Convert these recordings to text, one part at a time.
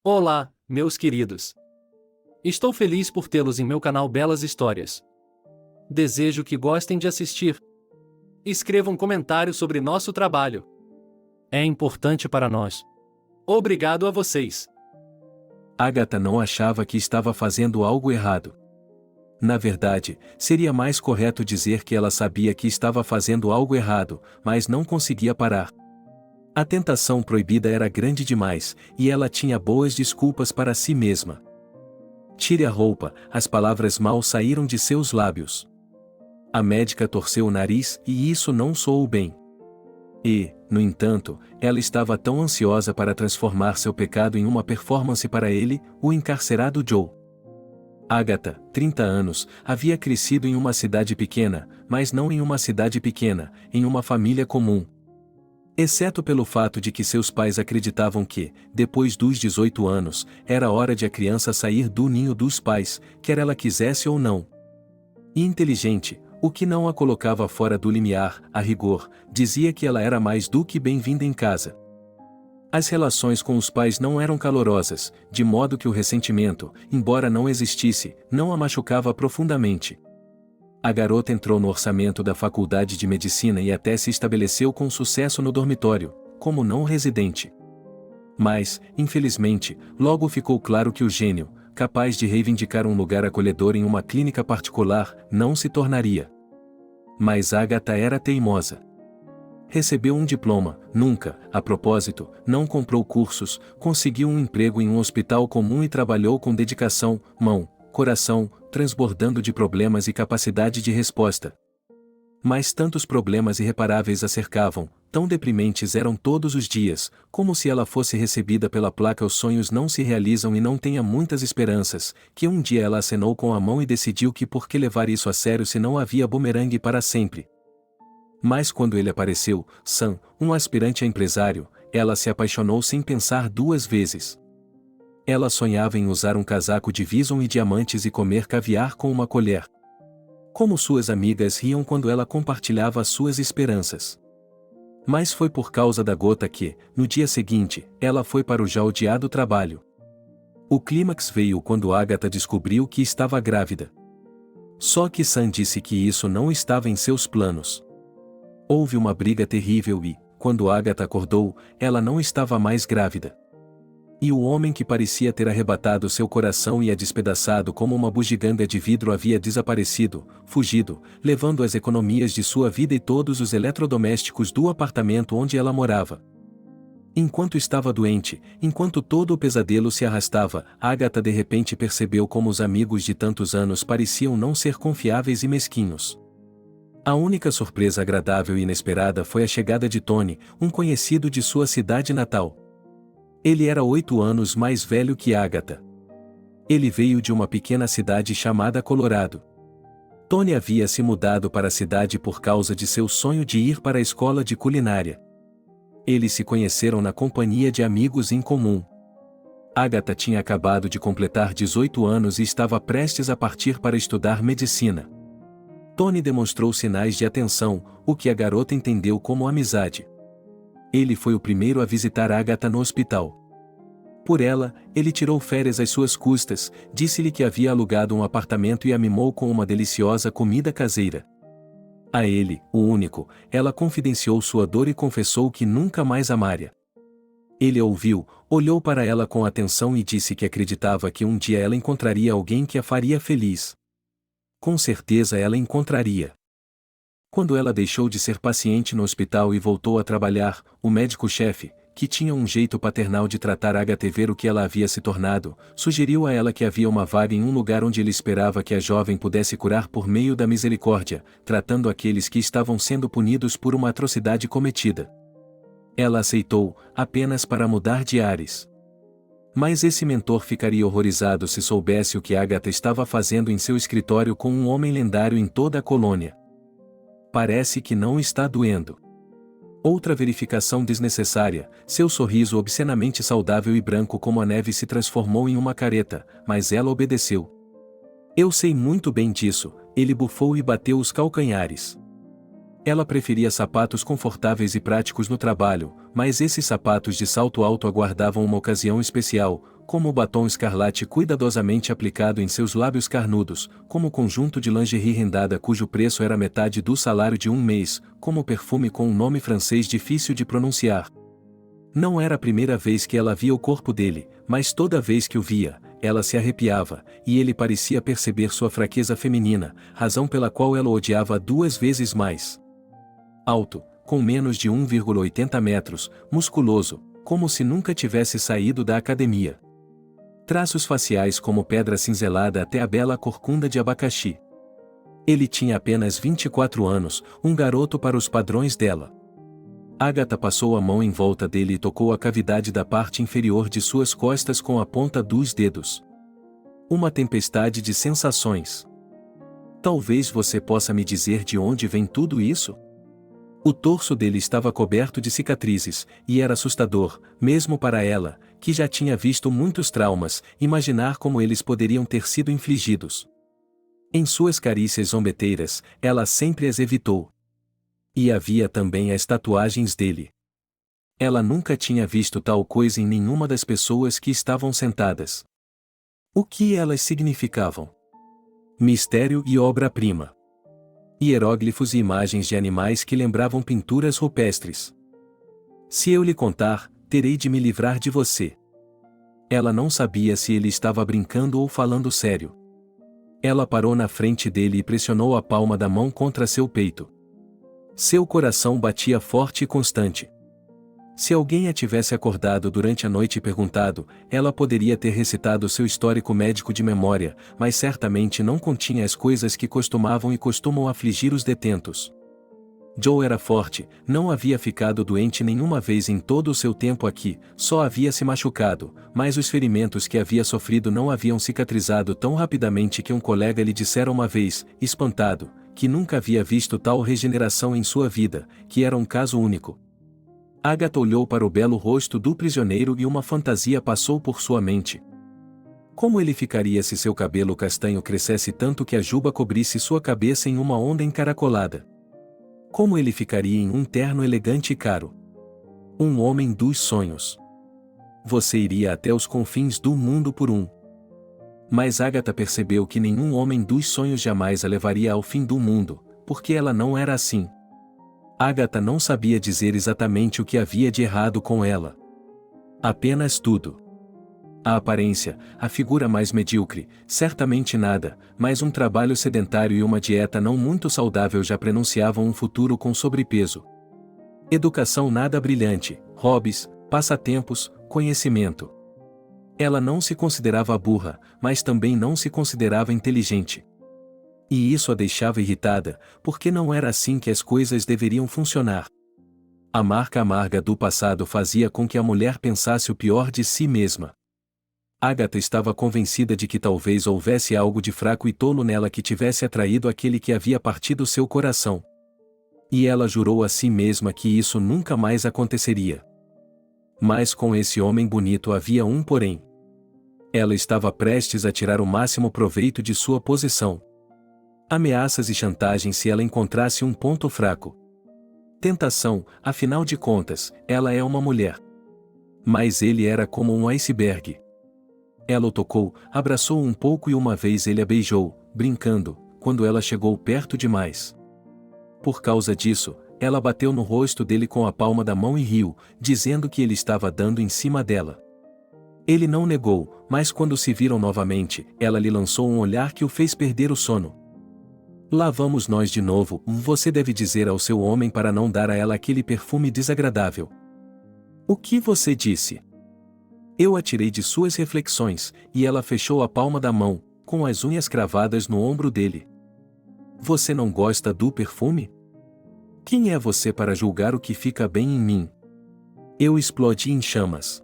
Olá, meus queridos. Estou feliz por tê-los em meu canal Belas Histórias. Desejo que gostem de assistir. Escreva um comentário sobre nosso trabalho. É importante para nós. Obrigado a vocês. Agatha não achava que estava fazendo algo errado. Na verdade, seria mais correto dizer que ela sabia que estava fazendo algo errado, mas não conseguia parar. A tentação proibida era grande demais, e ela tinha boas desculpas para si mesma. Tire a roupa, as palavras mal saíram de seus lábios. A médica torceu o nariz e isso não soou bem. E, no entanto, ela estava tão ansiosa para transformar seu pecado em uma performance para ele, o encarcerado Joe. Agatha, 30 anos, havia crescido em uma cidade pequena, mas não em uma cidade pequena, em uma família comum. Exceto pelo fato de que seus pais acreditavam que, depois dos 18 anos, era hora de a criança sair do ninho dos pais, quer ela quisesse ou não. E inteligente, o que não a colocava fora do limiar, a rigor, dizia que ela era mais do que bem-vinda em casa. As relações com os pais não eram calorosas, de modo que o ressentimento, embora não existisse, não a machucava profundamente. A garota entrou no orçamento da faculdade de medicina e até se estabeleceu com sucesso no dormitório, como não residente. Mas, infelizmente, logo ficou claro que o gênio, capaz de reivindicar um lugar acolhedor em uma clínica particular, não se tornaria. Mas Agatha era teimosa. Recebeu um diploma, nunca, a propósito, não comprou cursos, conseguiu um emprego em um hospital comum e trabalhou com dedicação, coração, transbordando de problemas e capacidade de resposta. Mas tantos problemas irreparáveis a cercavam, tão deprimentes eram todos os dias, como se ela fosse recebida pela placa "Os sonhos não se realizam e não tenha muitas esperanças", que um dia ela acenou com a mão e decidiu que por que levar isso a sério se não havia bumerangue para sempre. Mas quando ele apareceu, Sam, um aspirante a empresário, ela se apaixonou sem pensar duas vezes. Ela sonhava em usar um casaco de Vison e diamantes e comer caviar com uma colher. Como suas amigas riam quando ela compartilhava as suas esperanças. Mas foi por causa da gota que, no dia seguinte, ela foi para o já odiado trabalho. O clímax veio quando Agatha descobriu que estava grávida. Só que Sam disse que isso não estava em seus planos. Houve uma briga terrível e, quando Agatha acordou, ela não estava mais grávida. E o homem que parecia ter arrebatado seu coração e a despedaçado como uma bugiganga de vidro havia desaparecido, fugido, levando as economias de sua vida e todos os eletrodomésticos do apartamento onde ela morava. Enquanto estava doente, enquanto todo o pesadelo se arrastava, Agatha de repente percebeu como os amigos de tantos anos pareciam não ser confiáveis e mesquinhos. A única surpresa agradável e inesperada foi a chegada de Tony, um conhecido de sua cidade natal. Ele era 8 anos mais velho que Agatha. Ele veio de uma pequena cidade chamada Colorado. Tony havia se mudado para a cidade por causa de seu sonho de ir para a escola de culinária. Eles se conheceram na companhia de amigos em comum. Agatha tinha acabado de completar 18 anos e estava prestes a partir para estudar medicina. Tony demonstrou sinais de atenção, o que a garota entendeu como amizade. Ele foi o primeiro a visitar Agatha no hospital. Por ela, ele tirou férias às suas custas, disse-lhe que havia alugado um apartamento e a mimou com uma deliciosa comida caseira. A ele, o único, ela confidenciou sua dor e confessou que nunca mais amaria. Ele a ouviu, olhou para ela com atenção e disse que acreditava que um dia ela encontraria alguém que a faria feliz. Com certeza ela encontraria. Quando ela deixou de ser paciente no hospital e voltou a trabalhar, o médico-chefe, que tinha um jeito paternal de tratar Agatha e ver o que ela havia se tornado, sugeriu a ela que havia uma vaga em um lugar onde ele esperava que a jovem pudesse curar por meio da misericórdia, tratando aqueles que estavam sendo punidos por uma atrocidade cometida. Ela aceitou, apenas para mudar de ares. Mas esse mentor ficaria horrorizado se soubesse o que Agatha estava fazendo em seu escritório com um homem lendário em toda a colônia. Parece que não está doendo. Outra verificação desnecessária, seu sorriso obscenamente saudável e branco como a neve se transformou em uma careta, mas ela obedeceu. Eu sei muito bem disso, ele bufou e bateu os calcanhares. Ela preferia sapatos confortáveis e práticos no trabalho, mas esses sapatos de salto alto aguardavam uma ocasião especial, como o batom escarlate cuidadosamente aplicado em seus lábios carnudos, como o conjunto de lingerie rendada cujo preço era metade do salário de um mês, como o perfume com um nome francês difícil de pronunciar. Não era a primeira vez que ela via o corpo dele, mas toda vez que o via, ela se arrepiava, e ele parecia perceber sua fraqueza feminina, razão pela qual ela o odiava 2 vezes mais. Alto, com menos de 1,80 metros, musculoso, como se nunca tivesse saído da academia. Traços faciais como pedra cinzelada até a bela corcunda de abacaxi. Ele tinha apenas 24 anos, um garoto para os padrões dela. Agatha passou a mão em volta dele e tocou a cavidade da parte inferior de suas costas com a ponta dos dedos. Uma tempestade de sensações. Talvez você possa me dizer de onde vem tudo isso? O torso dele estava coberto de cicatrizes, e era assustador, mesmo para ela, que já tinha visto muitos traumas, imaginar como eles poderiam ter sido infligidos. Em suas carícias zombeteiras, ela sempre as evitou. E havia também as tatuagens dele. Ela nunca tinha visto tal coisa em nenhuma das pessoas que estavam sentadas. O que elas significavam? Mistério e obra-prima. Hieróglifos e imagens de animais que lembravam pinturas rupestres. Se eu lhe contar, terei de me livrar de você. Ela não sabia se ele estava brincando ou falando sério. Ela parou na frente dele e pressionou a palma da mão contra seu peito. Seu coração batia forte e constante. Se alguém a tivesse acordado durante a noite e perguntado, ela poderia ter recitado seu histórico médico de memória, mas certamente não continha as coisas que costumavam e costumam afligir os detentos. Joe era forte, não havia ficado doente nenhuma vez em todo o seu tempo aqui, só havia se machucado, mas os ferimentos que havia sofrido não haviam cicatrizado tão rapidamente que um colega lhe dissera uma vez, espantado, que nunca havia visto tal regeneração em sua vida, que era um caso único. Agatha olhou para o belo rosto do prisioneiro e uma fantasia passou por sua mente. Como ele ficaria se seu cabelo castanho crescesse tanto que a juba cobrisse sua cabeça em uma onda encaracolada? Como ele ficaria em um terno elegante e caro? Um homem dos sonhos. Você iria até os confins do mundo por um. Mas Agatha percebeu que nenhum homem dos sonhos jamais a levaria ao fim do mundo, porque ela não era assim. Agatha não sabia dizer exatamente o que havia de errado com ela. Apenas tudo. A aparência, a figura mais medíocre, certamente nada, mas um trabalho sedentário e uma dieta não muito saudável já prenunciavam um futuro com sobrepeso. Educação nada brilhante, hobbies, passatempos, conhecimento. Ela não se considerava burra, mas também não se considerava inteligente. E isso a deixava irritada, porque não era assim que as coisas deveriam funcionar. A marca amarga do passado fazia com que a mulher pensasse o pior de si mesma. Agatha estava convencida de que talvez houvesse algo de fraco e tolo nela que tivesse atraído aquele que havia partido seu coração. E ela jurou a si mesma que isso nunca mais aconteceria. Mas com esse homem bonito havia um porém. Ela estava prestes a tirar o máximo proveito de sua posição. Ameaças e chantagem se ela encontrasse um ponto fraco. Tentação, afinal de contas, ela é uma mulher. Mas ele era como um iceberg. Ela o tocou, abraçou um pouco e uma vez ele a beijou, brincando, quando ela chegou perto demais. Por causa disso, ela bateu no rosto dele com a palma da mão e riu, dizendo que ele estava dando em cima dela. Ele não negou, mas quando se viram novamente, ela lhe lançou um olhar que o fez perder o sono. Lá vamos nós de novo, você deve dizer ao seu homem para não dar a ela aquele perfume desagradável. O que você disse? Eu a tirei de suas reflexões, e ela fechou a palma da mão, com as unhas cravadas no ombro dele. Você não gosta do perfume? Quem é você para julgar o que fica bem em mim? Eu explodi em chamas.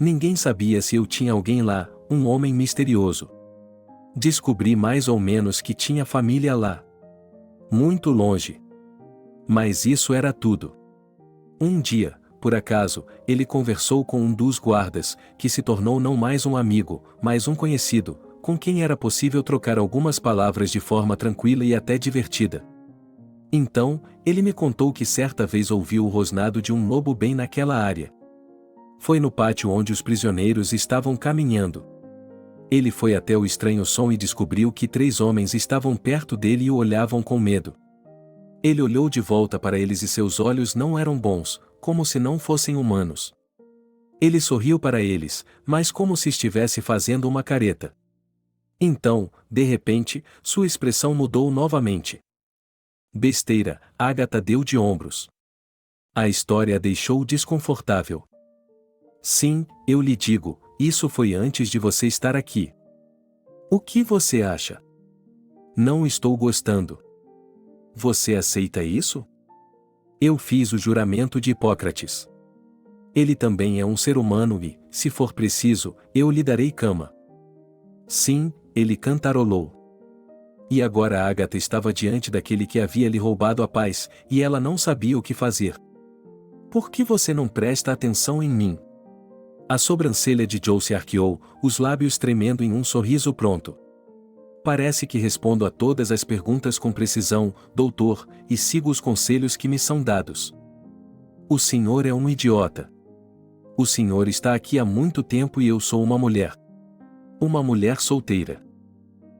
Ninguém sabia se eu tinha alguém lá, um homem misterioso. Descobri mais ou menos que tinha família lá. Muito longe. Mas isso era tudo. Um dia, por acaso, ele conversou com um dos guardas, que se tornou não mais um amigo, mas um conhecido, com quem era possível trocar algumas palavras de forma tranquila e até divertida. Então, ele me contou que certa vez ouviu o rosnado de um lobo bem naquela área. Foi no pátio onde os prisioneiros estavam caminhando. Ele foi até o estranho som e descobriu que 3 homens estavam perto dele e o olhavam com medo. Ele olhou de volta para eles e seus olhos não eram bons, como se não fossem humanos. Ele sorriu para eles, mas como se estivesse fazendo uma careta. Então, de repente, sua expressão mudou novamente. Besteira, Agatha deu de ombros. A história a deixou desconfortável. Sim, eu lhe digo, isso foi antes de você estar aqui. O que você acha? Não estou gostando. Você aceita isso? Eu fiz o juramento de Hipócrates. Ele também é um ser humano e, se for preciso, eu lhe darei cama. Sim, ele cantarolou. E agora Agatha estava diante daquele que havia lhe roubado a paz, e ela não sabia o que fazer. Por que você não presta atenção em mim? A sobrancelha de Joe se arqueou, os lábios tremendo em um sorriso pronto. Parece que respondo a todas as perguntas com precisão, doutor, e sigo os conselhos que me são dados. O senhor é um idiota. O senhor está aqui há muito tempo e eu sou uma mulher. Uma mulher solteira.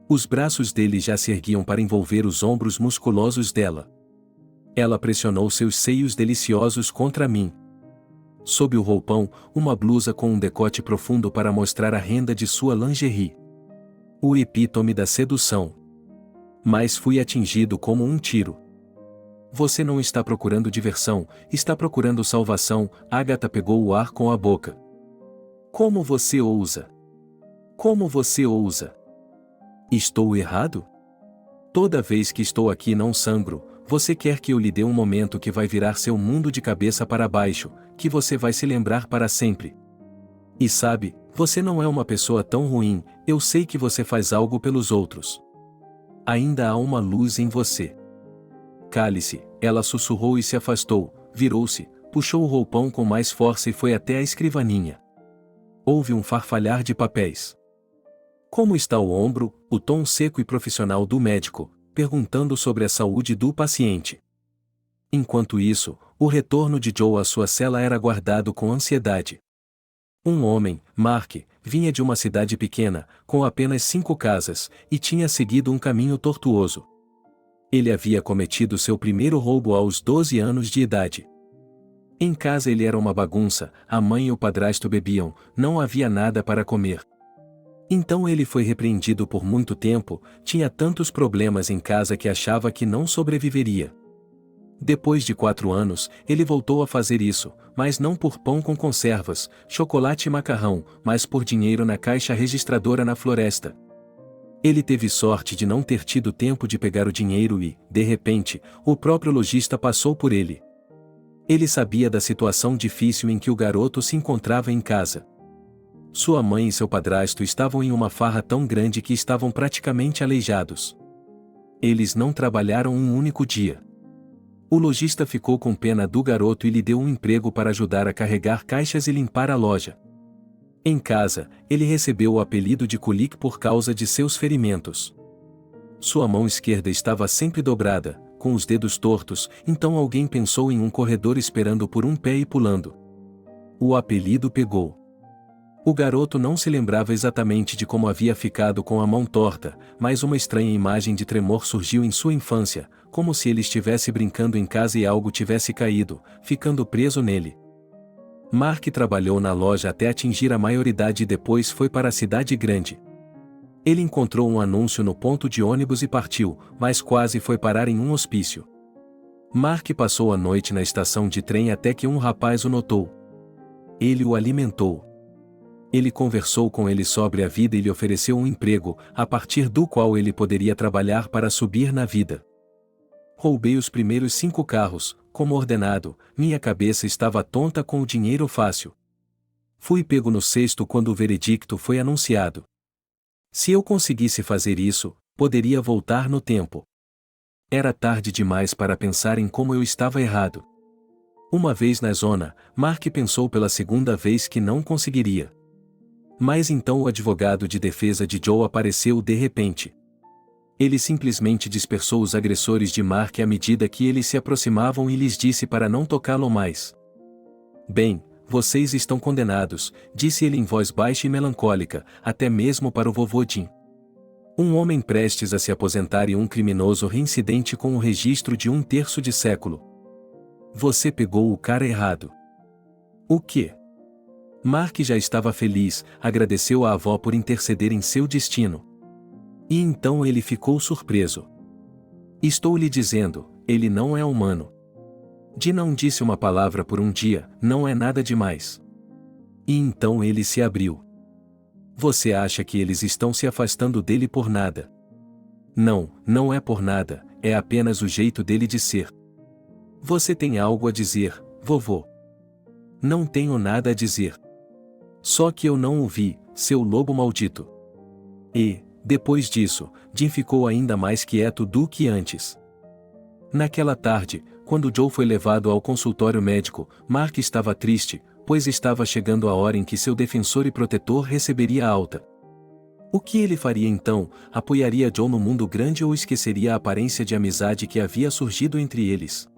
Os braços dele já se erguiam para envolver os ombros musculosos dela. Ela pressionou seus seios deliciosos contra mim. Sob o roupão, uma blusa com um decote profundo para mostrar a renda de sua lingerie. O epítome da sedução. Mas fui atingido como um tiro. Você não está procurando diversão, está procurando salvação. Agatha pegou o ar com a boca. Como você ousa? Como você ousa? Estou errado? Toda vez que estou aqui não sangro. Você quer que eu lhe dê um momento que vai virar seu mundo de cabeça para baixo, que você vai se lembrar para sempre. E sabe, você não é uma pessoa tão ruim, eu sei que você faz algo pelos outros. Ainda há uma luz em você. Cale-se, ela sussurrou e se afastou, virou-se, puxou o roupão com mais força e foi até a escrivaninha. Houve um farfalhar de papéis. Como está o ombro? O tom seco e profissional do médico, perguntando sobre a saúde do paciente. Enquanto isso, o retorno de Joe à sua cela era aguardado com ansiedade. Um homem, Mark, vinha de uma cidade pequena, com apenas 5 casas, e tinha seguido um caminho tortuoso. Ele havia cometido seu primeiro roubo aos 12 anos de idade. Em casa ele era uma bagunça, a mãe e o padrasto bebiam, não havia nada para comer. Então ele foi repreendido por muito tempo, tinha tantos problemas em casa que achava que não sobreviveria. Depois de 4 anos, ele voltou a fazer isso, mas não por pão com conservas, chocolate e macarrão, mas por dinheiro na caixa registradora na floresta. Ele teve sorte de não ter tido tempo de pegar o dinheiro e, de repente, o próprio lojista passou por ele. Ele sabia da situação difícil em que o garoto se encontrava em casa. Sua mãe e seu padrasto estavam em uma farra tão grande que estavam praticamente aleijados. Eles não trabalharam um único dia. O lojista ficou com pena do garoto e lhe deu um emprego para ajudar a carregar caixas e limpar a loja. Em casa, ele recebeu o apelido de Kulik por causa de seus ferimentos. Sua mão esquerda estava sempre dobrada, com os dedos tortos, então alguém pensou em um corredor esperando por um pé e pulando. O apelido pegou. O garoto não se lembrava exatamente de como havia ficado com a mão torta, mas uma estranha imagem de tremor surgiu em sua infância, como se ele estivesse brincando em casa e algo tivesse caído, ficando preso nele. Mark trabalhou na loja até atingir a maioridade e depois foi para a cidade grande. Ele encontrou um anúncio no ponto de ônibus e partiu, mas quase foi parar em um hospício. Mark passou a noite na estação de trem até que um rapaz o notou. Ele o alimentou. Ele conversou com ele sobre a vida e lhe ofereceu um emprego, a partir do qual ele poderia trabalhar para subir na vida. Roubei os primeiros 5 carros, como ordenado, minha cabeça estava tonta com o dinheiro fácil. Fui pego no 6º quando o veredicto foi anunciado. Se eu conseguisse fazer isso, poderia voltar no tempo. Era tarde demais para pensar em como eu estava errado. Uma vez na zona, Mark pensou pela segunda vez que não conseguiria. Mas então o advogado de defesa de Joe apareceu de repente. Ele simplesmente dispersou os agressores de Mark à medida que eles se aproximavam e lhes disse para não tocá-lo mais. Bem, vocês estão condenados, disse ele em voz baixa e melancólica, até mesmo para o vovô Jim. Um homem prestes a se aposentar e um criminoso reincidente com o registro de 1/3 de século. Você pegou o cara errado. O quê? Mark já estava feliz, agradeceu à avó por interceder em seu destino. E então ele ficou surpreso. Estou lhe dizendo, ele não é humano. Jim não disse uma palavra por um dia, não é nada demais. E então ele se abriu. Você acha que eles estão se afastando dele por nada? Não, não é por nada, é apenas o jeito dele de ser. Você tem algo a dizer, vovô? Não tenho nada a dizer. Só que eu não o vi, seu lobo maldito. E, depois disso, Jim ficou ainda mais quieto do que antes. Naquela tarde, quando Joe foi levado ao consultório médico, Mark estava triste, pois estava chegando a hora em que seu defensor e protetor receberia a alta. O que ele faria então? Apoiaria Joe no mundo grande ou esqueceria a aparência de amizade que havia surgido entre eles?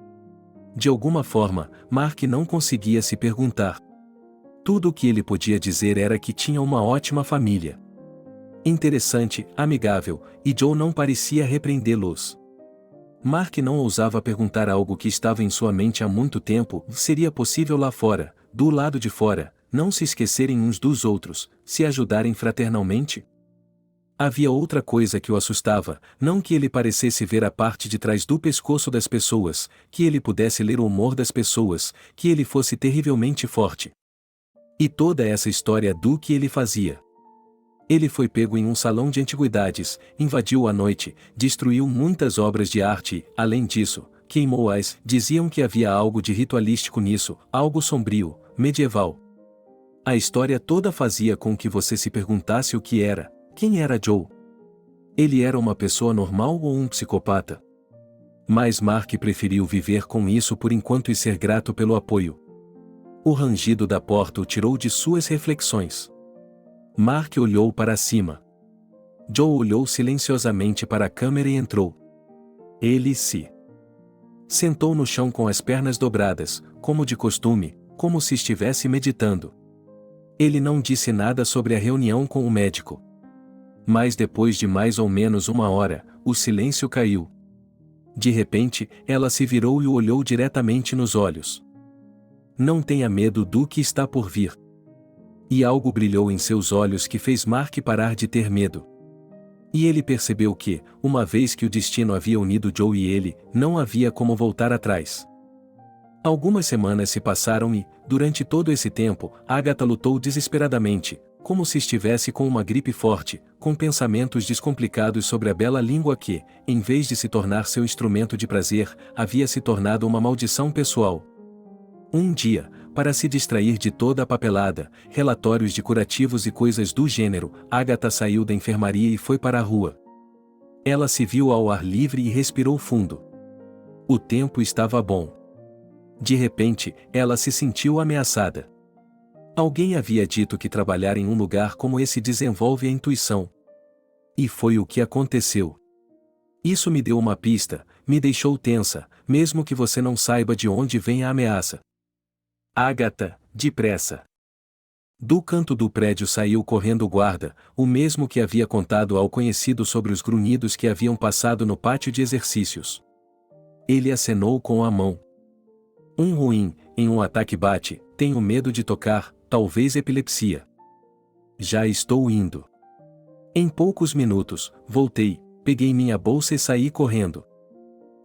De alguma forma, Mark não conseguia se perguntar. Tudo o que ele podia dizer era que tinha uma ótima família. Interessante, amigável, e Joe não parecia repreendê-los. Mark não ousava perguntar algo que estava em sua mente há muito tempo: seria possível lá fora, do lado de fora, não se esquecerem uns dos outros, se ajudarem fraternalmente? Havia outra coisa que o assustava, não que ele parecesse ver a parte de trás do pescoço das pessoas, que ele pudesse ler o humor das pessoas, que ele fosse terrivelmente forte. E toda essa história do que ele fazia. Ele foi pego em um salão de antiguidades, invadiu à noite, destruiu muitas obras de arte e, além disso, queimou-as. Diziam que havia algo de ritualístico nisso, algo sombrio, medieval. A história toda fazia com que você se perguntasse o que era. Quem era Joe? Ele era uma pessoa normal ou um psicopata? Mas Mark preferiu viver com isso por enquanto e ser grato pelo apoio. O rangido da porta o tirou de suas reflexões. Mark olhou para cima. Joe olhou silenciosamente para a câmera e entrou. Ele se sentou no chão com as pernas dobradas, como de costume, como se estivesse meditando. Ele não disse nada sobre a reunião com o médico. Mas depois de mais ou menos uma hora, o silêncio caiu. De repente, ela se virou e o olhou diretamente nos olhos. Não tenha medo do que está por vir. E algo brilhou em seus olhos que fez Mark parar de ter medo. E ele percebeu que, uma vez que o destino havia unido Joe e ele, não havia como voltar atrás. Algumas semanas se passaram e, durante todo esse tempo, Agatha lutou desesperadamente, como se estivesse com uma gripe forte, com pensamentos descomplicados sobre a bela língua que, em vez de se tornar seu instrumento de prazer, havia se tornado uma maldição pessoal. Um dia, para se distrair de toda a papelada, relatórios de curativos e coisas do gênero, Agatha saiu da enfermaria e foi para a rua. Ela se viu ao ar livre e respirou fundo. O tempo estava bom. De repente, ela se sentiu ameaçada. Alguém havia dito que trabalhar em um lugar como esse desenvolve a intuição. E foi o que aconteceu. Isso me deu uma pista, me deixou tensa, mesmo que você não saiba de onde vem a ameaça. Agatha, depressa. Do canto do prédio saiu correndo o guarda, o mesmo que havia contado ao conhecido sobre os grunhidos que haviam passado no pátio de exercícios. Ele acenou com a mão. Um ruim, em um ataque bate, tenho medo de tocar, talvez epilepsia. Já estou indo. Em poucos minutos, voltei, peguei minha bolsa e saí correndo.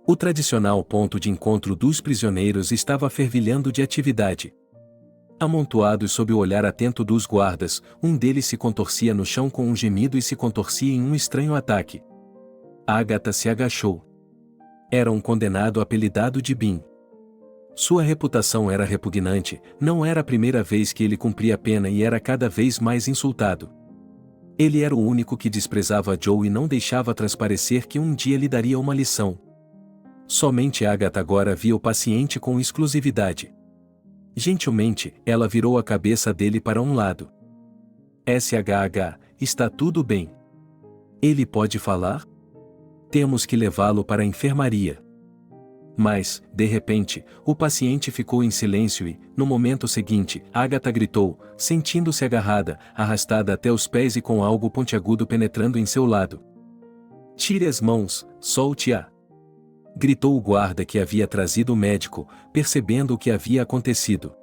O tradicional ponto de encontro dos prisioneiros estava fervilhando de atividade. Amontoados sob o olhar atento dos guardas, um deles se contorcia no chão com um gemido e se contorcia em um estranho ataque. Agatha se agachou. Era um condenado apelidado de Bean. Sua reputação era repugnante, não era a primeira vez que ele cumpria a pena e era cada vez mais insultado. Ele era o único que desprezava Joe e não deixava transparecer que um dia lhe daria uma lição. Somente Agatha agora via o paciente com exclusividade. Gentilmente, ela virou a cabeça dele para um lado. SHH, está tudo bem. Ele pode falar? Temos que levá-lo para a enfermaria. Mas, de repente, o paciente ficou em silêncio e, no momento seguinte, Agatha gritou, sentindo-se agarrada, arrastada até os pés e com algo pontiagudo penetrando em seu lado. "Tire as mãos, solte-a!" gritou o guarda que havia trazido o médico, percebendo o que havia acontecido.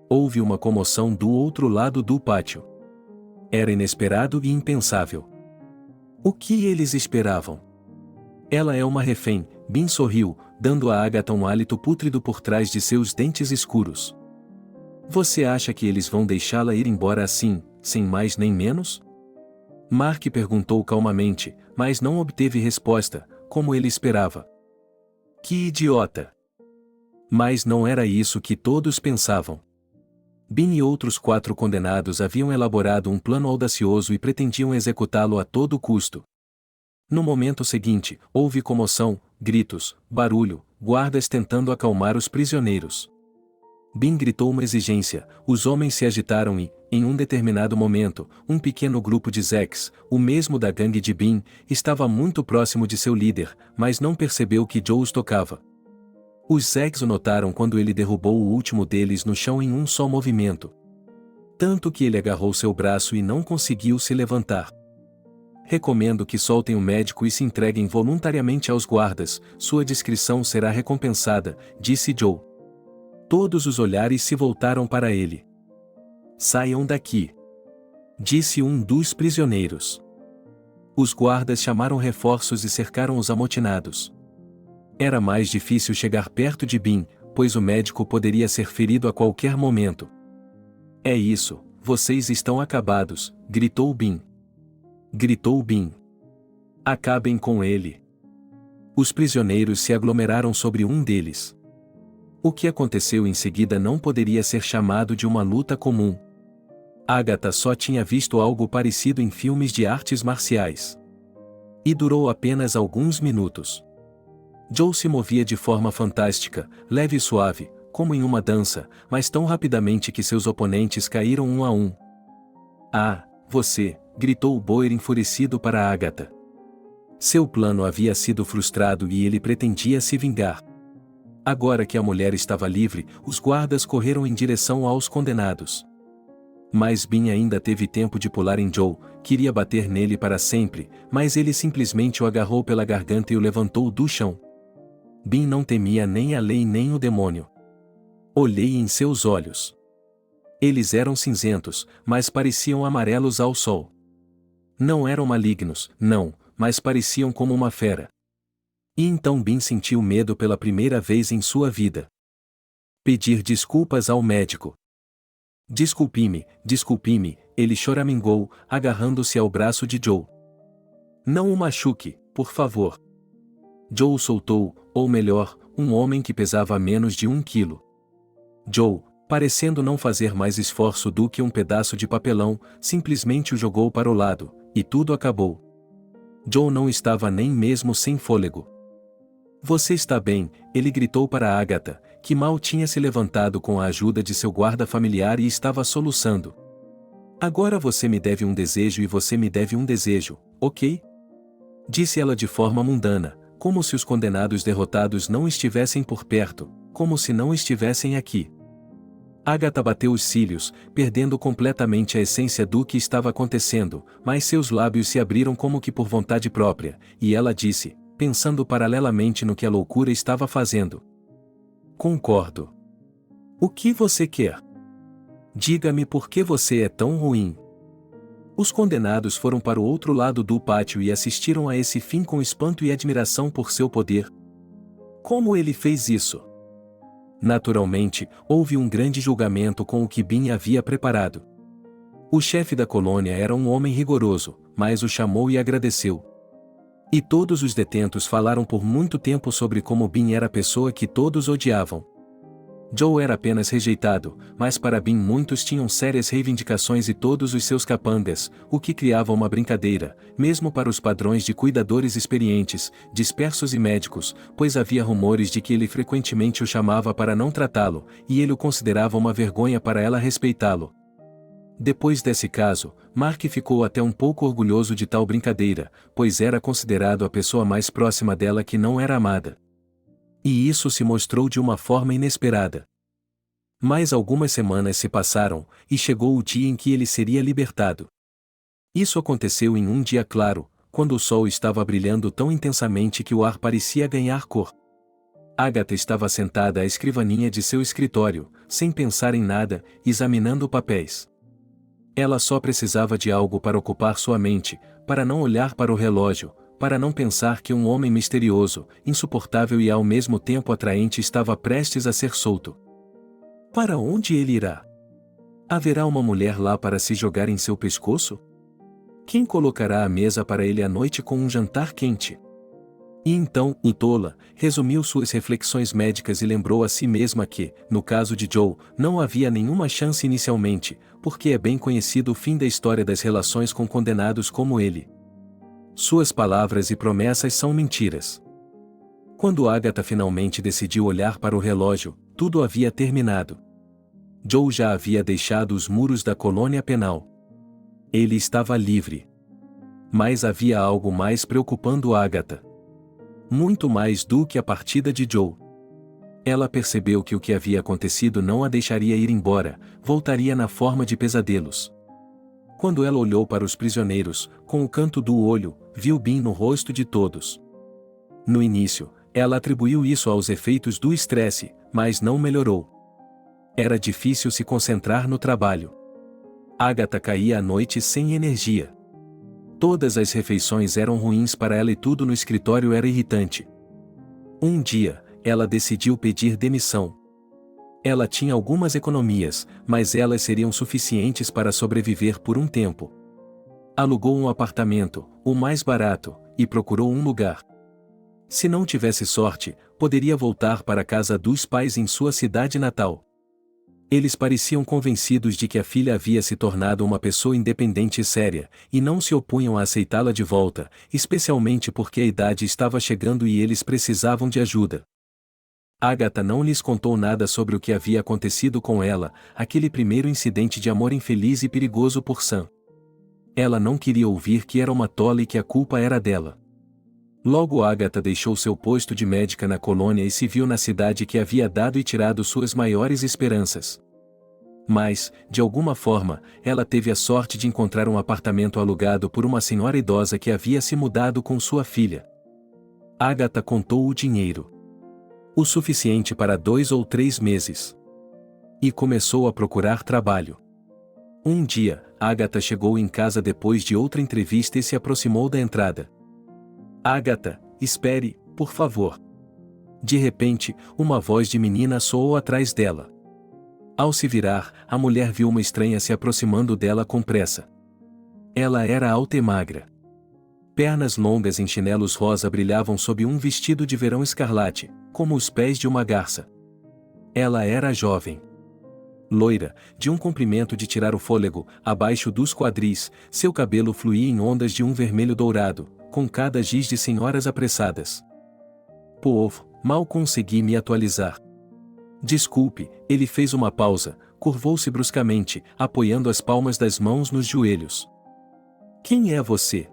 Houve uma comoção do outro lado do pátio. Era inesperado e impensável. O que eles esperavam? "Ela é uma refém", Bin sorriu, dando a Agatha um hálito pútrido por trás de seus dentes escuros. "Você acha que eles vão deixá-la ir embora assim, sem mais nem menos?" Mark perguntou calmamente, mas não obteve resposta, como ele esperava. Que idiota! Mas não era isso que todos pensavam. Bin e outros 4 condenados haviam elaborado um plano audacioso e pretendiam executá-lo a todo custo. No momento seguinte, houve comoção, gritos, barulho, guardas tentando acalmar os prisioneiros. Bin gritou uma exigência, os homens se agitaram e, em um determinado momento, um pequeno grupo de Zecs, o mesmo da gangue de Bin, estava muito próximo de seu líder, mas não percebeu que Joe os tocava. Os Zecs o notaram quando ele derrubou o último deles no chão em um só movimento. Tanto que ele agarrou seu braço e não conseguiu se levantar. "Recomendo que soltem o médico e se entreguem voluntariamente aos guardas, sua discrição será recompensada", disse Joe. Todos os olhares se voltaram para ele. "Saiam daqui", disse um dos prisioneiros. Os guardas chamaram reforços e cercaram os amotinados. Era mais difícil chegar perto de Bin, pois o médico poderia ser ferido a qualquer momento. "É isso, vocês estão acabados", gritou Bin. Gritou Bin. "Acabem com ele." Os prisioneiros se aglomeraram sobre um deles. O que aconteceu em seguida não poderia ser chamado de uma luta comum. Agatha só tinha visto algo parecido em filmes de artes marciais. E durou apenas alguns minutos. Joe se movia de forma fantástica, leve e suave, como em uma dança, mas tão rapidamente que seus oponentes caíram um a um. "Ah, você!" gritou o Boer enfurecido para Agatha. Seu plano havia sido frustrado e ele pretendia se vingar. Agora que a mulher estava livre, os guardas correram em direção aos condenados. Mas Bin ainda teve tempo de pular em Joe, queria bater nele para sempre, mas ele simplesmente o agarrou pela garganta e o levantou do chão. Bin não temia nem a lei nem o demônio. Olhei em seus olhos. Eles eram cinzentos, mas pareciam amarelos ao sol. Não eram malignos, não, mas pareciam como uma fera. E então Bin sentiu medo pela primeira vez em sua vida. Pedir desculpas ao médico. Desculpe-me, ele choramingou, agarrando-se ao braço de Joe. "Não o machuque, por favor." Joe soltou, ou melhor, um homem que pesava menos de 1 quilo. Joe, parecendo não fazer mais esforço do que um pedaço de papelão, simplesmente o jogou para o lado, e tudo acabou. Joe não estava nem mesmo sem fôlego. "Você está bem?" ele gritou para Agatha, que mal tinha se levantado com a ajuda de seu guarda familiar e estava soluçando. "Agora você me deve um desejo e você me deve um desejo, ok?" Disse ela de forma mundana, como se os condenados derrotados não estivessem por perto, como se não estivessem aqui. Agatha bateu os cílios, perdendo completamente a essência do que estava acontecendo, mas seus lábios se abriram como que por vontade própria, e ela disse, pensando paralelamente no que a loucura estava fazendo: "Concordo. O que você quer? Diga-me por que você é tão ruim." Os condenados foram para o outro lado do pátio e assistiram a esse fim com espanto e admiração por seu poder. Como ele fez isso? Naturalmente, houve um grande julgamento com o que Bin havia preparado. O chefe da colônia era um homem rigoroso, mas o chamou e agradeceu. E todos os detentos falaram por muito tempo sobre como Bin era a pessoa que todos odiavam. Joe era apenas rejeitado, mas para Bin muitos tinham sérias reivindicações e todos os seus capangas, o que criava uma brincadeira, mesmo para os padrões de cuidadores experientes, dispersos e médicos, pois havia rumores de que ele frequentemente o chamava para não tratá-lo, e ele o considerava uma vergonha para ela respeitá-lo. Depois desse caso, Mark ficou até um pouco orgulhoso de tal brincadeira, pois era considerado a pessoa mais próxima dela que não era amada. E isso se mostrou de uma forma inesperada. Mas algumas semanas se passaram, e chegou o dia em que ele seria libertado. Isso aconteceu em um dia claro, quando o sol estava brilhando tão intensamente que o ar parecia ganhar cor. Agatha estava sentada à escrivaninha de seu escritório, sem pensar em nada, examinando papéis. Ela só precisava de algo para ocupar sua mente, para não olhar para o relógio, para não pensar que um homem misterioso, insuportável e ao mesmo tempo atraente estava prestes a ser solto. Para onde ele irá? Haverá uma mulher lá para se jogar em seu pescoço? Quem colocará a mesa para ele à noite com um jantar quente? E então, tola, resumiu suas reflexões médicas e lembrou a si mesma que, no caso de Joe, não havia nenhuma chance inicialmente, porque é bem conhecido o fim da história das relações com condenados como ele. Suas palavras e promessas são mentiras. Quando Agatha finalmente decidiu olhar para o relógio, tudo havia terminado. Joe já havia deixado os muros da colônia penal. Ele estava livre. Mas havia algo mais preocupando Agatha. Muito mais do que a partida de Joe. Ela percebeu que o que havia acontecido não a deixaria ir embora, voltaria na forma de pesadelos. Quando ela olhou para os prisioneiros, com o canto do olho, viu bem no rosto de todos. No início, ela atribuiu isso aos efeitos do estresse, mas não melhorou. Era difícil se concentrar no trabalho. Agatha caía à noite sem energia. Todas as refeições eram ruins para ela e tudo no escritório era irritante. Um dia, ela decidiu pedir demissão. Ela tinha algumas economias, mas elas seriam suficientes para sobreviver por um tempo. Alugou um apartamento, o mais barato, e procurou um lugar. Se não tivesse sorte, poderia voltar para a casa dos pais em sua cidade natal. Eles pareciam convencidos de que a filha havia se tornado uma pessoa independente e séria, e não se opunham a aceitá-la de volta, especialmente porque a idade estava chegando e eles precisavam de ajuda. Agatha não lhes contou nada sobre o que havia acontecido com ela, aquele primeiro incidente de amor infeliz e perigoso por Sam. Ela não queria ouvir que era uma tola e que a culpa era dela. Logo Agatha deixou seu posto de médica na colônia e se viu na cidade que havia dado e tirado suas maiores esperanças. Mas, de alguma forma, ela teve a sorte de encontrar um apartamento alugado por uma senhora idosa que havia se mudado com sua filha. Agatha contou o dinheiro. O suficiente para 2 ou 3 meses. E começou a procurar trabalho. Um dia, Agatha chegou em casa depois de outra entrevista e se aproximou da entrada. Agatha, espere, por favor. De repente, uma voz de menina soou atrás dela. Ao se virar, a mulher viu uma estranha se aproximando dela com pressa. Ela era alta e magra. Pernas longas em chinelos rosa brilhavam sob um vestido de verão escarlate, como os pés de uma garça. Ela era jovem. Loira, de um comprimento de tirar o fôlego, abaixo dos quadris, seu cabelo fluía em ondas de um vermelho dourado, com cada giz de senhoras apressadas. Povo, mal consegui me atualizar. Desculpe, ele fez uma pausa, curvou-se bruscamente, apoiando as palmas das mãos nos joelhos. Quem é você?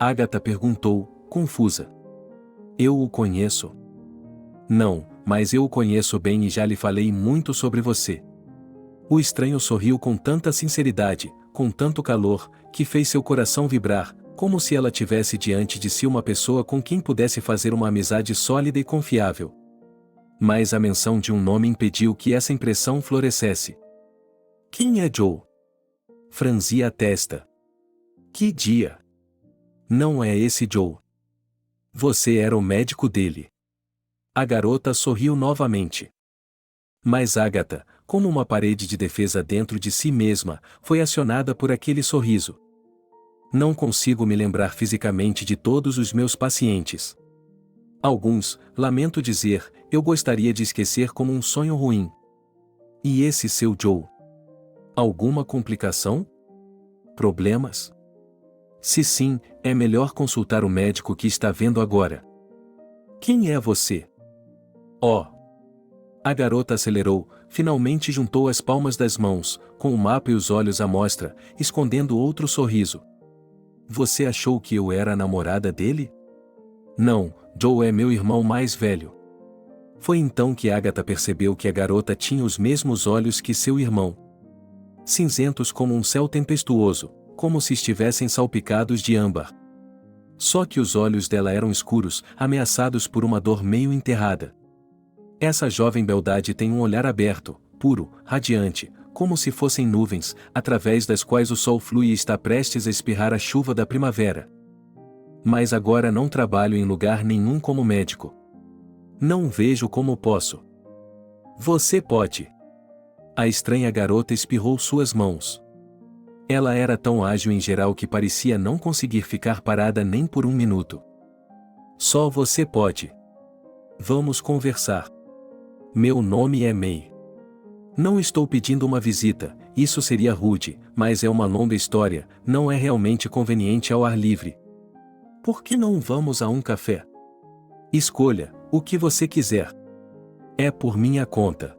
Agatha perguntou, confusa. Eu o conheço? Não, mas eu o conheço bem e já lhe falei muito sobre você. O estranho sorriu com tanta sinceridade, com tanto calor, que fez seu coração vibrar, como se ela tivesse diante de si uma pessoa com quem pudesse fazer uma amizade sólida e confiável. Mas a menção de um nome impediu que essa impressão florescesse. Quem é Joe? Franzia a testa. Que dia? Não é esse Joe. Você era o médico dele. A garota sorriu novamente. Mas Agatha, como uma parede de defesa dentro de si mesma, foi acionada por aquele sorriso. Não consigo me lembrar fisicamente de todos os meus pacientes. Alguns, lamento dizer, eu gostaria de esquecer como um sonho ruim. E esse seu Joe? Alguma complicação? Problemas? Se sim, é melhor consultar o médico que está vendo agora. Quem é você? Oh! A garota acelerou, finalmente juntou as palmas das mãos, com o mapa e os olhos à mostra, escondendo outro sorriso. Você achou que eu era a namorada dele? Não, Joe é meu irmão mais velho. Foi então que Agatha percebeu que a garota tinha os mesmos olhos que seu irmão. Cinzentos como um céu tempestuoso, como se estivessem salpicados de âmbar. Só que os olhos dela eram escuros, ameaçados por uma dor meio enterrada. Essa jovem beldade tem um olhar aberto, puro, radiante, como se fossem nuvens, através das quais o sol flui e está prestes a espirrar a chuva da primavera. Mas agora não trabalho em lugar nenhum como médico. Não vejo como posso. Você pode. A estranha garota espirrou suas mãos. Ela era tão ágil em geral que parecia não conseguir ficar parada nem por um minuto. Só você pode. Vamos conversar. Meu nome é May. Não estou pedindo uma visita, isso seria rude, mas é uma longa história, não é realmente conveniente ao ar livre. Por que não vamos a um café? Escolha, o que você quiser. É por minha conta.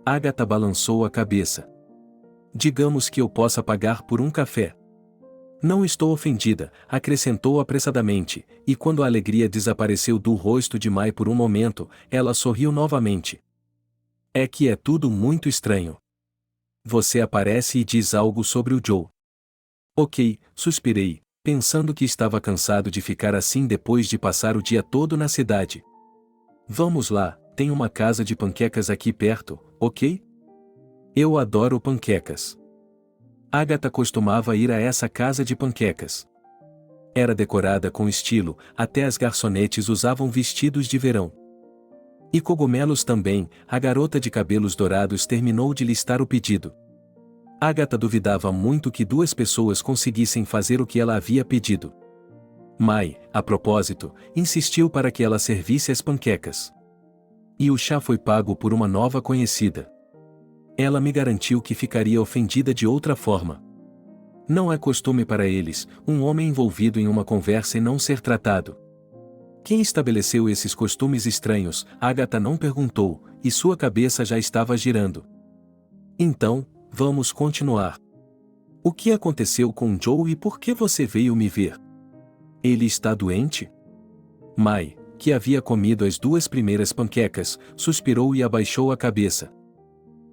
Agatha balançou a cabeça. Digamos que eu possa pagar por um café. Não estou ofendida, acrescentou apressadamente, e quando a alegria desapareceu do rosto de Mai por um momento, ela sorriu novamente. É que é tudo muito estranho. Você aparece e diz algo sobre o Joe. Ok, suspirei, pensando que estava cansado de ficar assim depois de passar o dia todo na cidade. Vamos lá, tem uma casa de panquecas aqui perto, ok? Eu adoro panquecas. Agatha costumava ir a essa casa de panquecas. Era decorada com estilo, até as garçonetes usavam vestidos de verão. E cogumelos também, a garota de cabelos dourados terminou de listar o pedido. Agatha duvidava muito que duas pessoas conseguissem fazer o que ela havia pedido. Mai, a propósito, insistiu para que ela servisse as panquecas. E o chá foi pago por uma nova conhecida. Ela me garantiu que ficaria ofendida de outra forma. Não é costume para eles, um homem envolvido em uma conversa e não ser tratado. Quem estabeleceu esses costumes estranhos? Agatha não perguntou, e sua cabeça já estava girando. Então, vamos continuar. O que aconteceu com Joe e por que você veio me ver? Ele está doente? Mai, que havia comido as duas primeiras panquecas, suspirou e abaixou a cabeça.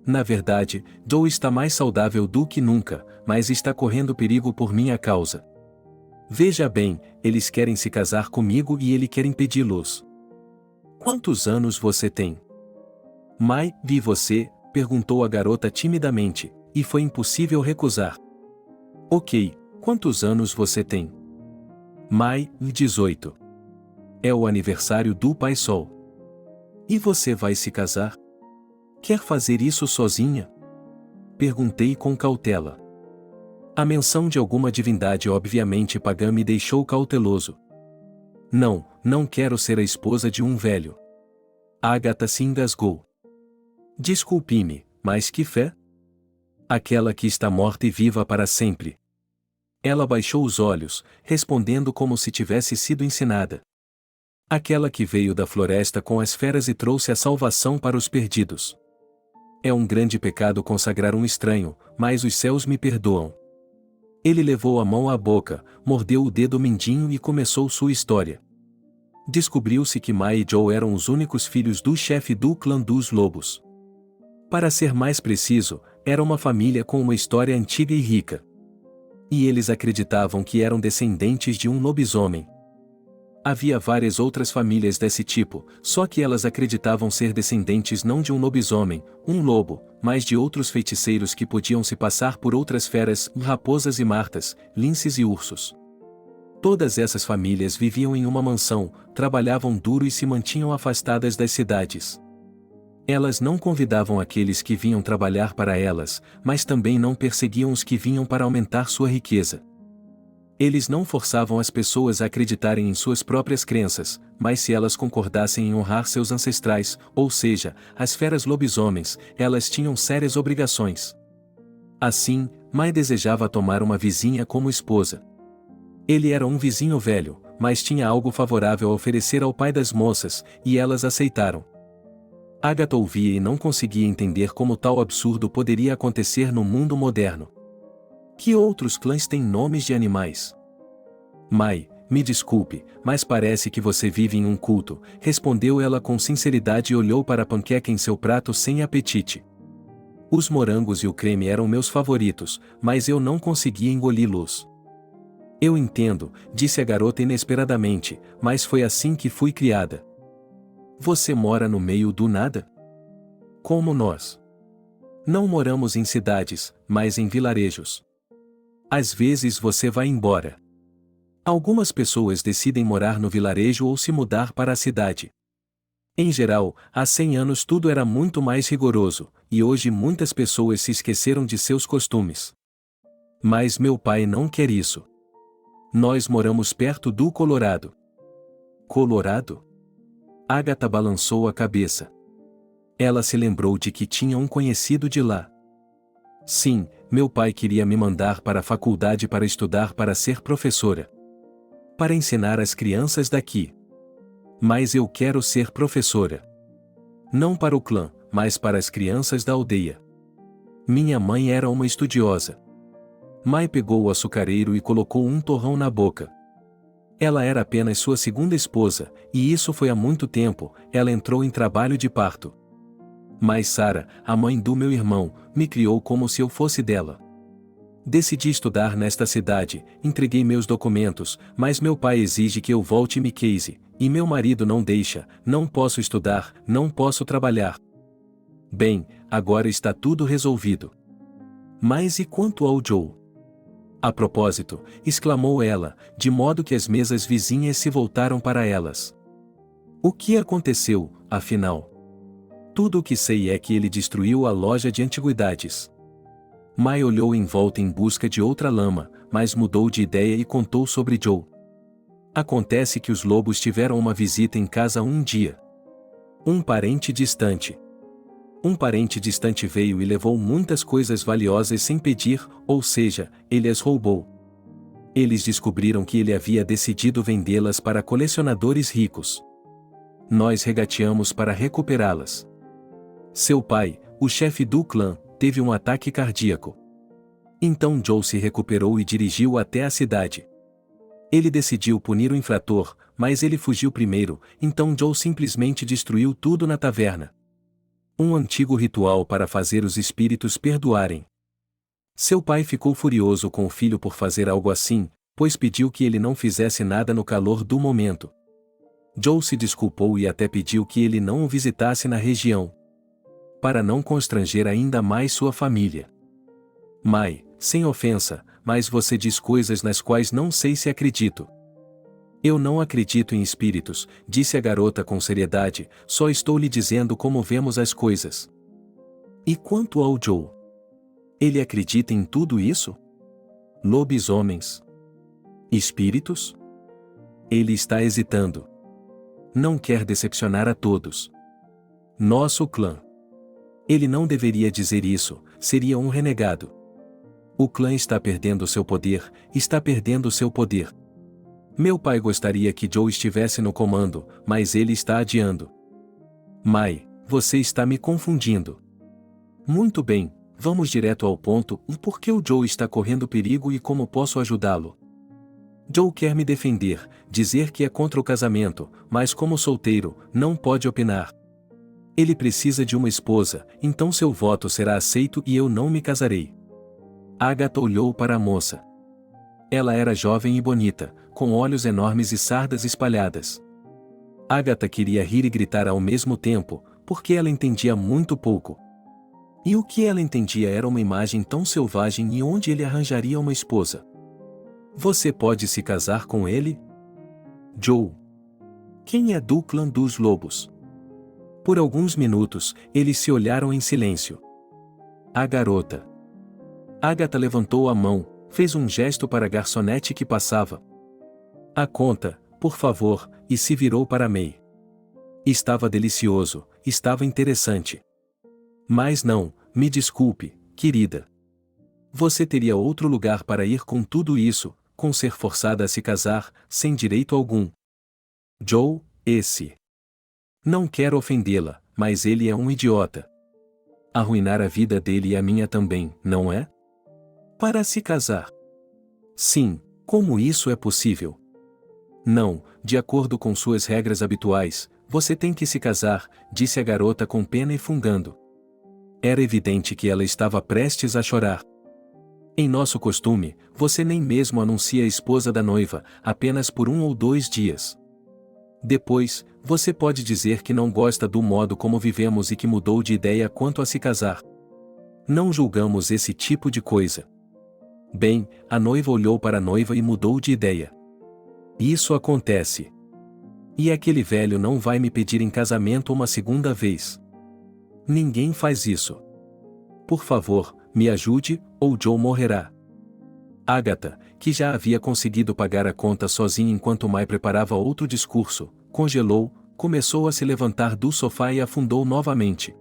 Na verdade, Joe está mais saudável do que nunca, mas está correndo perigo por minha causa. Veja bem, eles querem se casar comigo e ele quer impedi-los. Quantos anos você tem? Mai, vi você, perguntou a garota timidamente, e foi impossível recusar. Ok, quantos anos você tem? Mai, 18. É o aniversário do Pai Sol. E você vai se casar? Quer fazer isso sozinha? Perguntei com cautela. A menção de alguma divindade obviamente pagã me deixou cauteloso. Não, não quero ser a esposa de um velho. Agatha se engasgou. Desculpe-me, mas que fé? Aquela que está morta e viva para sempre. Ela baixou os olhos, respondendo como se tivesse sido ensinada. Aquela que veio da floresta com as feras e trouxe a salvação para os perdidos. É um grande pecado consagrar um estranho, mas os céus me perdoam. Ele levou a mão à boca, mordeu o dedo mindinho e começou sua história. Descobriu-se que Mai e Joe eram os únicos filhos do chefe do clã dos lobos. Para ser mais preciso, era uma família com uma história antiga e rica. E eles acreditavam que eram descendentes de um lobisomem. Havia várias outras famílias desse tipo, só que elas acreditavam ser descendentes não de um lobisomem, um lobo, mas de outros feiticeiros que podiam se passar por outras feras, raposas e martas, linces e ursos. Todas essas famílias viviam em uma mansão, trabalhavam duro e se mantinham afastadas das cidades. Elas não convidavam aqueles que vinham trabalhar para elas, mas também não perseguiam os que vinham para aumentar sua riqueza. Eles não forçavam as pessoas a acreditarem em suas próprias crenças, mas se elas concordassem em honrar seus ancestrais, ou seja, as feras lobisomens, elas tinham sérias obrigações. Assim, Mai desejava tomar uma vizinha como esposa. Ele era um vizinho velho, mas tinha algo favorável a oferecer ao pai das moças, e elas aceitaram. Agatha ouvia e não conseguia entender como tal absurdo poderia acontecer no mundo moderno. Que outros clãs têm nomes de animais? Mai, Me desculpe, mas parece que você vive em um culto, respondeu ela com sinceridade e olhou para a panqueca em seu prato sem apetite. Os morangos e o creme eram meus favoritos, mas eu não conseguia engoli-los. Eu entendo, disse a garota inesperadamente, mas foi assim que fui criada. Você mora no meio do nada? Como nós. Não moramos em cidades, mas em vilarejos. Às vezes você vai embora. Algumas pessoas decidem morar no vilarejo ou se mudar para a cidade. Em geral, há 100 anos tudo era muito mais rigoroso, e hoje muitas pessoas se esqueceram de seus costumes. Mas meu pai não quer isso. Nós moramos perto do Colorado. Colorado? Agatha balançou a cabeça. Ela se lembrou de que tinha um conhecido de lá. Sim, meu pai queria me mandar para a faculdade para estudar para ser professora. Para ensinar as crianças daqui. Mas eu quero ser professora. Não para o clã, mas para as crianças da aldeia. Minha mãe era uma estudiosa. Mai pegou o açucareiro e colocou um torrão na boca. Ela era apenas sua segunda esposa, e isso foi há muito tempo. Ela entrou em trabalho de parto. Mas Sarah, a mãe do meu irmão, me criou como se eu fosse dela. Decidi estudar nesta cidade, entreguei meus documentos, mas meu pai exige que eu volte e me case, e meu marido não deixa, não posso estudar, não posso trabalhar. Bem, agora está tudo resolvido. Mas e quanto ao Joe? A propósito, exclamou ela, de modo que as mesas vizinhas se voltaram para elas. O que aconteceu, afinal? Tudo o que sei é que ele destruiu a loja de antiguidades. Mai olhou em volta em busca de outra lama, mas mudou de ideia e contou sobre Joe. Acontece que os lobos tiveram uma visita em casa um dia. Um parente distante. Um parente distante veio e levou muitas coisas valiosas sem pedir, ou seja, ele as roubou. Eles descobriram que ele havia decidido vendê-las para colecionadores ricos. Nós regateamos para recuperá-las. Seu pai, o chefe do clã, teve um ataque cardíaco. Então Joe se recuperou e dirigiu até a cidade. Ele decidiu punir o infrator, mas ele fugiu primeiro, então Joe simplesmente destruiu tudo na taverna. Um antigo ritual para fazer os espíritos perdoarem. Seu pai ficou furioso com o filho por fazer algo assim, pois pediu que ele não fizesse nada no calor do momento. Joe se desculpou e até pediu que ele não o visitasse na região, para não constranger ainda mais sua família. Mai, sem ofensa, mas você diz coisas nas quais não sei se acredito. Eu não acredito em espíritos, disse a garota com seriedade, só estou lhe dizendo como vemos as coisas. E quanto ao Joe? Ele acredita em tudo isso? Lobisomens? Espíritos? Ele está hesitando. Não quer decepcionar a todos. Nosso clã. Ele não deveria dizer isso, seria um renegado. O clã está perdendo seu poder, está perdendo seu poder. Meu pai gostaria que Joe estivesse no comando, mas ele está adiando. Mai, você está me confundindo. Muito bem, vamos direto ao ponto, por que o Joe está correndo perigo e como posso ajudá-lo? Joe quer me defender, dizer que é contra o casamento, mas como solteiro, não pode opinar. Ele precisa de uma esposa, então seu voto será aceito e eu não me casarei. Agatha olhou para a moça. Ela era jovem e bonita, com olhos enormes e sardas espalhadas. Agatha queria rir e gritar ao mesmo tempo, porque ela entendia muito pouco. E o que ela entendia era uma imagem tão selvagem e onde ele arranjaria uma esposa. Você pode se casar com ele? Joe. Quem é do clã dos lobos? Por alguns minutos, eles se olharam em silêncio. A garota. Agatha levantou a mão, fez um gesto para a garçonete que passava. A conta, por favor, e se virou para May. Estava delicioso, estava interessante. Mas não, me desculpe, querida. Você teria outro lugar para ir com tudo isso, com ser forçada a se casar, sem direito algum. Joe, esse. Não quero ofendê-la, mas ele é um idiota. Arruinar a vida dele e a minha também, não é? Para se casar. Sim, como isso é possível? Não, de acordo com suas regras habituais, você tem que se casar, disse a garota com pena e fungando. Era evidente que ela estava prestes a chorar. Em nosso costume, você nem mesmo anuncia a esposa da noiva, apenas por 1 ou 2 dias. Depois, você pode dizer que não gosta do modo como vivemos e que mudou de ideia quanto a se casar. Não julgamos esse tipo de coisa. Bem, a noiva olhou para a noiva e mudou de ideia. Isso acontece. E aquele velho não vai me pedir em casamento uma segunda vez. Ninguém faz isso. Por favor, me ajude, ou Joe morrerá. Agatha, que já havia conseguido pagar a conta sozinha enquanto Mai preparava outro discurso, congelou, começou a se levantar do sofá e afundou novamente.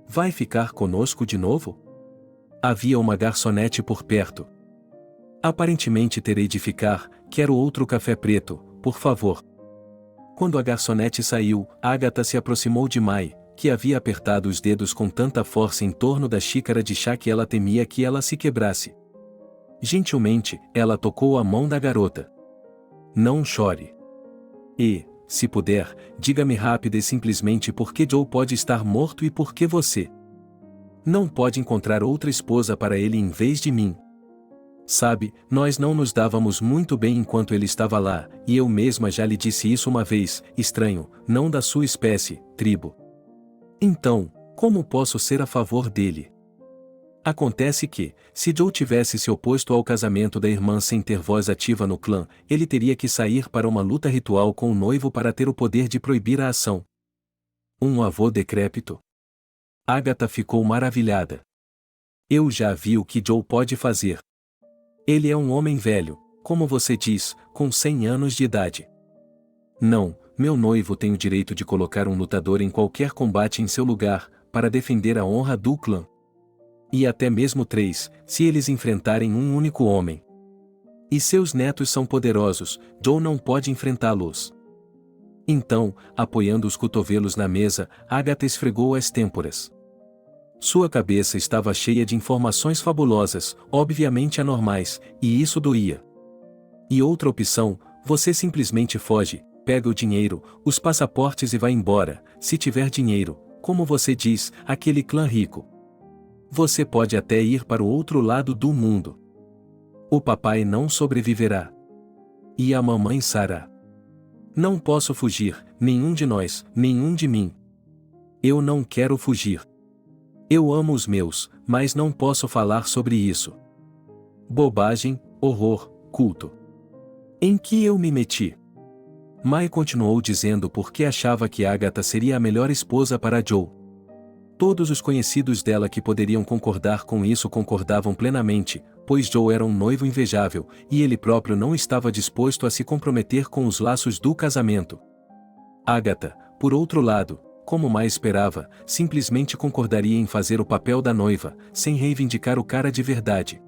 Vai ficar conosco de novo? Havia uma garçonete por perto. Aparentemente terei de ficar, quero outro café preto, por favor. Quando a garçonete saiu, Agatha se aproximou de Mai, que havia apertado os dedos com tanta força em torno da xícara de chá que ela temia que ela se quebrasse. Gentilmente, ela tocou a mão da garota. Não chore. E, se puder, diga-me rápida e simplesmente por que Joe pode estar morto e por que você não pode encontrar outra esposa para ele em vez de mim. Sabe, nós não nos dávamos muito bem enquanto ele estava lá, e eu mesma já lhe disse isso uma vez, estranho, não da sua espécie, tribo. Então, como posso ser a favor dele? Acontece que, se Joe tivesse se oposto ao casamento da irmã sem ter voz ativa no clã, ele teria que sair para uma luta ritual com o noivo para ter o poder de proibir a ação. Um avô decrépito? Agatha ficou maravilhada. Eu já vi o que Joe pode fazer. Ele é um homem velho, como você diz, com 100 anos de idade. Não, meu noivo tem o direito de colocar um lutador em qualquer combate em seu lugar, para defender a honra do clã. E até mesmo 3, se eles enfrentarem um único homem. E seus netos são poderosos, Joe não pode enfrentá-los. Então, apoiando os cotovelos na mesa, Agatha esfregou as têmporas. Sua cabeça estava cheia de informações fabulosas, obviamente anormais, e isso doía. E outra opção, você simplesmente foge, pega o dinheiro, os passaportes e vai embora, se tiver dinheiro, como você diz, aquele clã rico. Você pode até ir para o outro lado do mundo. O papai não sobreviverá. E a mamãe Sarah. Não posso fugir, nenhum de nós, nenhum de mim. Eu não quero fugir. Eu amo os meus, mas não posso falar sobre isso. Bobagem, horror, culto. Em que eu me meti? Mai continuou dizendo porque achava que Agatha seria a melhor esposa para Joe. Todos os conhecidos dela que poderiam concordar com isso concordavam plenamente, pois Joe era um noivo invejável, e ele próprio não estava disposto a se comprometer com os laços do casamento. Agatha, por outro lado, como Mai esperava, simplesmente concordaria em fazer o papel da noiva, sem reivindicar o cara de verdade.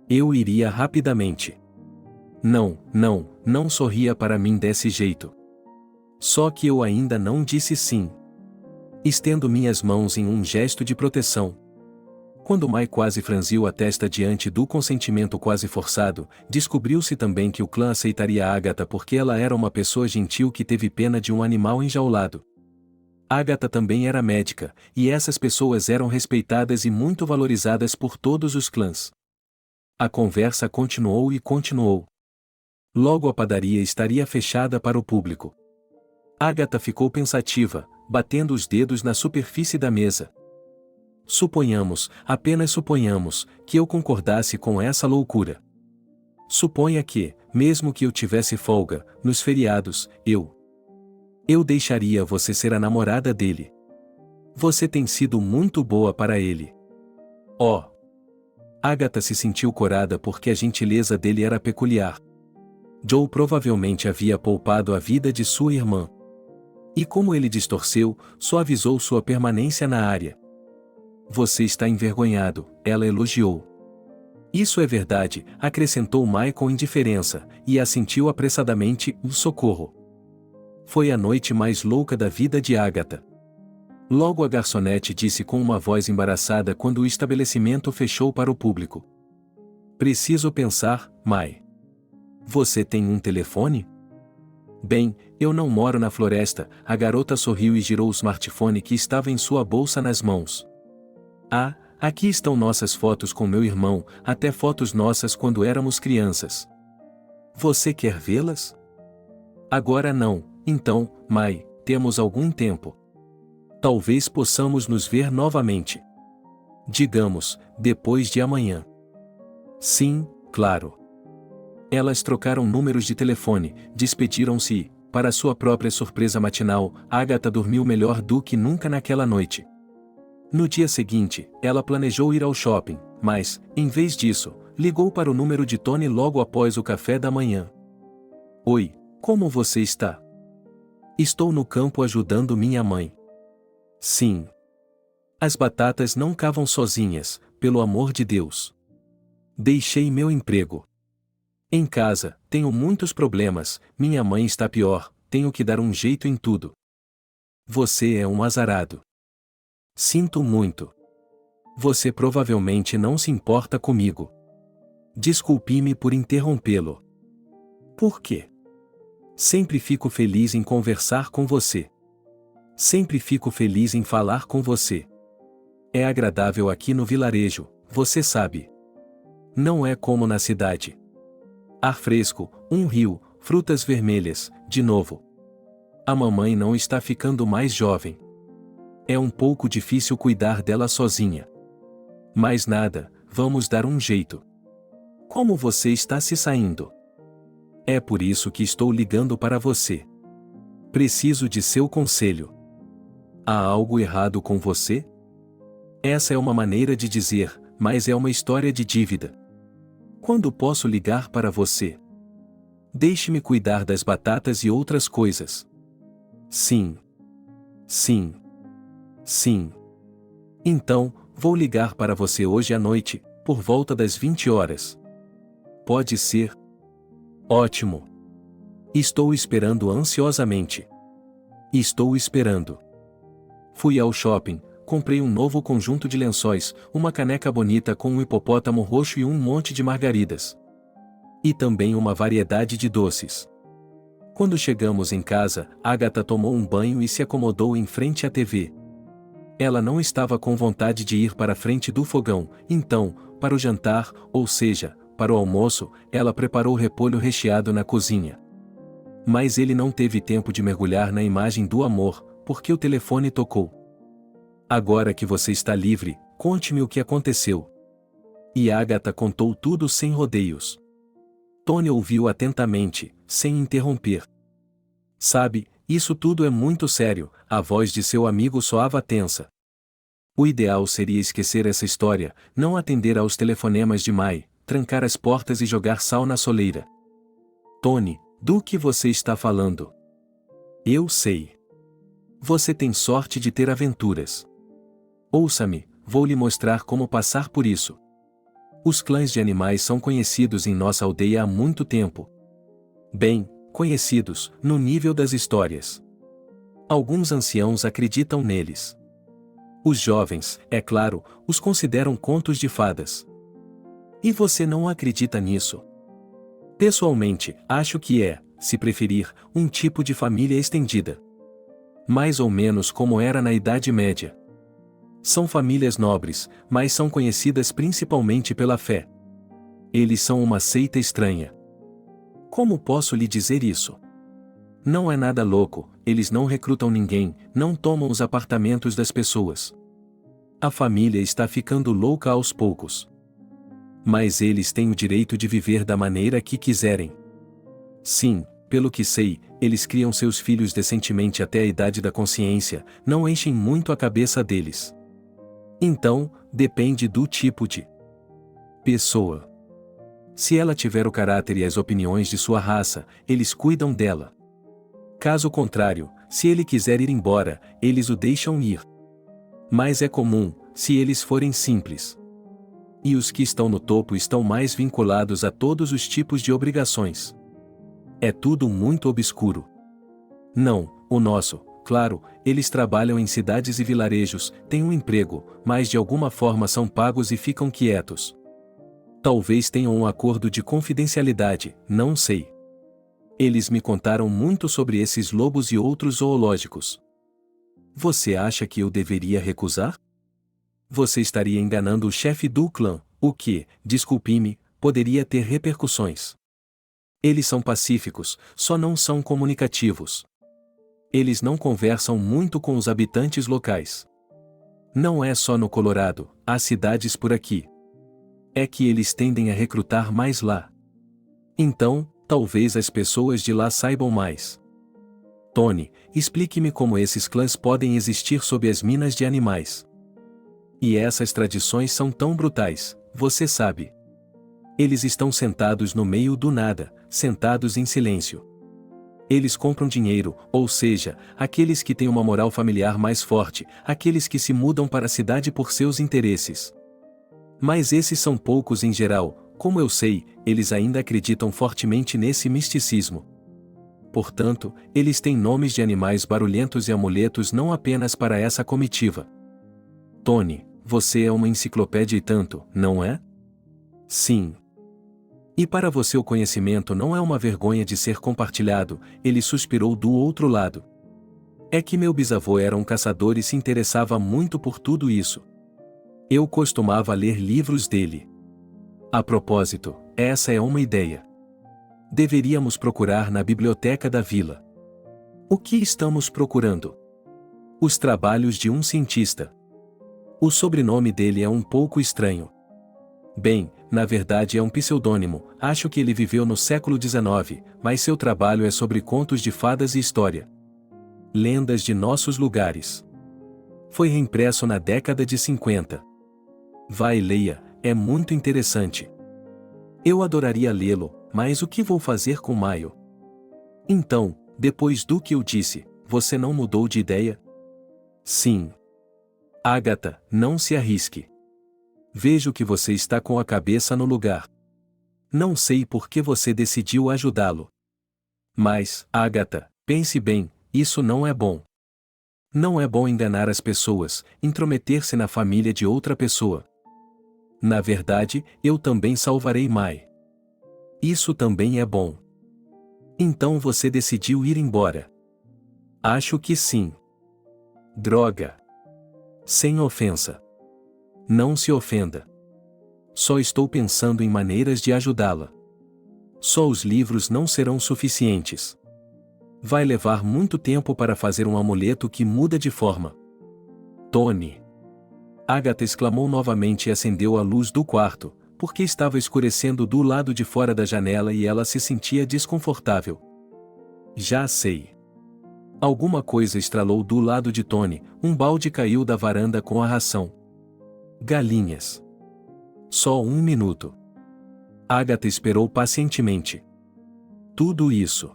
Eu iria rapidamente. Não sorria para mim desse jeito. Só que eu ainda não disse sim. Estendo minhas mãos em um gesto de proteção. Quando Mai quase franziu a testa diante do consentimento quase forçado, descobriu-se também que o clã aceitaria Agatha porque ela era uma pessoa gentil que teve pena de um animal enjaulado. Agatha também era médica, e essas pessoas eram respeitadas e muito valorizadas por todos os clãs. A conversa continuou e continuou. Logo a padaria estaria fechada para o público. Agatha ficou pensativa, batendo os dedos na superfície da mesa. Suponhamos, apenas suponhamos, que eu concordasse com essa loucura. Suponha que, mesmo que eu tivesse folga, nos feriados, eu deixaria você ser a namorada dele. Você tem sido muito boa para ele. Oh! Agatha se sentiu corada porque a gentileza dele era peculiar. Joe provavelmente havia poupado a vida de sua irmã. E como ele distorceu, suavizou sua permanência na área. Você está envergonhado, ela elogiou. Isso é verdade, acrescentou Mai com indiferença, e assentiu apressadamente, socorro. Foi a noite mais louca da vida de Agatha. Logo a garçonete disse com uma voz embaraçada quando o estabelecimento fechou para o público. Preciso pensar, Mai. Você tem um telefone? Bem, eu não moro na floresta. A garota sorriu e girou o smartphone que estava em sua bolsa nas mãos. Ah, aqui estão nossas fotos com meu irmão, até fotos nossas quando éramos crianças. Você quer vê-las? Agora não, então, Mai, temos algum tempo. Talvez possamos nos ver novamente. Digamos, depois de amanhã. Sim, claro. Elas trocaram números de telefone, despediram-se e, para sua própria surpresa matinal, Agatha dormiu melhor do que nunca naquela noite. No dia seguinte, ela planejou ir ao shopping, mas, em vez disso, ligou para o número de Tony logo após o café da manhã. Oi, como você está? Estou no campo ajudando minha mãe. Sim. As batatas não cavam sozinhas, pelo amor de Deus. Deixei meu emprego. Em casa, tenho muitos problemas, minha mãe está pior, tenho que dar um jeito em tudo. Você é um azarado. Sinto muito. Você provavelmente não se importa comigo. Desculpe-me por interrompê-lo. Por quê? Sempre fico feliz em conversar com você. Sempre fico feliz em falar com você. É agradável aqui no vilarejo, você sabe. Não é como na cidade. Ar fresco, um rio, frutas vermelhas, de novo. A mamãe não está ficando mais jovem. É um pouco difícil cuidar dela sozinha. Mas nada, vamos dar um jeito. Como você está se saindo? É por isso que estou ligando para você. Preciso de seu conselho. Há algo errado com você? Essa é uma maneira de dizer, mas é uma história de dívida. Quando posso ligar para você? Deixe-me cuidar das batatas e outras coisas. Sim. Sim. Sim. Então, vou ligar para você hoje à noite, por volta das 20 horas. Pode ser? Ótimo. Estou esperando ansiosamente. Estou esperando. Fui ao shopping, comprei um novo conjunto de lençóis, uma caneca bonita com um hipopótamo roxo e um monte de margaridas. E também uma variedade de doces. Quando chegamos em casa, Agatha tomou um banho e se acomodou em frente à TV. Ela não estava com vontade de ir para a frente do fogão, então, para o jantar, ou seja, para o almoço, ela preparou repolho recheado na cozinha. Mas ele não teve tempo de mergulhar na imagem do amor, porque o telefone tocou. Agora que você está livre, conte-me o que aconteceu. E Agatha contou tudo sem rodeios. Tony ouviu atentamente, sem interromper. Sabe, isso tudo é muito sério, a voz de seu amigo soava tensa. O ideal seria esquecer essa história, não atender aos telefonemas de Mai, trancar as portas e jogar sal na soleira. Tony, do que você está falando? Eu sei. Você tem sorte de ter aventuras. Ouça-me, vou lhe mostrar como passar por isso. Os clãs de animais são conhecidos em nossa aldeia há muito tempo. Bem, conhecidos, no nível das histórias. Alguns anciãos acreditam neles. Os jovens, é claro, os consideram contos de fadas. E você não acredita nisso? Pessoalmente, acho que é, se preferir, um tipo de família estendida. Mais ou menos como era na Idade Média. São famílias nobres, mas são conhecidas principalmente pela fé. Eles são uma seita estranha. Como posso lhe dizer isso? Não é nada louco, eles não recrutam ninguém, não tomam os apartamentos das pessoas. A família está ficando louca aos poucos. Mas eles têm o direito de viver da maneira que quiserem. Sim, pelo que sei, eles criam seus filhos decentemente até a idade da consciência, não enchem muito a cabeça deles. Então, depende do tipo de pessoa. Se ela tiver o caráter e as opiniões de sua raça, eles cuidam dela. Caso contrário, se ele quiser ir embora, eles o deixam ir. Mas é comum, se eles forem simples. E os que estão no topo estão mais vinculados a todos os tipos de obrigações. É tudo muito obscuro. Não, o nosso, claro, eles trabalham em cidades e vilarejos, têm um emprego, mas de alguma forma são pagos e ficam quietos. Talvez tenham um acordo de confidencialidade, não sei. Eles me contaram muito sobre esses lobos e outros zoológicos. Você acha que eu deveria recusar? Você estaria enganando o chefe do clã, o que, desculpe-me, poderia ter repercussões. Eles são pacíficos, só não são comunicativos. Eles não conversam muito com os habitantes locais. Não é só no Colorado, há cidades por aqui. É que eles tendem a recrutar mais lá. Então, talvez as pessoas de lá saibam mais. Tony, explique-me como esses clãs podem existir sob as minas de animais. E essas tradições são tão brutais, você sabe. Eles estão sentados no meio do nada, sentados em silêncio. Eles compram dinheiro, ou seja, aqueles que têm uma moral familiar mais forte, aqueles que se mudam para a cidade por seus interesses. Mas esses são poucos em geral, como eu sei, eles ainda acreditam fortemente nesse misticismo. Portanto, eles têm nomes de animais barulhentos e amuletos não apenas para essa comitiva. Tony, você é uma enciclopédia e tanto, não é? Sim. E para você o conhecimento não é uma vergonha de ser compartilhado, ele suspirou do outro lado. É que meu bisavô era um caçador e se interessava muito por tudo isso. Eu costumava ler livros dele. A propósito, essa é uma ideia. Deveríamos procurar na biblioteca da vila. O que estamos procurando? Os trabalhos de um cientista. O sobrenome dele é um pouco estranho. Bem, na verdade é um pseudônimo, acho que ele viveu no século XIX, mas seu trabalho é sobre contos de fadas e história. Lendas de nossos lugares. Foi reimpresso na década de 50. Vá e leia, é muito interessante. Eu adoraria lê-lo, mas o que vou fazer com Maio? Então, depois do que eu disse, você não mudou de ideia? Sim. Agatha, não se arrisque. Vejo que você está com a cabeça no lugar. Não sei por que você decidiu ajudá-lo. Mas, Agatha, pense bem, isso não é bom. Não é bom enganar as pessoas, intrometer-se na família de outra pessoa. Na verdade, eu também salvarei Mai. Isso também é bom. Então você decidiu ir embora? Acho que sim. Droga. Sem ofensa. Não se ofenda. Só estou pensando em maneiras de ajudá-la. Só os livros não serão suficientes. Vai levar muito tempo para fazer um amuleto que muda de forma. Tony. Agatha exclamou novamente e acendeu a luz do quarto, porque estava escurecendo do lado de fora da janela e ela se sentia desconfortável. Já sei. Alguma coisa estralou do lado de Tony, um balde caiu da varanda com a ração. Galinhas. Só um minuto. Agatha esperou pacientemente. Tudo isso.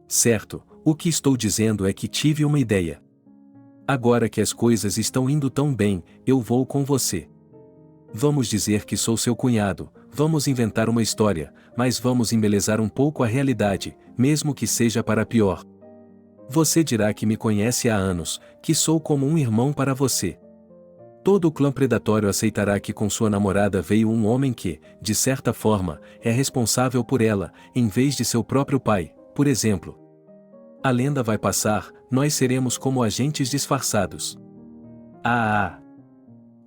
Certo, o que estou dizendo é que tive uma ideia. Agora que as coisas estão indo tão bem, eu vou com você. Vamos dizer que sou seu cunhado, vamos inventar uma história, mas vamos embelezar um pouco a realidade, mesmo que seja para pior. Você dirá que me conhece há anos, que sou como um irmão para você. Todo o clã predatório aceitará que com sua namorada veio um homem que, de certa forma, é responsável por ela, em vez de seu próprio pai, por exemplo. A lenda vai passar, nós seremos como agentes disfarçados.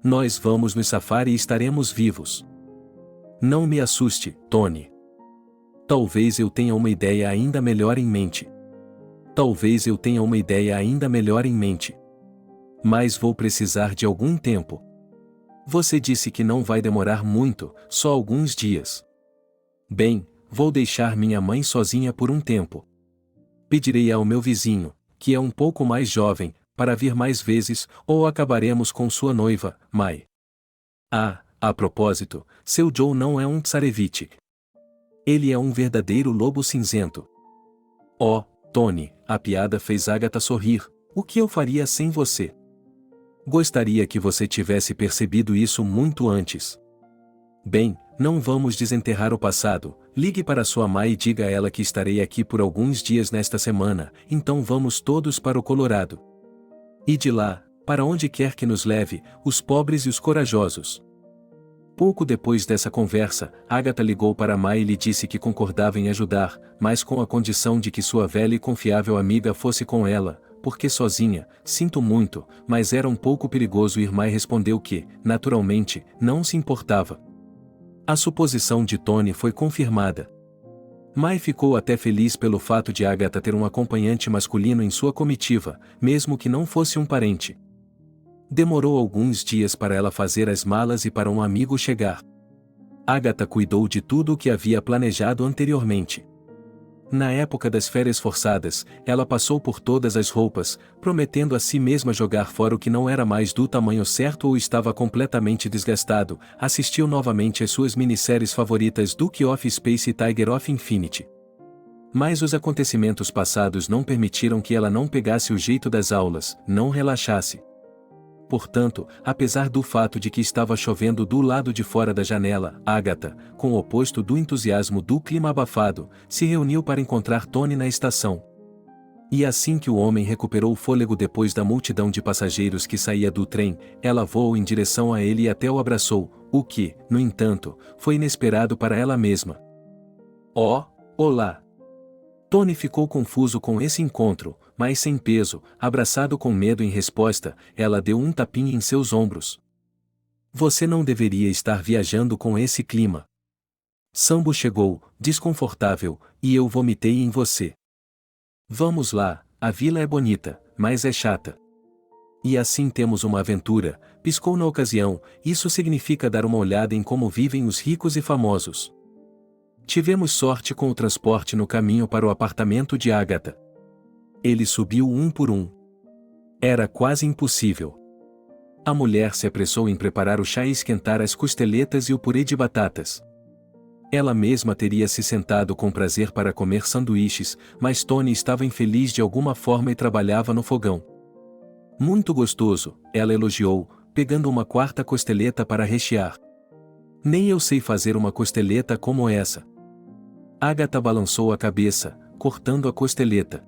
Nós vamos nos safar e estaremos vivos. Não me assuste, Tony. Talvez eu tenha uma ideia ainda melhor em mente. Mas vou precisar de algum tempo. Você disse que não vai demorar muito, só alguns dias. Bem, vou deixar minha mãe sozinha por um tempo. Pedirei ao meu vizinho, que é um pouco mais jovem, para vir mais vezes, ou acabaremos com sua noiva, Mai. A propósito, seu Joe não é um tsarevich. Ele é um verdadeiro lobo cinzento. Oh, Tony, a piada fez Agatha sorrir. O que eu faria sem você? Gostaria que você tivesse percebido isso muito antes. Bem, não vamos desenterrar o passado. Ligue para sua mãe e diga a ela que estarei aqui por alguns dias nesta semana, então vamos todos para o Colorado. E de lá, para onde quer que nos leve, os pobres e os corajosos. Pouco depois dessa conversa, Agatha ligou para Mai e lhe disse que concordava em ajudar, mas com a condição de que sua velha e confiável amiga fosse com ela, porque sozinha, sinto muito, mas era um pouco perigoso ir. Mai respondeu que, naturalmente, não se importava. A suposição de Tony foi confirmada. Mai ficou até feliz pelo fato de Agatha ter um acompanhante masculino em sua comitiva, mesmo que não fosse um parente. Demorou alguns dias para ela fazer as malas e para um amigo chegar. Agatha cuidou de tudo o que havia planejado anteriormente. Na época das férias forçadas, ela passou por todas as roupas, prometendo a si mesma jogar fora o que não era mais do tamanho certo ou estava completamente desgastado. Assistiu novamente às suas minisséries favoritas Duke of Space e Tiger of Infinity. Mas os acontecimentos passados não permitiram que ela não pegasse o jeito das aulas, não relaxasse. Portanto, apesar do fato de que estava chovendo do lado de fora da janela, Agatha, com o oposto do entusiasmo do clima abafado, se reuniu para encontrar Tony na estação. E assim que o homem recuperou o fôlego depois da multidão de passageiros que saía do trem, ela voou em direção a ele e até o abraçou, o que, no entanto, foi inesperado para ela mesma. Oh, olá! Tony ficou confuso com esse encontro, mas sem peso, abraçado com medo. Em resposta, ela deu um tapinha em seus ombros. Você não deveria estar viajando com esse clima. Sambo chegou, desconfortável, e eu vomitei em você. Vamos lá, a vila é bonita, mas é chata. E assim temos uma aventura, piscou na ocasião. Isso significa dar uma olhada em como vivem os ricos e famosos. Tivemos sorte com o transporte no caminho para o apartamento de Agatha. Ele subiu um por um. Era quase impossível. A mulher se apressou em preparar o chá e esquentar as costeletas e o purê de batatas. Ela mesma teria se sentado com prazer para comer sanduíches, mas Tony estava infeliz de alguma forma e trabalhava no fogão. Muito gostoso, ela elogiou, pegando uma quarta costeleta para rechear. Nem eu sei fazer uma costeleta como essa. Agatha balançou a cabeça, cortando a costeleta.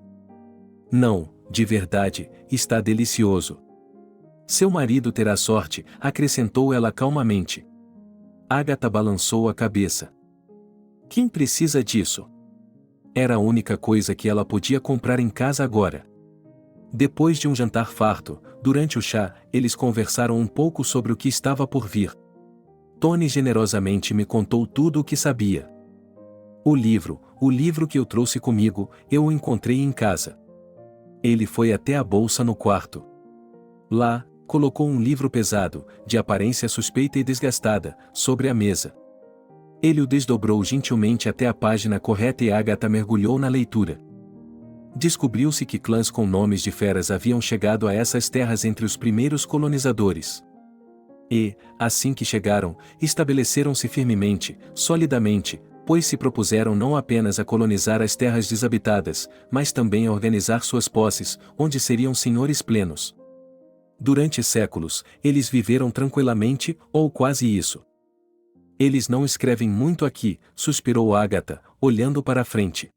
Não, de verdade, está delicioso. Seu marido terá sorte, acrescentou ela calmamente. Agatha balançou a cabeça. Quem precisa disso? Era a única coisa que ela podia comprar em casa agora. Depois de um jantar farto, durante o chá, eles conversaram um pouco sobre o que estava por vir. Tony generosamente me contou tudo o que sabia. O livro que eu trouxe comigo, eu o encontrei em casa. Ele foi até a bolsa no quarto. Lá, colocou um livro pesado, de aparência suspeita e desgastada, sobre a mesa. Ele o desdobrou gentilmente até a página correta e Agatha mergulhou na leitura. Descobriu-se que clãs com nomes de feras haviam chegado a essas terras entre os primeiros colonizadores. E, assim que chegaram, estabeleceram-se firmemente, solidamente, pois se propuseram não apenas a colonizar as terras desabitadas, mas também a organizar suas posses, onde seriam senhores plenos. Durante séculos, eles viveram tranquilamente, ou quase isso. Eles não escrevem muito aqui, suspirou Agatha, olhando para a frente.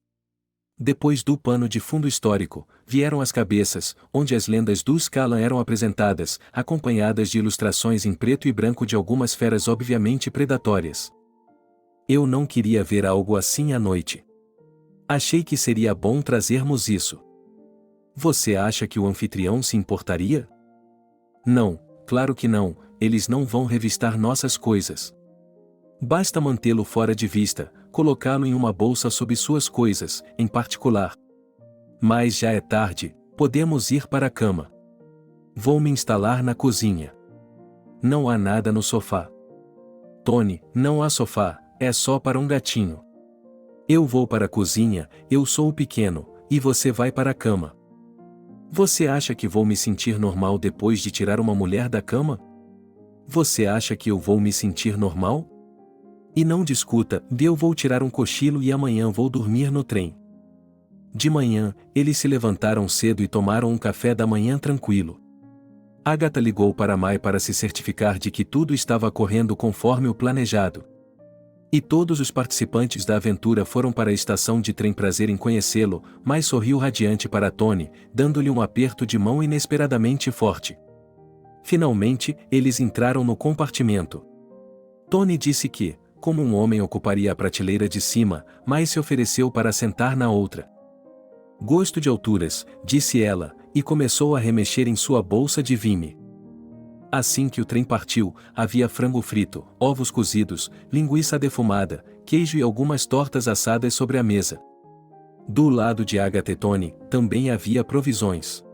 Depois do pano de fundo histórico, vieram as cabeças, onde as lendas do Scala eram apresentadas, acompanhadas de ilustrações em preto e branco de algumas feras obviamente predatórias. Eu não queria ver algo assim à noite. Achei que seria bom trazermos isso. Você acha que o anfitrião se importaria? Não, claro que não, eles não vão revistar nossas coisas. Basta mantê-lo fora de vista, colocá-lo em uma bolsa sob suas coisas, em particular. Mas já é tarde, podemos ir para a cama. Vou me instalar na cozinha. Não há nada no sofá. Tony, não há sofá, é só para um gatinho. Eu vou para a cozinha, eu sou o pequeno, e você vai para a cama. Você acha que vou me sentir normal depois de tirar uma mulher da cama? Você acha que eu vou me sentir normal? E não discuta, eu vou tirar um cochilo e amanhã vou dormir no trem. De manhã, eles se levantaram cedo e tomaram um café da manhã tranquilo. Agatha ligou para Mai para se certificar de que tudo estava correndo conforme o planejado. E todos os participantes da aventura foram para a estação de trem prazer em conhecê-lo, mas sorriu radiante para Tony, dando-lhe um aperto de mão inesperadamente forte. Finalmente, eles entraram no compartimento. Tony disse que, como um homem ocuparia a prateleira de cima, mas se ofereceu para sentar na outra. Gosto de alturas, disse ela, e começou a remexer em sua bolsa de vime. Assim que o trem partiu, havia frango frito, ovos cozidos, linguiça defumada, queijo e algumas tortas assadas sobre a mesa. Do lado de Agatha e Tony, também havia provisões.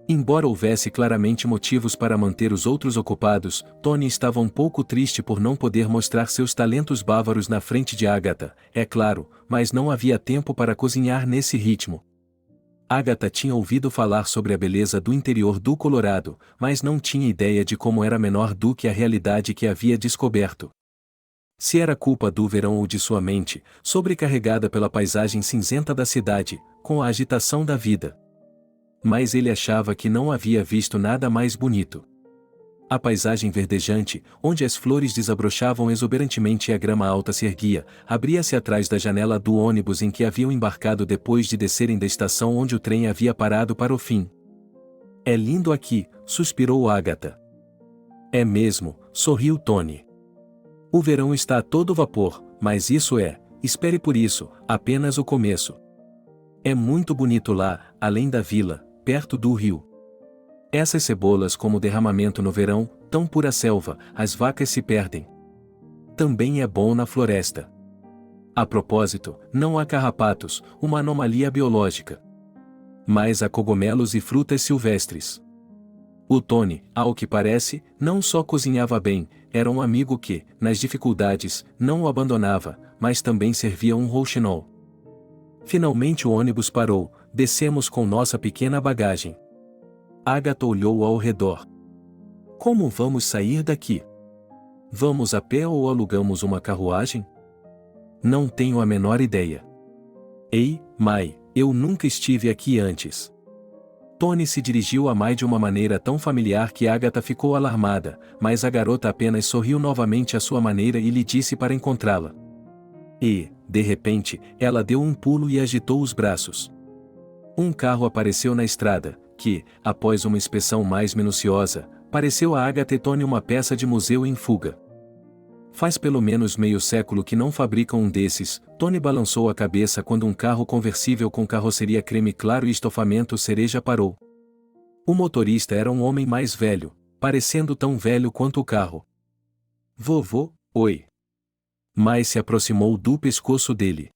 Embora houvesse claramente motivos para manter os outros ocupados, Tony estava um pouco triste por não poder mostrar seus talentos bárbaros na frente de Agatha, é claro, mas não havia tempo para cozinhar nesse ritmo. Agatha tinha ouvido falar sobre a beleza do interior do Colorado, mas não tinha ideia de como era menor do que a realidade que havia descoberto. Se era culpa do verão ou de sua mente, sobrecarregada pela paisagem cinzenta da cidade, com a agitação da vida. Mas ele achava que não havia visto nada mais bonito. A paisagem verdejante, onde as flores desabrochavam exuberantemente e a grama alta se erguia, abria-se atrás da janela do ônibus em que haviam embarcado depois de descerem da estação onde o trem havia parado para o fim. É lindo aqui, suspirou Agatha. É mesmo, sorriu Tony. O verão está a todo vapor, mas isso é, espere por isso, apenas o começo. É muito bonito lá, além da vila, perto do rio. Essas cebolas como derramamento no verão, tão pura selva, as vacas se perdem. Também é bom na floresta. A propósito, não há carrapatos, uma anomalia biológica. Mas há cogumelos e frutas silvestres. O Tony, ao que parece, não só cozinhava bem, era um amigo que, nas dificuldades, não o abandonava, mas também servia um rouxinol. Finalmente o ônibus parou, descemos com nossa pequena bagagem. Agatha olhou ao redor. Como vamos sair daqui? Vamos a pé ou alugamos uma carruagem? Não tenho a menor ideia. Ei, Mai, eu nunca estive aqui antes. Tony se dirigiu a Mai de uma maneira tão familiar que Agatha ficou alarmada, mas a garota apenas sorriu novamente à sua maneira e lhe disse para encontrá-la. E, de repente, ela deu um pulo e agitou os braços. Um carro apareceu na estrada, que, após uma inspeção mais minuciosa, pareceu a Agatha e Tony uma peça de museu em fuga. Faz pelo menos meio século que não fabricam um desses, Tony balançou a cabeça quando um carro conversível com carroceria creme claro e estofamento cereja parou. O motorista era um homem mais velho, parecendo tão velho quanto o carro. Vovô, oi. Mai se aproximou do pescoço dele.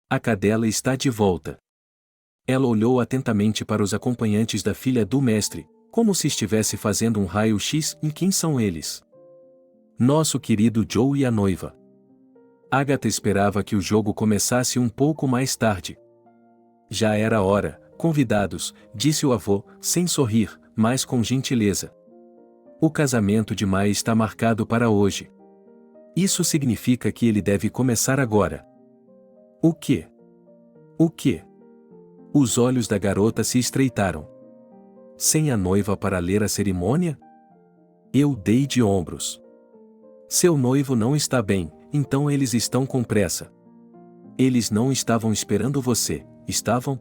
A cadela está de volta. Ela olhou atentamente para os acompanhantes da filha do mestre, como se estivesse fazendo um raio-x em quem são eles. Nosso querido Joe e a noiva. Agatha esperava que o jogo começasse um pouco mais tarde. Já era hora, convidados, disse o avô, sem sorrir, mas com gentileza. O casamento de Mai está marcado para hoje. Isso significa que ele deve começar agora. O quê? O quê? Os olhos da garota se estreitaram. Sem a noiva para ler a cerimônia? Eu dei de ombros. Seu noivo não está bem, então eles estão com pressa. Eles não estavam esperando você, estavam?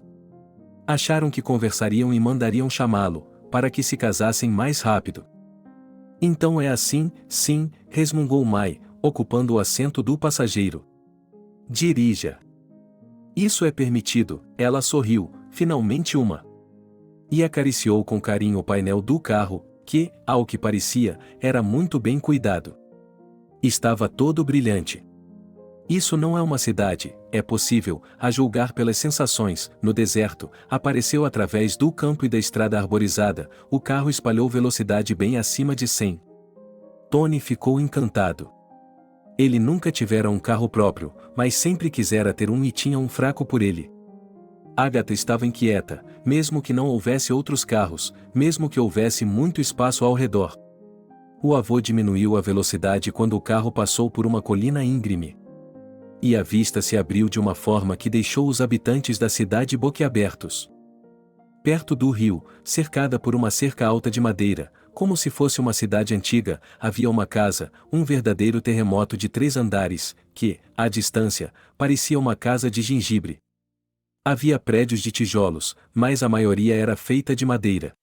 Acharam que conversariam e mandariam chamá-lo, para que se casassem mais rápido. Então é assim, sim, resmungou Mai, ocupando o assento do passageiro. Dirija. Isso é permitido, ela sorriu, finalmente uma. E acariciou com carinho o painel do carro, que, ao que parecia, era muito bem cuidado. Estava todo brilhante. Isso não é uma cidade, é possível, a julgar pelas sensações, no deserto, apareceu através do campo e da estrada arborizada, o carro espalhou velocidade bem acima de 100. Tony ficou encantado. Ele nunca tivera um carro próprio, mas sempre quisera ter um e tinha um fraco por ele. Agatha estava inquieta, mesmo que não houvesse outros carros, mesmo que houvesse muito espaço ao redor. O avô diminuiu a velocidade quando o carro passou por uma colina íngreme. E a vista se abriu de uma forma que deixou os habitantes da cidade boquiabertos. Perto do rio, cercada por uma cerca alta de madeira, como se fosse uma cidade antiga, havia uma casa, um verdadeiro terremoto de 3 andares, que, à distância, parecia uma casa de gengibre. Havia prédios de tijolos, mas a maioria era feita de madeira.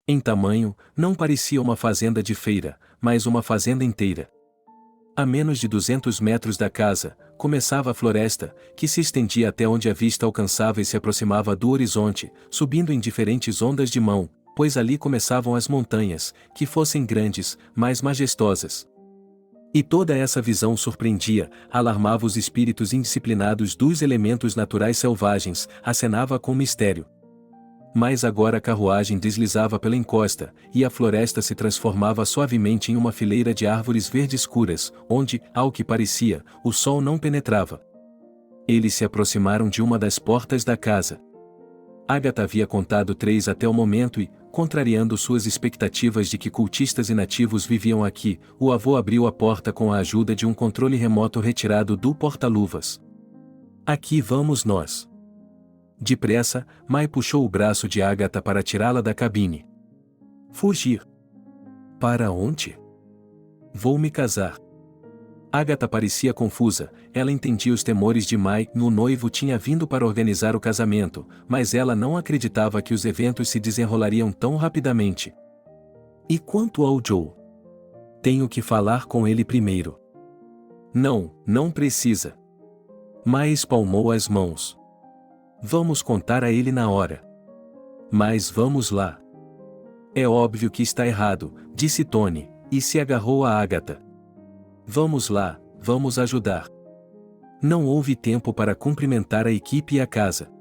Em tamanho, não parecia uma fazenda de feira, mas uma fazenda inteira. A menos de 200 metros da casa, começava a floresta, que se estendia até onde a vista alcançava e se aproximava do horizonte, subindo em diferentes ondas de mão, pois ali começavam as montanhas, que fossem grandes, mais majestosas. E toda essa visão surpreendia, alarmava os espíritos indisciplinados dos elementos naturais selvagens, acenava com mistério. Mas agora a carruagem deslizava pela encosta, e a floresta se transformava suavemente em uma fileira de árvores verdes escuras, onde, ao que parecia, o sol não penetrava. Eles se aproximaram de uma das portas da casa. Agatha havia contado 3 até o momento e, contrariando suas expectativas de que cultistas e nativos viviam aqui, o avô abriu a porta com a ajuda de um controle remoto retirado do porta-luvas. Aqui vamos nós. Depressa, Mai puxou o braço de Agatha para tirá-la da cabine. Fugir. Para onde? Vou me casar. Agatha parecia confusa, ela entendia os temores de Mai, o noivo tinha vindo para organizar o casamento, mas ela não acreditava que os eventos se desenrolariam tão rapidamente. E quanto ao Joe? Tenho que falar com ele primeiro. Não precisa. Mai espalmou as mãos. Vamos contar a ele na hora. Mas vamos lá. É óbvio que está errado, disse Tony, e se agarrou a Agatha. Vamos lá, vamos ajudar. Não houve tempo para cumprimentar a equipe e a casa.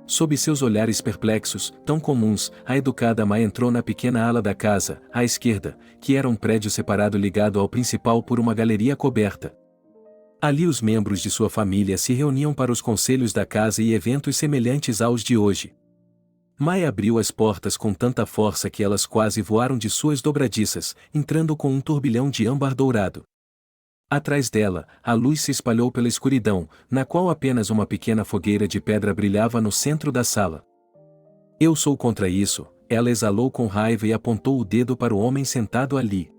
Sob seus olhares perplexos, tão comuns, a educada Mai entrou na pequena ala da casa, à esquerda, que era um prédio separado ligado ao principal por uma galeria coberta. Ali os membros de sua família se reuniam para os conselhos da casa e eventos semelhantes aos de hoje. Mai abriu as portas com tanta força que elas quase voaram de suas dobradiças, entrando com um turbilhão de âmbar dourado. Atrás dela, a luz se espalhou pela escuridão, na qual apenas uma pequena fogueira de pedra brilhava no centro da sala. Eu sou contra isso, ela exalou com raiva e apontou o dedo para o homem sentado ali.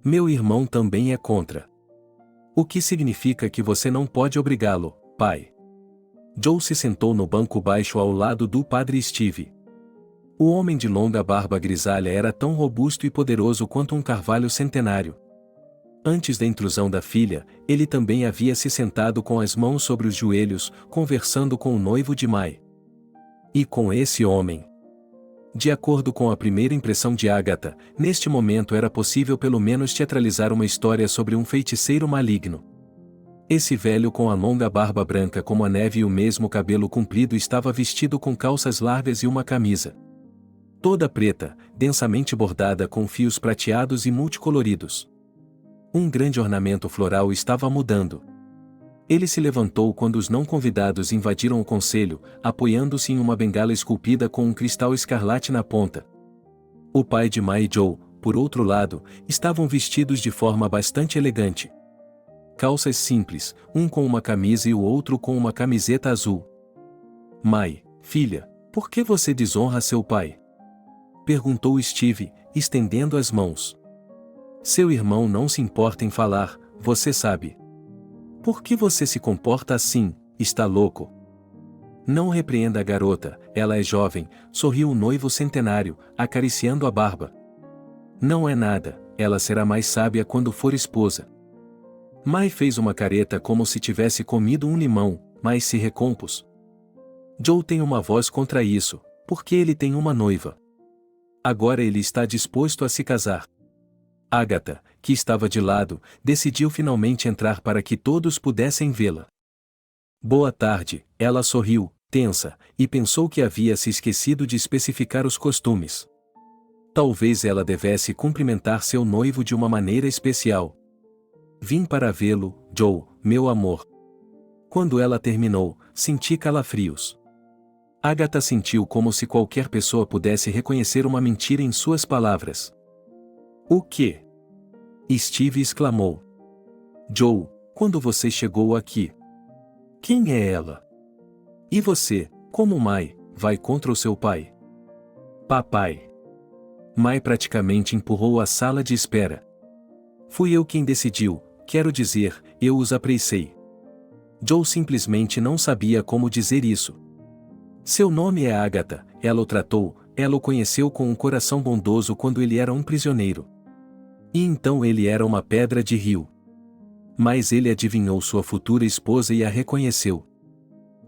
Meu irmão também é contra. O que significa que você não pode obrigá-lo, pai? Joe se sentou no banco baixo ao lado do padre Steve. O homem de longa barba grisalha era tão robusto e poderoso quanto um carvalho centenário. Antes da intrusão da filha, ele também havia se sentado com as mãos sobre os joelhos, conversando com o noivo de Mai. E com esse homem? De acordo com a primeira impressão de Agatha, neste momento era possível pelo menos teatralizar uma história sobre um feiticeiro maligno. Esse velho com a longa barba branca como a neve e o mesmo cabelo comprido estava vestido com calças largas e uma camisa toda preta, densamente bordada com fios prateados e multicoloridos. Um grande ornamento floral estava mudando. Ele se levantou quando os não convidados invadiram o conselho, apoiando-se em uma bengala esculpida com um cristal escarlate na ponta. O pai de Mai e Joe, por outro lado, estavam vestidos de forma bastante elegante. Calças simples, um com uma camisa e o outro com uma camiseta azul. Mai, filha, por que você desonra seu pai? Perguntou Steve, estendendo as mãos. Seu irmão não se importa em falar, você sabe. Por que você se comporta assim, está louco? Não repreenda a garota, ela é jovem, sorriu o noivo centenário, acariciando a barba. Não é nada, ela será mais sábia quando for esposa. Mai fez uma careta como se tivesse comido um limão, mas se recompôs. Joe tem uma voz contra isso, porque ele tem uma noiva. Agora ele está disposto a se casar. Agatha, que estava de lado, decidiu finalmente entrar para que todos pudessem vê-la. Boa tarde, ela sorriu, tensa, e pensou que havia se esquecido de especificar os costumes. Talvez ela devesse cumprimentar seu noivo de uma maneira especial. Vim para vê-lo, Joe, meu amor. Quando ela terminou, senti calafrios. Agatha sentiu como se qualquer pessoa pudesse reconhecer uma mentira em suas palavras. O quê? Steve exclamou. Joe, quando você chegou aqui? Quem é ela? E você, como Mai, vai contra o seu pai? Papai. Mai praticamente empurrou a sala de espera. Fui eu quem decidiu, quero dizer, eu os apressei. Joe simplesmente não sabia como dizer isso. Seu nome é Agatha, ela o tratou, ela o conheceu com um coração bondoso quando ele era um prisioneiro. E então ele era uma pedra de rio. Mas ele adivinhou sua futura esposa e a reconheceu.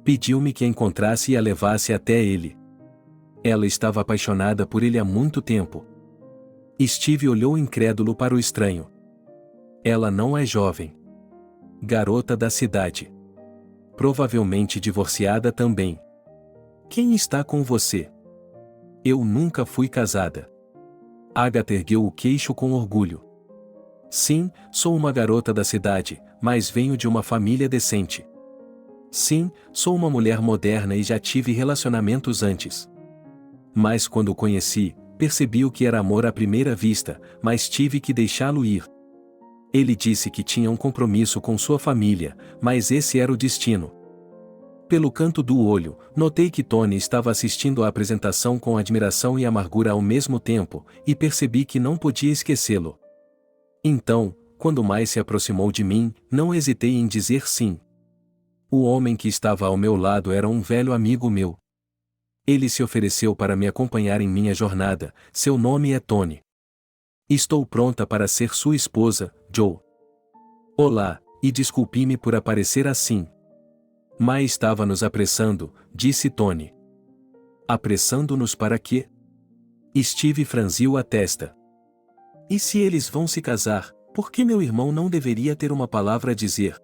Pediu-me que a encontrasse e a levasse até ele. Ela estava apaixonada por ele há muito tempo. Steve olhou incrédulo para o estranho. Ela não é jovem. Garota da cidade. Provavelmente divorciada também. Quem está com você? Eu nunca fui casada. Agatha ergueu o queixo com orgulho. Sim, sou uma garota da cidade, mas venho de uma família decente. Sim, sou uma mulher moderna e já tive relacionamentos antes. Mas quando o conheci, percebi o que era amor à primeira vista, mas tive que deixá-lo ir. Ele disse que tinha um compromisso com sua família, mas esse era o destino. Pelo canto do olho, notei que Tony estava assistindo à apresentação com admiração e amargura ao mesmo tempo, e percebi que não podia esquecê-lo. Então, quando mais se aproximou de mim, não hesitei em dizer sim. O homem que estava ao meu lado era um velho amigo meu. Ele se ofereceu para me acompanhar em minha jornada. Seu nome é Tony. Estou pronta para ser sua esposa, Joe. Olá, e desculpe-me por aparecer assim. Mas estava nos apressando, disse Tony. Apressando-nos para quê? Steve franziu a testa. E se eles vão se casar, por que meu irmão não deveria ter uma palavra a dizer?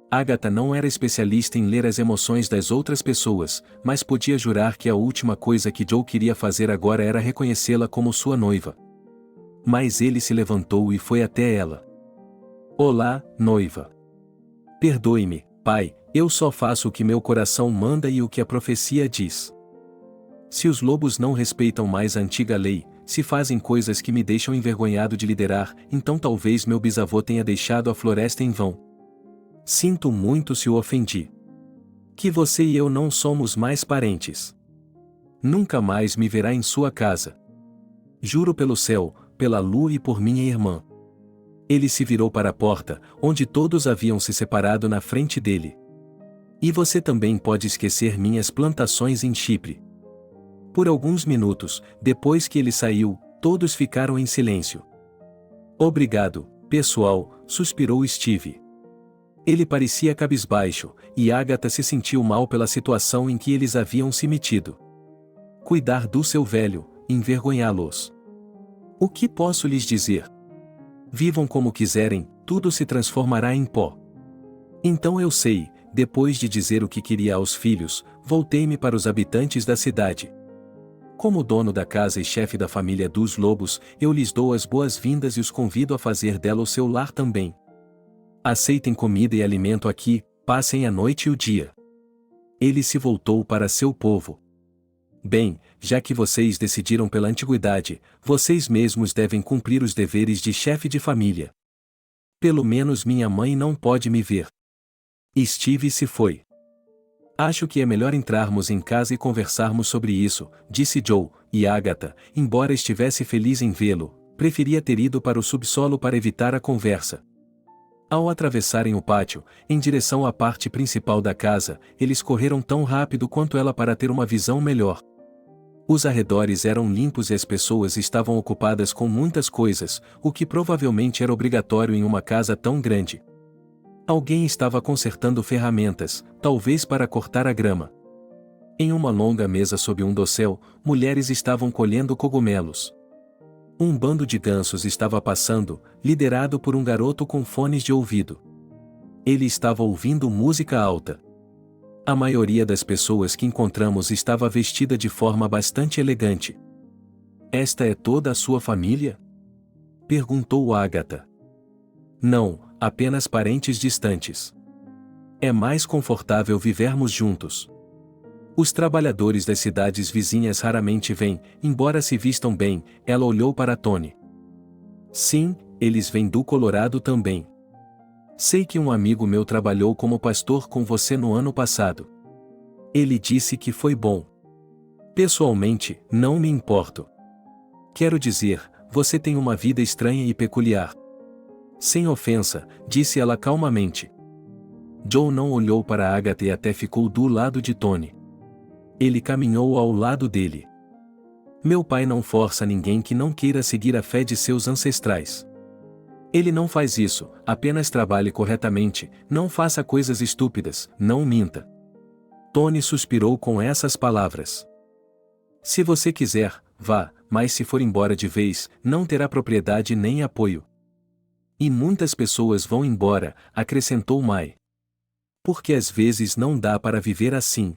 Agatha não era especialista em ler as emoções das outras pessoas, mas podia jurar que a última coisa que Joe queria fazer agora era reconhecê-la como sua noiva. Mas ele se levantou e foi até ela. Olá, noiva. Perdoe-me, pai, eu só faço o que meu coração manda e o que a profecia diz. Se os lobos não respeitam mais a antiga lei, se fazem coisas que me deixam envergonhado de liderar, então talvez meu bisavô tenha deixado a floresta em vão. Sinto muito se o ofendi. Que você e eu não somos mais parentes. Nunca mais me verá em sua casa. Juro pelo céu, pela lua e por minha irmã. Ele se virou para a porta, onde todos haviam se separado na frente dele. E você também pode esquecer minhas plantações em Chipre. Por alguns minutos, depois que ele saiu, todos ficaram em silêncio. Obrigado, pessoal, suspirou Steve. Ele parecia cabisbaixo, e Agatha se sentiu mal pela situação em que eles haviam se metido. Cuidar do seu velho, envergonhá-los. O que posso lhes dizer? Vivam como quiserem, tudo se transformará em pó. Então eu sei, depois de dizer o que queria aos filhos, voltei-me para os habitantes da cidade. Como dono da casa e chefe da família dos lobos, eu lhes dou as boas-vindas e os convido a fazer dela o seu lar também. Aceitem comida e alimento aqui, passem a noite e o dia. Ele se voltou para seu povo. Bem, já que vocês decidiram pela antiguidade, vocês mesmos devem cumprir os deveres de chefe de família. Pelo menos minha mãe não pode me ver. Steve se foi. Acho que é melhor entrarmos em casa e conversarmos sobre isso, disse Joe, e Agatha, embora estivesse feliz em vê-lo, preferia ter ido para o subsolo para evitar a conversa. Ao atravessarem o pátio, em direção à parte principal da casa, eles correram tão rápido quanto ela para ter uma visão melhor. Os arredores eram limpos e as pessoas estavam ocupadas com muitas coisas, o que provavelmente era obrigatório em uma casa tão grande. Alguém estava consertando ferramentas, talvez para cortar a grama. Em uma longa mesa sob um dossel, mulheres estavam colhendo cogumelos. Um bando de gansos estava passando, liderado por um garoto com fones de ouvido. Ele estava ouvindo música alta. A maioria das pessoas que encontramos estava vestida de forma bastante elegante. Esta é toda a sua família? Perguntou Agatha. Não, apenas parentes distantes. É mais confortável vivermos juntos. Os trabalhadores das cidades vizinhas raramente vêm, embora se vistam bem, ela olhou para Tony. Sim, eles vêm do Colorado também. Sei que um amigo meu trabalhou como pastor com você no ano passado. Ele disse que foi bom. Pessoalmente, não me importo. Quero dizer, você tem uma vida estranha e peculiar. Sem ofensa, disse ela calmamente. Joe não olhou para Agatha e até ficou do lado de Tony. Ele caminhou ao lado dele. Meu pai não força ninguém que não queira seguir a fé de seus ancestrais. Ele não faz isso, apenas trabalhe corretamente, não faça coisas estúpidas, não minta. Tony suspirou com essas palavras. Se você quiser, vá, mas se for embora de vez, não terá propriedade nem apoio. E muitas pessoas vão embora, acrescentou Mai. Porque às vezes não dá para viver assim.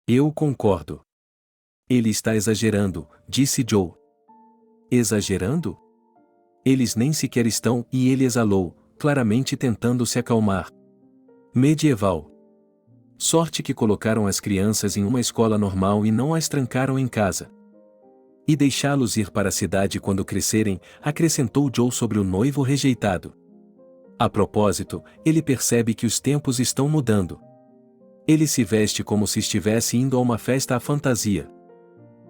Eu concordo. Ele está exagerando, disse Joe. Exagerando? Eles nem sequer estão, e ele exalou, claramente tentando se acalmar. Medieval. Sorte que colocaram as crianças em uma escola normal e não as trancaram em casa. E deixá-los ir para a cidade quando crescerem, acrescentou Joe sobre o noivo rejeitado. A propósito, ele percebe que os tempos estão mudando. Ele se veste como se estivesse indo a uma festa à fantasia.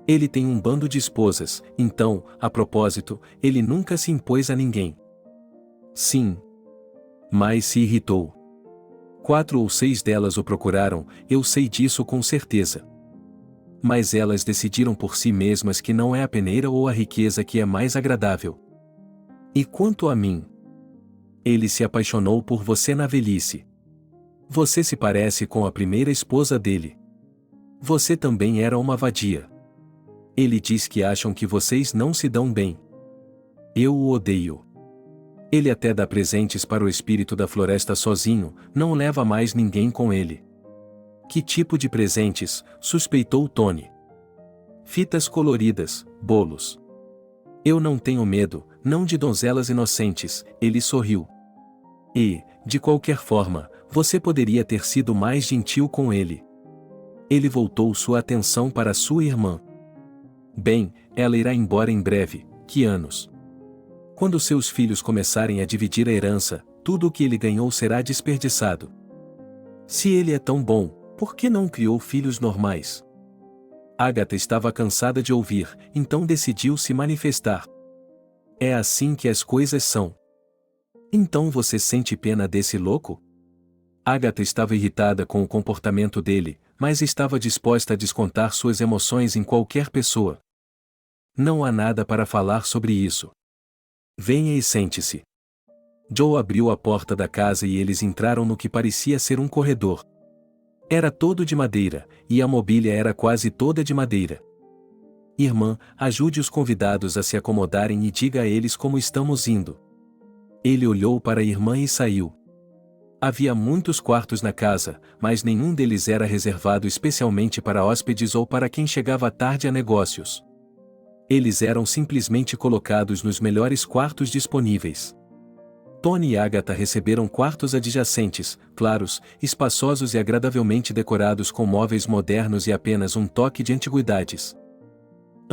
Ele tem um bando de esposas, então, a propósito, ele nunca se impôs a ninguém. Sim. Mas se irritou. 4 ou 6 delas o procuraram, eu sei disso com certeza. Mas elas decidiram por si mesmas que não é a peneira ou a riqueza que é mais agradável. E quanto a mim? Ele se apaixonou por você na velhice. Você se parece com a primeira esposa dele. Você também era uma vadia. Ele diz que acham que vocês não se dão bem. Eu o odeio. Ele até dá presentes para o espírito da floresta sozinho, não leva mais ninguém com ele. Que tipo de presentes? Suspeitou Tony. Fitas coloridas, bolos. Eu não tenho medo, não de donzelas inocentes, ele sorriu. E, de qualquer forma, você poderia ter sido mais gentil com ele. Ele voltou sua atenção para sua irmã. Bem, ela irá embora em breve, que anos? Quando seus filhos começarem a dividir a herança, tudo o que ele ganhou será desperdiçado. Se ele é tão bom, por que não criou filhos normais? Agatha estava cansada de ouvir, então decidiu se manifestar. É assim que as coisas são. Então você sente pena desse louco? Agatha estava irritada com o comportamento dele, mas estava disposta a descontar suas emoções em qualquer pessoa. Não há nada para falar sobre isso. Venha e sente-se. Joe abriu a porta da casa e eles entraram no que parecia ser um corredor. Era todo de madeira, e a mobília era quase toda de madeira. Irmã, ajude os convidados a se acomodarem e diga a eles como estamos indo. Ele olhou para a irmã e saiu. Havia muitos quartos na casa, mas nenhum deles era reservado especialmente para hóspedes ou para quem chegava tarde a negócios. Eles eram simplesmente colocados nos melhores quartos disponíveis. Tony e Agatha receberam quartos adjacentes, claros, espaçosos e agradavelmente decorados com móveis modernos e apenas um toque de antiguidades.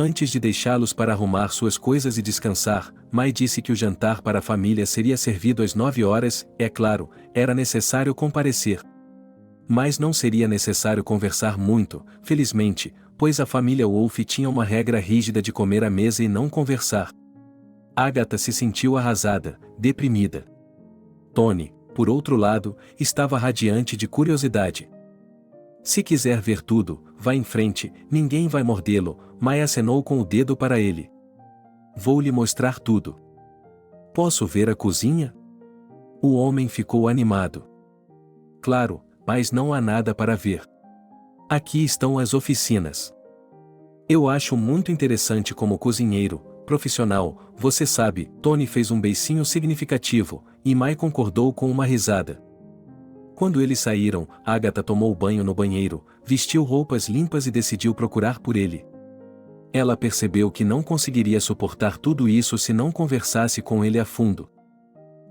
Antes de deixá-los para arrumar suas coisas e descansar, Mai disse que o jantar para a família seria servido às 9 horas, é claro, era necessário comparecer. Mas não seria necessário conversar muito, felizmente, pois a família Wolff tinha uma regra rígida de comer à mesa e não conversar. Agatha se sentiu arrasada, deprimida. Tony, por outro lado, estava radiante de curiosidade. Se quiser ver tudo, vá em frente, ninguém vai mordê-lo, Mai acenou com o dedo para ele. Vou lhe mostrar tudo. Posso ver a cozinha? O homem ficou animado. Claro, mas não há nada para ver. Aqui estão as oficinas. Eu acho muito interessante como cozinheiro, profissional, você sabe, Tony fez um beicinho significativo, e Mai concordou com uma risada. Quando eles saíram, Agatha tomou banho no banheiro, vestiu roupas limpas e decidiu procurar por ele. Ela percebeu que não conseguiria suportar tudo isso se não conversasse com ele a fundo.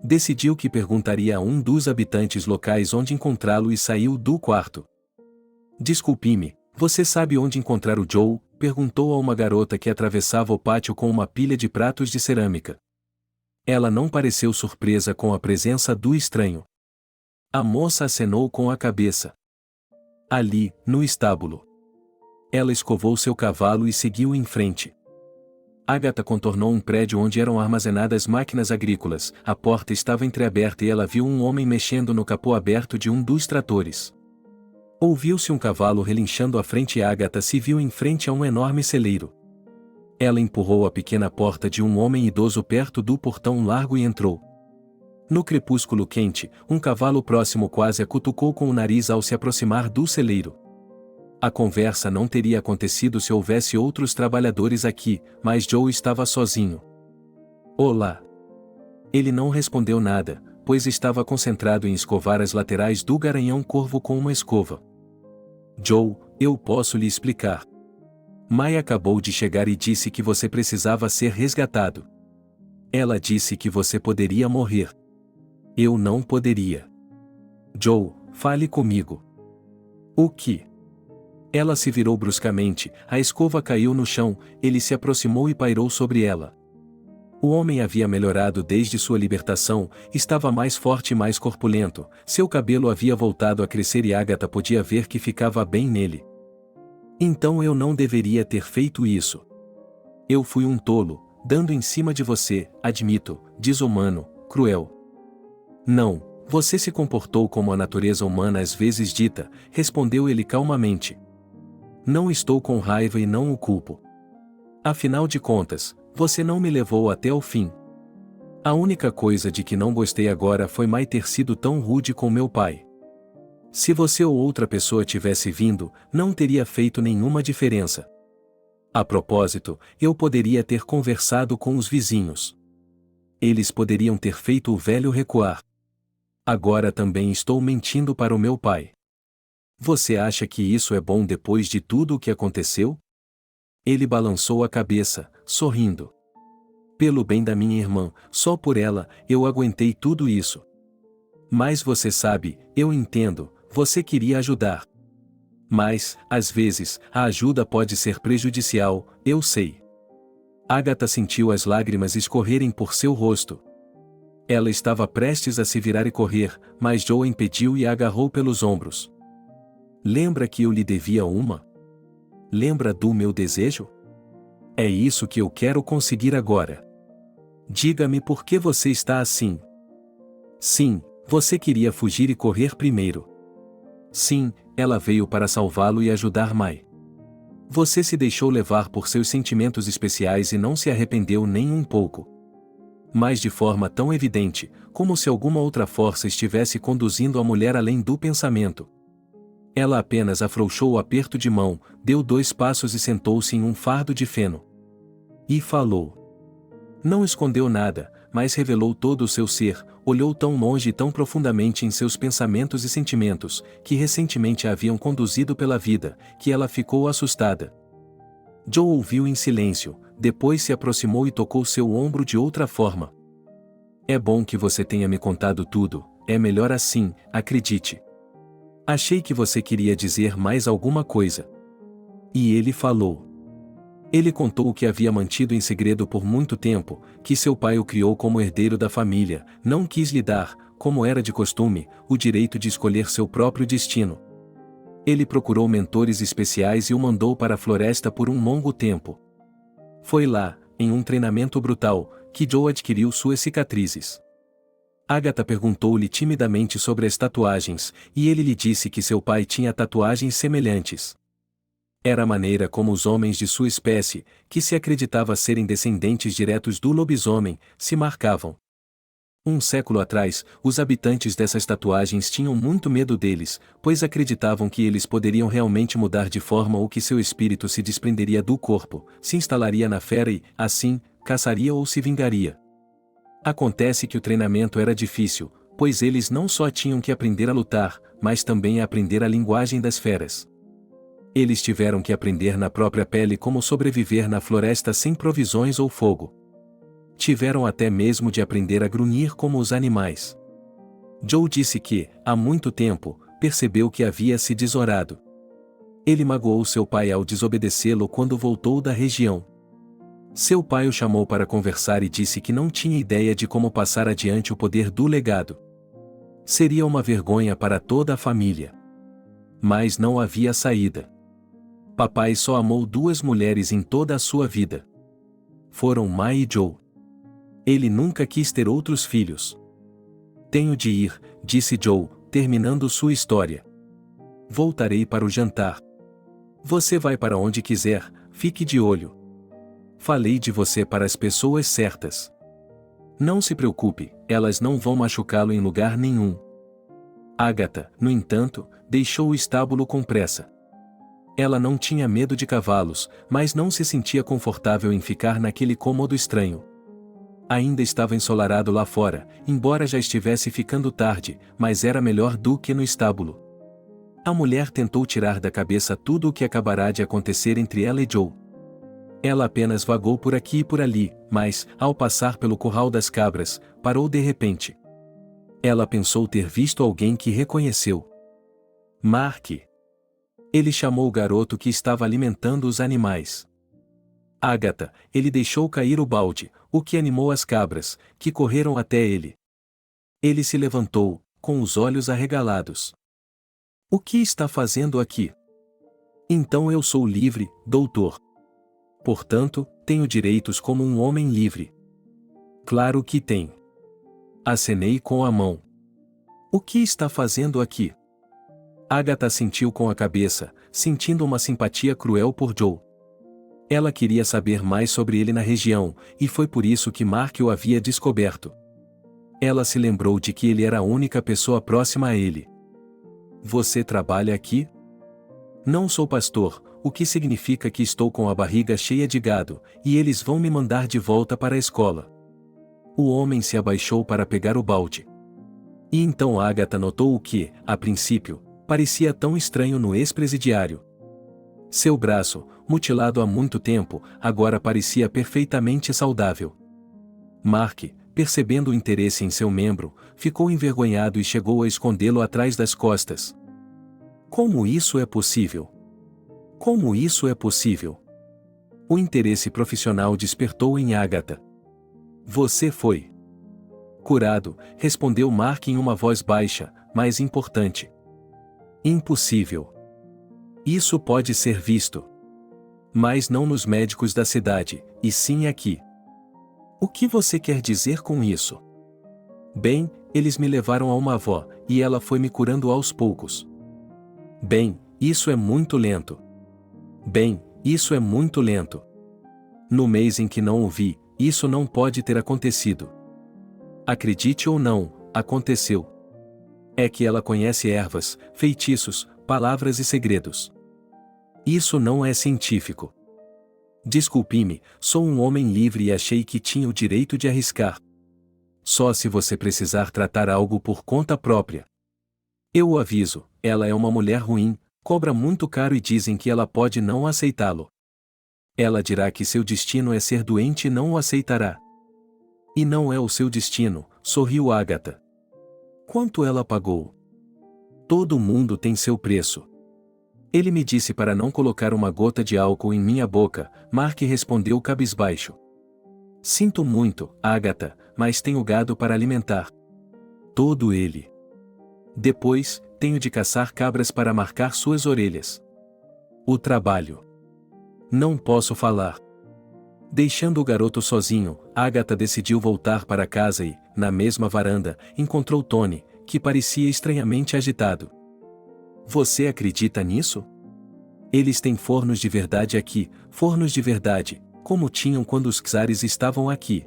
Decidiu que perguntaria a um dos habitantes locais onde encontrá-lo e saiu do quarto. Desculpe-me, você sabe onde encontrar o Joe? Perguntou a uma garota que atravessava o pátio com uma pilha de pratos de cerâmica. Ela não pareceu surpresa com a presença do estranho. A moça acenou com a cabeça. Ali, no estábulo. Ela escovou seu cavalo e seguiu em frente. Agatha contornou um prédio onde eram armazenadas máquinas agrícolas, a porta estava entreaberta e ela viu um homem mexendo no capô aberto de um dos tratores. Ouviu-se um cavalo relinchando à frente e Agatha se viu em frente a um enorme celeiro. Ela empurrou a pequena porta de um homem idoso perto do portão largo e entrou. No crepúsculo quente, um cavalo próximo quase a cutucou com o nariz ao se aproximar do celeiro. A conversa não teria acontecido se houvesse outros trabalhadores aqui, mas Joe estava sozinho. Olá. Ele não respondeu nada, pois estava concentrado em escovar as laterais do garanhão-corvo com uma escova. Joe, eu posso lhe explicar. Mai acabou de chegar e disse que você precisava ser resgatado. Ela disse que você poderia morrer. Eu não poderia. Joe, fale comigo. O que? Ela se virou bruscamente, a escova caiu no chão, ele se aproximou e pairou sobre ela. O homem havia melhorado desde sua libertação, estava mais forte e mais corpulento, seu cabelo havia voltado a crescer e Agatha podia ver que ficava bem nele. Então eu não deveria ter feito isso. Eu fui um tolo, dando em cima de você, admito, desumano, cruel. Não, você se comportou como a natureza humana às vezes dita, respondeu ele calmamente. Não estou com raiva e não o culpo. Afinal de contas, você não me levou até o fim. A única coisa de que não gostei agora foi Mai ter sido tão rude com meu pai. Se você ou outra pessoa tivesse vindo, não teria feito nenhuma diferença. A propósito, eu poderia ter conversado com os vizinhos. Eles poderiam ter feito o velho recuar. Agora também estou mentindo para o meu pai. Você acha que isso é bom depois de tudo o que aconteceu? Ele balançou a cabeça, sorrindo. Pelo bem da minha irmã, só por ela, eu aguentei tudo isso. Mas você sabe, eu entendo, você queria ajudar. Mas, às vezes, a ajuda pode ser prejudicial, eu sei. Agatha sentiu as lágrimas escorrerem por seu rosto. Ela estava prestes a se virar e correr, mas Joe a impediu e a agarrou pelos ombros. Lembra que eu lhe devia uma? Lembra do meu desejo? É isso que eu quero conseguir agora. Diga-me por que você está assim. Sim, você queria fugir e correr primeiro. Sim, ela veio para salvá-lo e ajudar Mai. Você se deixou levar por seus sentimentos especiais e não se arrependeu nem um pouco. Mas de forma tão evidente, como se alguma outra força estivesse conduzindo a mulher além do pensamento. Ela apenas afrouxou o aperto de mão, deu 2 passos e sentou-se em um fardo de feno. E falou. Não escondeu nada, mas revelou todo o seu ser, olhou tão longe e tão profundamente em seus pensamentos e sentimentos, que recentemente a haviam conduzido pela vida, que ela ficou assustada. Joe ouviu em silêncio, depois se aproximou e tocou seu ombro de outra forma. É bom que você tenha me contado tudo, é melhor assim, acredite. Achei que você queria dizer mais alguma coisa. E ele falou. Ele contou o que havia mantido em segredo por muito tempo, que seu pai o criou como herdeiro da família, não quis lhe dar, como era de costume, o direito de escolher seu próprio destino. Ele procurou mentores especiais e o mandou para a floresta por um longo tempo. Foi lá, em um treinamento brutal, que Joe adquiriu suas cicatrizes. Agatha perguntou-lhe timidamente sobre as tatuagens, e ele lhe disse que seu pai tinha tatuagens semelhantes. Era a maneira como os homens de sua espécie, que se acreditava serem descendentes diretos do lobisomem, se marcavam. Um século atrás, os habitantes dessas tatuagens tinham muito medo deles, pois acreditavam que eles poderiam realmente mudar de forma ou que seu espírito se desprenderia do corpo, se instalaria na fera e, assim, caçaria ou se vingaria. Acontece que o treinamento era difícil, pois eles não só tinham que aprender a lutar, mas também a aprender a linguagem das feras. Eles tiveram que aprender na própria pele como sobreviver na floresta sem provisões ou fogo. Tiveram até mesmo de aprender a grunhir como os animais. Joe disse que, há muito tempo, percebeu que havia se desorado. Ele magoou seu pai ao desobedecê-lo quando voltou da região. Seu pai o chamou para conversar e disse que não tinha ideia de como passar adiante o poder do legado. Seria uma vergonha para toda a família. Mas não havia saída. Papai só amou 2 mulheres em toda a sua vida. Foram Mai e Joe. Ele nunca quis ter outros filhos. Tenho de ir, disse Joe, terminando sua história. Voltarei para o jantar. Você vai para onde quiser, fique de olho. Falei de você para as pessoas certas. Não se preocupe, elas não vão machucá-lo em lugar nenhum. Agatha, no entanto, deixou o estábulo com pressa. Ela não tinha medo de cavalos, mas não se sentia confortável em ficar naquele cômodo estranho. Ainda estava ensolarado lá fora, embora já estivesse ficando tarde, mas era melhor do que no estábulo. A mulher tentou tirar da cabeça tudo o que acabará de acontecer entre ela e Joe. Ela apenas vagou por aqui e por ali, mas, ao passar pelo curral das cabras, parou de repente. Ela pensou ter visto alguém que reconheceu. Mark. Ele chamou o garoto que estava alimentando os animais. Agatha, ele deixou cair o balde, o que animou as cabras, que correram até ele. Ele se levantou, com os olhos arregalados. O que está fazendo aqui? Então eu sou livre, doutor. Portanto, tenho direitos como um homem livre. Claro que tem. Acenei com a mão. O que está fazendo aqui? Agatha sentiu com a cabeça, sentindo uma simpatia cruel por Joe. Ela queria saber mais sobre ele na região, e foi por isso que Mark o havia descoberto. Ela se lembrou de que ele era a única pessoa próxima a ele. Você trabalha aqui? Não sou pastor, o que significa que estou com a barriga cheia de gado, e eles vão me mandar de volta para a escola. O homem se abaixou para pegar o balde. E então Agatha notou o que, a princípio, parecia tão estranho no ex-presidiário. Seu braço, mutilado há muito tempo, agora parecia perfeitamente saudável. Mark, percebendo o interesse em seu membro, ficou envergonhado e chegou a escondê-lo atrás das costas. Como isso é possível? Como isso é possível? O interesse profissional despertou em Agatha. Você foi curado, respondeu Mark em uma voz baixa, mas importante. Impossível. Isso pode ser visto. Mas não nos médicos da cidade, e sim aqui. O que você quer dizer com isso? Bem, eles me levaram a uma avó, e ela foi me curando aos poucos. Bem, isso é muito lento. Bem, isso é muito lento. No mês em que não o vi, isso não pode ter acontecido. Acredite ou não, aconteceu. É que ela conhece ervas, feitiços, palavras e segredos. Isso não é científico. Desculpe-me, sou um homem livre e achei que tinha o direito de arriscar. Só se você precisar tratar algo por conta própria. Eu o aviso, ela é uma mulher ruim, cobra muito caro e dizem que ela pode não aceitá-lo. Ela dirá que seu destino é ser doente e não o aceitará. E não é o seu destino, sorriu Agatha. Quanto ela pagou? Todo mundo tem seu preço. Ele me disse para não colocar uma gota de álcool em minha boca, Mark respondeu cabisbaixo. Sinto muito, Agatha, mas tenho gado para alimentar. Todo ele. Depois, tenho de caçar cabras para marcar suas orelhas. O trabalho. Não posso falar. Deixando o garoto sozinho, Agatha decidiu voltar para casa e, na mesma varanda, encontrou Tony, que parecia estranhamente agitado. Você acredita nisso? Eles têm fornos de verdade aqui, fornos de verdade, como tinham quando os czares estavam aqui.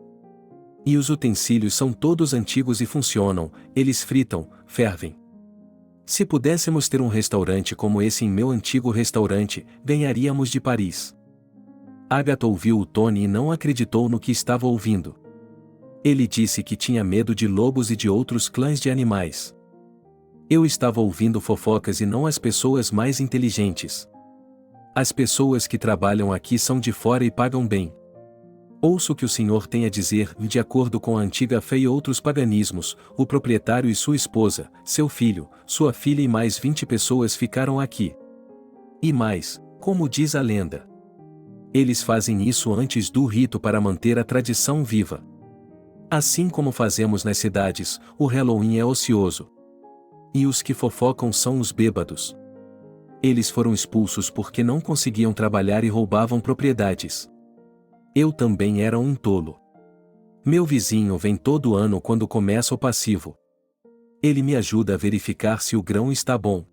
E os utensílios são todos antigos e funcionam, eles fritam, fervem. Se pudéssemos ter um restaurante como esse em meu antigo restaurante, ganharíamos de Paris. Agatha ouviu o Tony e não acreditou no que estava ouvindo. Ele disse que tinha medo de lobos e de outros clãs de animais. Eu estava ouvindo fofocas e não as pessoas mais inteligentes. As pessoas que trabalham aqui são de fora e pagam bem. Ouço o que o senhor tem a dizer, de acordo com a antiga fé e outros paganismos, o proprietário e sua esposa, seu filho, sua filha e mais 20 pessoas ficaram aqui. E mais, como diz a lenda. Eles fazem isso antes do rito para manter a tradição viva. Assim como fazemos nas cidades, o Halloween é ocioso. E os que fofocam são os bêbados. Eles foram expulsos porque não conseguiam trabalhar e roubavam propriedades. Eu também era um tolo. Meu vizinho vem todo ano quando começa o passivo. Ele me ajuda a verificar se o grão está bom.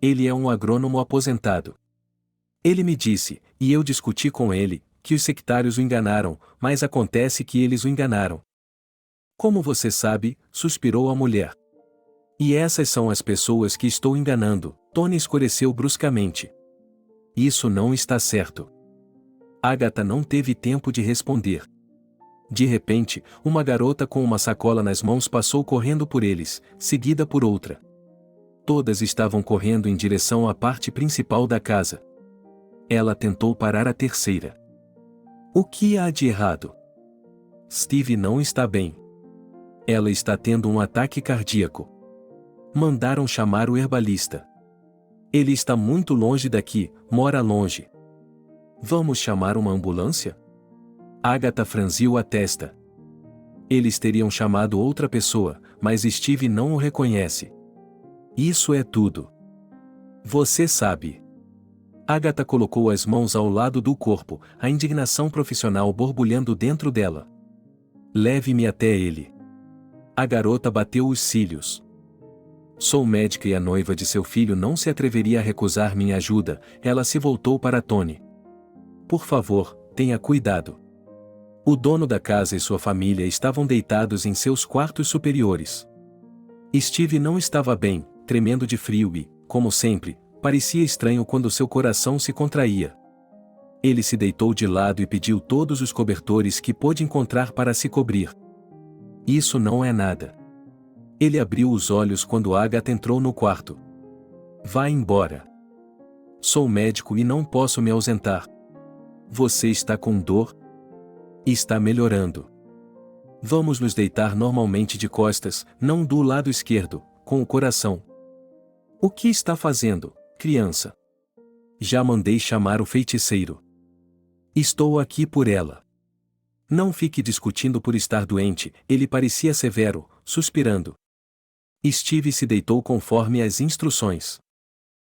Ele é um agrônomo aposentado. Ele me disse, e eu discuti com ele, que os sectários o enganaram, mas acontece que eles o enganaram. Como você sabe, suspirou a mulher. E essas são as pessoas que estou enganando, Tony escureceu bruscamente. Isso não está certo. Agatha não teve tempo de responder. De repente, uma garota com uma sacola nas mãos passou correndo por eles, seguida por outra. Todas estavam correndo em direção à parte principal da casa. Ela tentou parar a terceira. O que há de errado? Steve não está bem. Ela está tendo um ataque cardíaco. Mandaram chamar o herbalista. Ele está muito longe daqui, mora longe. Vamos chamar uma ambulância? Agatha franziu a testa. Eles teriam chamado outra pessoa, mas Steve não o reconhece. Isso é tudo. Você sabe. Agatha colocou as mãos ao lado do corpo, a indignação profissional borbulhando dentro dela. Leve-me até ele. A garota bateu os cílios. Sou médica e a noiva de seu filho não se atreveria a recusar minha ajuda. Ela se voltou para Tony. Por favor, tenha cuidado. O dono da casa e sua família estavam deitados em seus quartos superiores. Steve não estava bem, tremendo de frio e, como sempre, parecia estranho quando seu coração se contraía. Ele se deitou de lado e pediu todos os cobertores que pôde encontrar para se cobrir. Isso não é nada. Ele abriu os olhos quando Agatha entrou no quarto. Vá embora. Sou médico e não posso me ausentar. Você está com dor? Está melhorando. Vamos nos deitar normalmente de costas, não do lado esquerdo, com o coração. O que está fazendo, criança? Já mandei chamar o feiticeiro. Estou aqui por ela. Não fique discutindo por estar doente, ele parecia severo, suspirando. Steve se deitou conforme as instruções.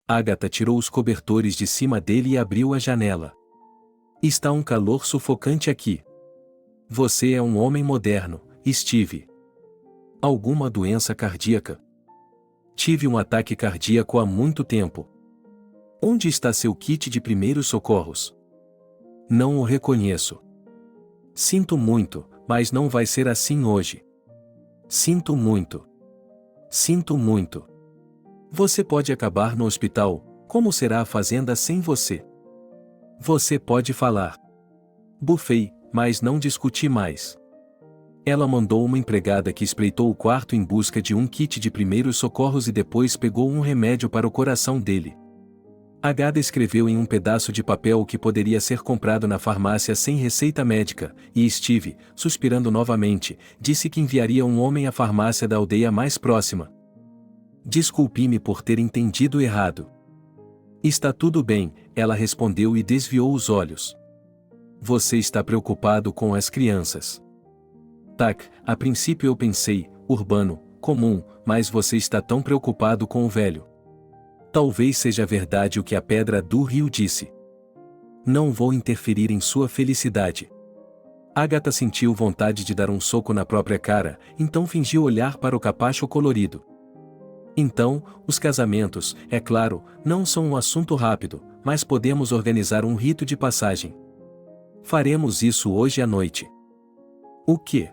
Agatha tirou os cobertores de cima dele e abriu a janela. Está um calor sufocante aqui. Você é um homem moderno, Steve. Alguma doença cardíaca? Tive um ataque cardíaco há muito tempo. Onde está seu kit de primeiros socorros? Não o reconheço. Sinto muito, mas não vai ser assim hoje. Sinto muito. Sinto muito. Você pode acabar no hospital, como será a fazenda sem você? Você pode falar. Bufei, mas não discuti mais. Ela mandou uma empregada que espreitou o quarto em busca de um kit de primeiros socorros e depois pegou um remédio para o coração dele. Agatha escreveu em um pedaço de papel o que poderia ser comprado na farmácia sem receita médica, e Steve, suspirando novamente, disse que enviaria um homem à farmácia da aldeia mais próxima. Desculpe-me por ter entendido errado. Está tudo bem, ela respondeu e desviou os olhos. Você está preocupado com as crianças. Tac, a princípio eu pensei, urbano, comum, mas você está tão preocupado com o velho. Talvez seja verdade o que a pedra do rio disse. Não vou interferir em sua felicidade. Agatha sentiu vontade de dar um soco na própria cara, então fingiu olhar para o capacho colorido. Então, os casamentos, é claro, não são um assunto rápido, mas podemos organizar um rito de passagem. Faremos isso hoje à noite. O quê?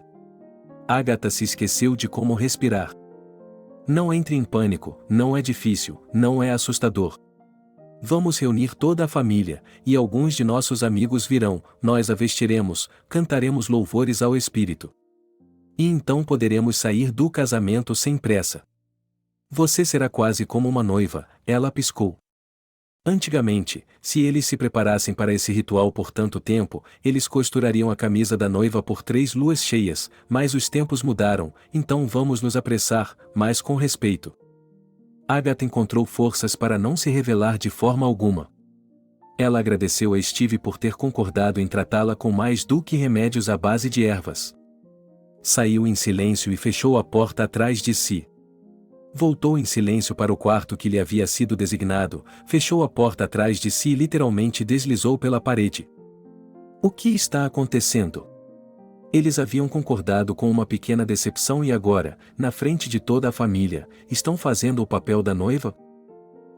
Agatha se esqueceu de como respirar. Não entre em pânico, não é difícil, não é assustador. Vamos reunir toda a família, e alguns de nossos amigos virão, nós a vestiremos, cantaremos louvores ao Espírito. E então poderemos sair do casamento sem pressa. Você será quase como uma noiva, ela piscou. Antigamente, se eles se preparassem para esse ritual por tanto tempo, eles costurariam a camisa da noiva por 3 luas cheias, mas os tempos mudaram, então vamos nos apressar, mas com respeito. Agatha encontrou forças para não se revelar de forma alguma. Ela agradeceu a Steve por ter concordado em tratá-la com mais do que remédios à base de ervas. Saiu em silêncio e fechou a porta atrás de si. Voltou em silêncio para o quarto que lhe havia sido designado, fechou a porta atrás de si e literalmente deslizou pela parede. O que está acontecendo? Eles haviam concordado com uma pequena decepção e agora, na frente de toda a família, estão fazendo o papel da noiva?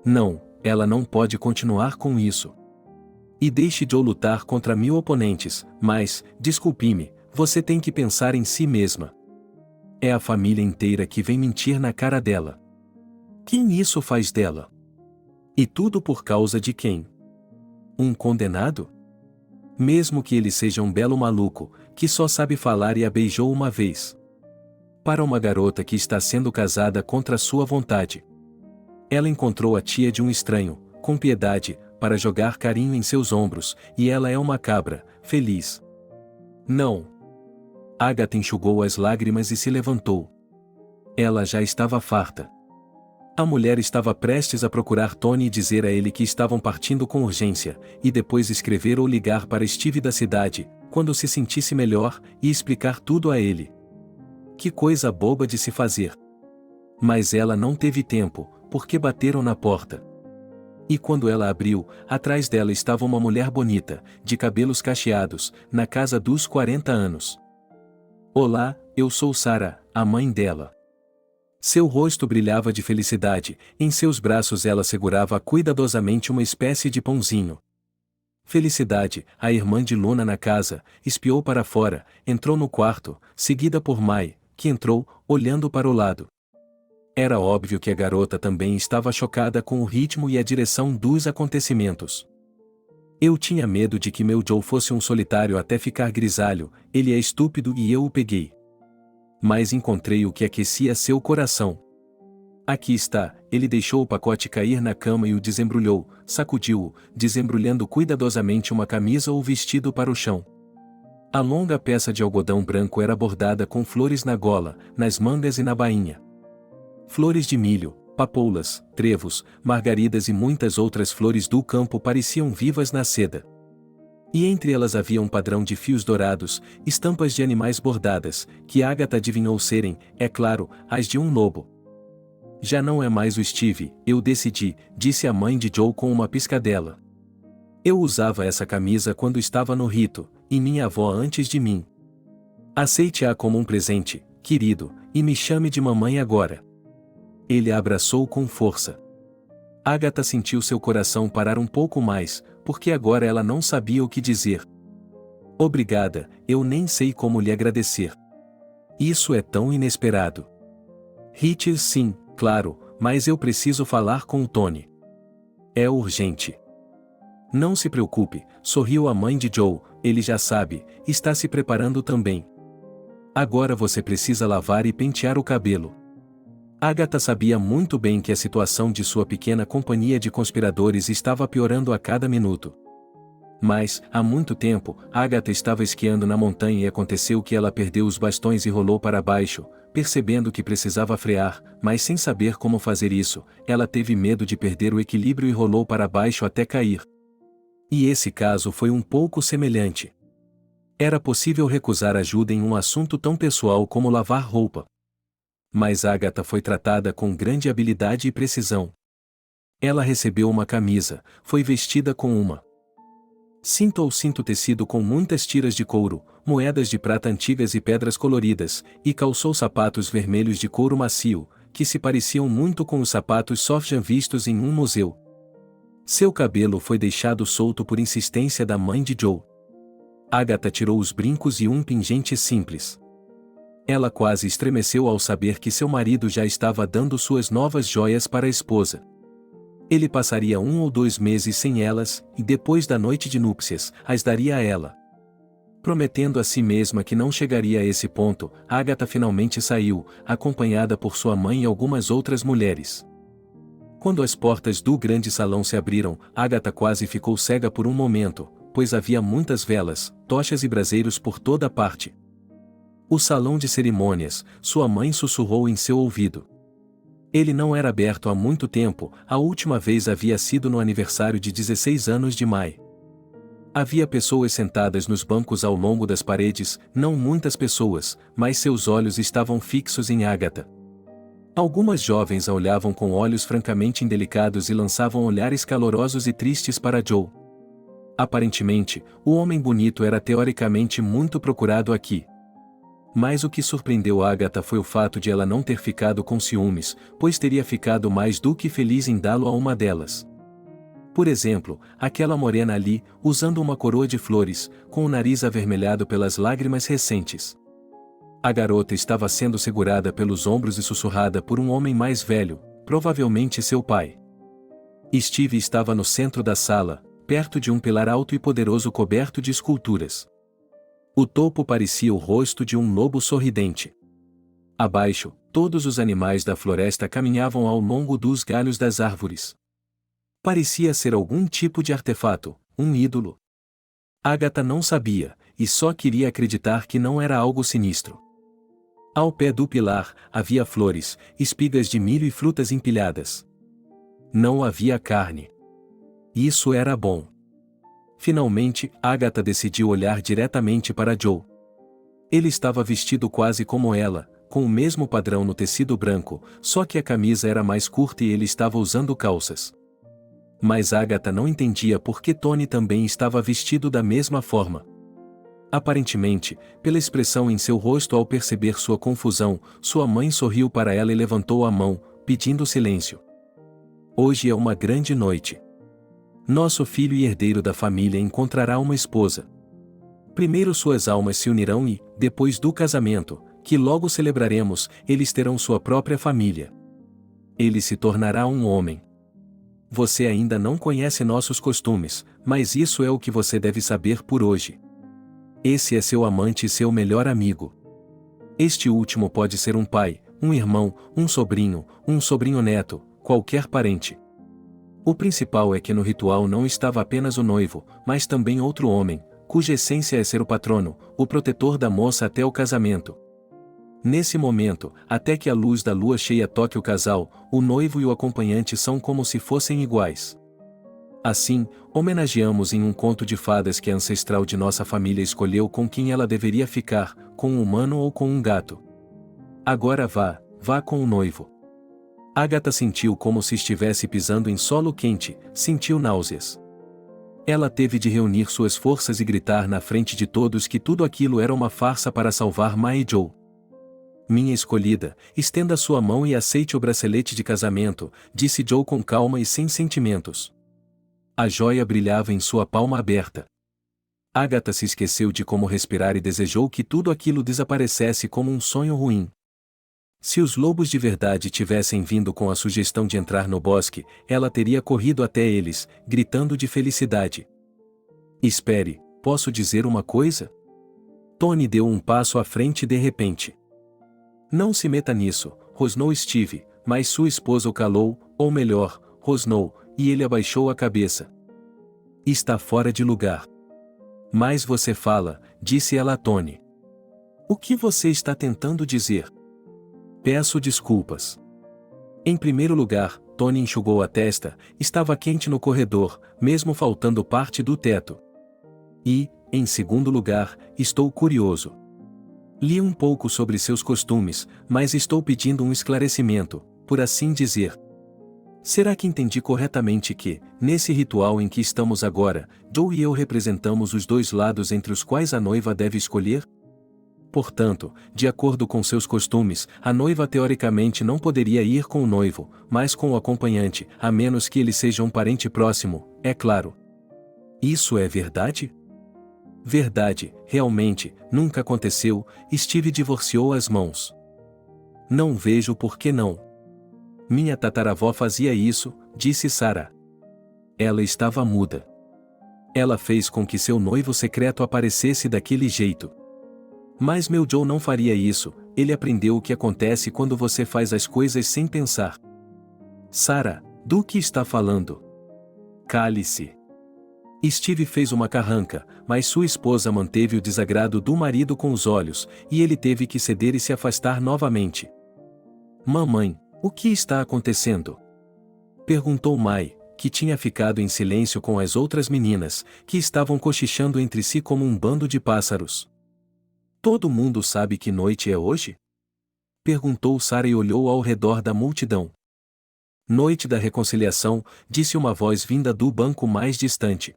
Não, ela não pode continuar com isso. E deixe Joe lutar contra 1000 oponentes, mas, desculpe-me, você tem que pensar em si mesma. É a família inteira que vem mentir na cara dela. Quem isso faz dela? E tudo por causa de quem? Um condenado? Mesmo que ele seja um belo maluco, que só sabe falar e a beijou uma vez. Para uma garota que está sendo casada contra sua vontade. Ela encontrou a tia de um estranho, com piedade, para jogar carinho em seus ombros, e ela é uma cabra, feliz. Não. Agatha enxugou as lágrimas e se levantou. Ela já estava farta. A mulher estava prestes a procurar Tony e dizer a ele que estavam partindo com urgência, e depois escrever ou ligar para Steve da cidade, quando se sentisse melhor, e explicar tudo a ele. Que coisa boba de se fazer. Mas ela não teve tempo, porque bateram na porta. E quando ela abriu, atrás dela estava uma mulher bonita, de cabelos cacheados, na casa dos 40 anos. Olá, eu sou Sarah, a mãe dela. Seu rosto brilhava de felicidade, em seus braços ela segurava cuidadosamente uma espécie de pãozinho. Felicidade, a irmã de Luna na casa, espiou para fora, entrou no quarto, seguida por Mai, que entrou, olhando para o lado. Era óbvio que a garota também estava chocada com o ritmo e a direção dos acontecimentos. Eu tinha medo de que meu Joe fosse um solitário até ficar grisalho, ele é estúpido e eu o peguei. Mas encontrei o que aquecia seu coração. Aqui está, ele deixou o pacote cair na cama e o desembrulhou, sacudiu-o, desembrulhando cuidadosamente uma camisa ou vestido para o chão. A longa peça de algodão branco era bordada com flores na gola, nas mangas e na bainha. Flores de milho, papoulas, trevos, margaridas e muitas outras flores do campo pareciam vivas na seda. E entre elas havia um padrão de fios dourados, estampas de animais bordadas, que Agatha adivinhou serem, é claro, as de um lobo. Já não é mais o Steve, eu decidi, disse a mãe de Joe com uma piscadela. Eu usava essa camisa quando estava no rito, e minha avó antes de mim. Aceite-a como um presente, querido, e me chame de mamãe agora. Ele a abraçou com força. Agatha sentiu seu coração parar um pouco mais, porque agora ela não sabia o que dizer. Obrigada, eu nem sei como lhe agradecer. Isso é tão inesperado. Richard, sim, claro, mas eu preciso falar com o Tony. É urgente. Não se preocupe, sorriu a mãe de Joe, ele já sabe, está se preparando também. Agora você precisa lavar e pentear o cabelo. Agatha sabia muito bem que a situação de sua pequena companhia de conspiradores estava piorando a cada minuto. Mas, há muito tempo, Agatha estava esquiando na montanha e aconteceu que ela perdeu os bastões e rolou para baixo, percebendo que precisava frear, mas sem saber como fazer isso, ela teve medo de perder o equilíbrio e rolou para baixo até cair. E esse caso foi um pouco semelhante. Era possível recusar ajuda em um assunto tão pessoal como lavar roupa. Mas Agatha foi tratada com grande habilidade e precisão. Ela recebeu uma camisa, foi vestida com uma cinto ou cinto tecido com muitas tiras de couro, moedas de prata antigas e pedras coloridas, e calçou sapatos vermelhos de couro macio, que se pareciam muito com os sapatos Sofjan vistos em um museu. Seu cabelo foi deixado solto por insistência da mãe de Joe. Agatha tirou os brincos e um pingente simples. Ela quase estremeceu ao saber que seu marido já estava dando suas novas joias para a esposa. Ele passaria 1 ou 2 meses sem elas, e depois da noite de núpcias, as daria a ela. Prometendo a si mesma que não chegaria a esse ponto, Agatha finalmente saiu, acompanhada por sua mãe e algumas outras mulheres. Quando as portas do grande salão se abriram, Agatha quase ficou cega por um momento, pois havia muitas velas, tochas e braseiros por toda parte. O salão de cerimônias, sua mãe sussurrou em seu ouvido. Ele não era aberto há muito tempo, a última vez havia sido no aniversário de 16 anos de Mai. Havia pessoas sentadas nos bancos ao longo das paredes, não muitas pessoas, mas seus olhos estavam fixos em Agatha. Algumas jovens a olhavam com olhos francamente indelicados e lançavam olhares calorosos e tristes para Joe. Aparentemente, o homem bonito era teoricamente muito procurado aqui. Mas o que surpreendeu Agatha foi o fato de ela não ter ficado com ciúmes, pois teria ficado mais do que feliz em dá-lo a uma delas. Por exemplo, aquela morena ali, usando uma coroa de flores, com o nariz avermelhado pelas lágrimas recentes. A garota estava sendo segurada pelos ombros e sussurrada por um homem mais velho, provavelmente seu pai. Steve estava no centro da sala, perto de um pilar alto e poderoso coberto de esculturas. O topo parecia o rosto de um lobo sorridente. Abaixo, todos os animais da floresta caminhavam ao longo dos galhos das árvores. Parecia ser algum tipo de artefato, um ídolo. Agatha não sabia, e só queria acreditar que não era algo sinistro. Ao pé do pilar, havia flores, espigas de milho e frutas empilhadas. Não havia carne. Isso era bom. Finalmente, Agatha decidiu olhar diretamente para Joe. Ele estava vestido quase como ela, com o mesmo padrão no tecido branco, só que a camisa era mais curta e ele estava usando calças. Mas Agatha não entendia por que Tony também estava vestido da mesma forma. Aparentemente, pela expressão em seu rosto ao perceber sua confusão, sua mãe sorriu para ela e levantou a mão, pedindo silêncio. Hoje é uma grande noite. Nosso filho e herdeiro da família encontrará uma esposa. Primeiro suas almas se unirão e, depois do casamento, que logo celebraremos, eles terão sua própria família. Ele se tornará um homem. Você ainda não conhece nossos costumes, mas isso é o que você deve saber por hoje. Esse é seu amante e seu melhor amigo. Este último pode ser um pai, um irmão, um sobrinho neto, qualquer parente. O principal é que no ritual não estava apenas o noivo, mas também outro homem, cuja essência é ser o patrono, o protetor da moça até o casamento. Nesse momento, até que a luz da lua cheia toque o casal, o noivo e o acompanhante são como se fossem iguais. Assim, homenageamos em um conto de fadas que a ancestral de nossa família escolheu com quem ela deveria ficar, com um humano ou com um gato. Agora vá com o noivo. Agatha sentiu como se estivesse pisando em solo quente, sentiu náuseas. Ela teve de reunir suas forças e gritar na frente de todos que tudo aquilo era uma farsa para salvar Ma e Joe. Minha escolhida, estenda sua mão e aceite o bracelete de casamento, disse Joe com calma e sem sentimentos. A joia brilhava em sua palma aberta. Agatha se esqueceu de como respirar e desejou que tudo aquilo desaparecesse como um sonho ruim. Se os lobos de verdade tivessem vindo com a sugestão de entrar no bosque, ela teria corrido até eles, gritando de felicidade. Espere, posso dizer uma coisa? Tony deu um passo à frente de repente. Não se meta nisso, rosnou Steve, mas sua esposa o calou, ou melhor, rosnou, e ele abaixou a cabeça. Está fora de lugar. Mas você fala, disse ela a Tony. O que você está tentando dizer? Peço desculpas. Em primeiro lugar, Tony enxugou a testa, estava quente no corredor, mesmo faltando parte do teto. E, em segundo lugar, estou curioso. Li um pouco sobre seus costumes, mas estou pedindo um esclarecimento, por assim dizer. Será que entendi corretamente que, nesse ritual em que estamos agora, Joe e eu representamos os dois lados entre os quais a noiva deve escolher? Portanto, de acordo com seus costumes, a noiva teoricamente não poderia ir com o noivo, mas com o acompanhante, a menos que ele seja um parente próximo, é claro. Isso é verdade? Verdade, realmente, nunca aconteceu, Steve divorciou as mãos. Não vejo por que não. Minha tataravó fazia isso, disse Sarah. Ela estava muda. Ela fez com que seu noivo secreto aparecesse daquele jeito. Mas meu Joe não faria isso, ele aprendeu o que acontece quando você faz as coisas sem pensar. Sarah, do que está falando? Cale-se. Steve fez uma carranca, mas sua esposa manteve o desagrado do marido com os olhos, e ele teve que ceder e se afastar novamente. Mamãe, o que está acontecendo? Perguntou Mai, que tinha ficado em silêncio com as outras meninas, que estavam cochichando entre si como um bando de pássaros. Todo mundo sabe que noite é hoje? Perguntou Sarah e olhou ao redor da multidão. Noite da reconciliação, disse uma voz vinda do banco mais distante.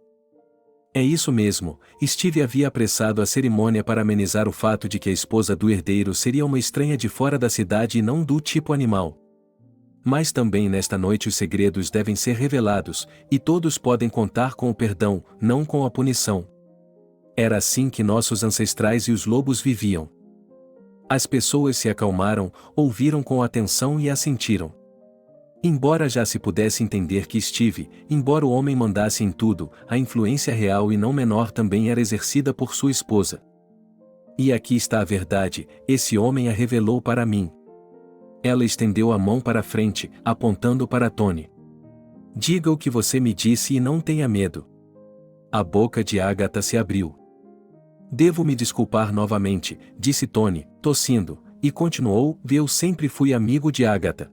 É isso mesmo, Steve havia apressado a cerimônia para amenizar o fato de que a esposa do herdeiro seria uma estranha de fora da cidade e não do tipo animal. Mas também nesta noite os segredos devem ser revelados, e todos podem contar com o perdão, não com a punição. Era assim que nossos ancestrais e os lobos viviam. As pessoas se acalmaram, ouviram com atenção e assentiram. Embora já se pudesse entender que embora o homem mandasse em tudo, a influência real e não menor também era exercida por sua esposa. E aqui está a verdade, esse homem a revelou para mim. Ela estendeu a mão para a frente, apontando para Tony. Diga o que você me disse e não tenha medo. A boca de Agatha se abriu. Devo me desculpar novamente, disse Tony, tossindo, e continuou, eu sempre fui amigo de Agatha.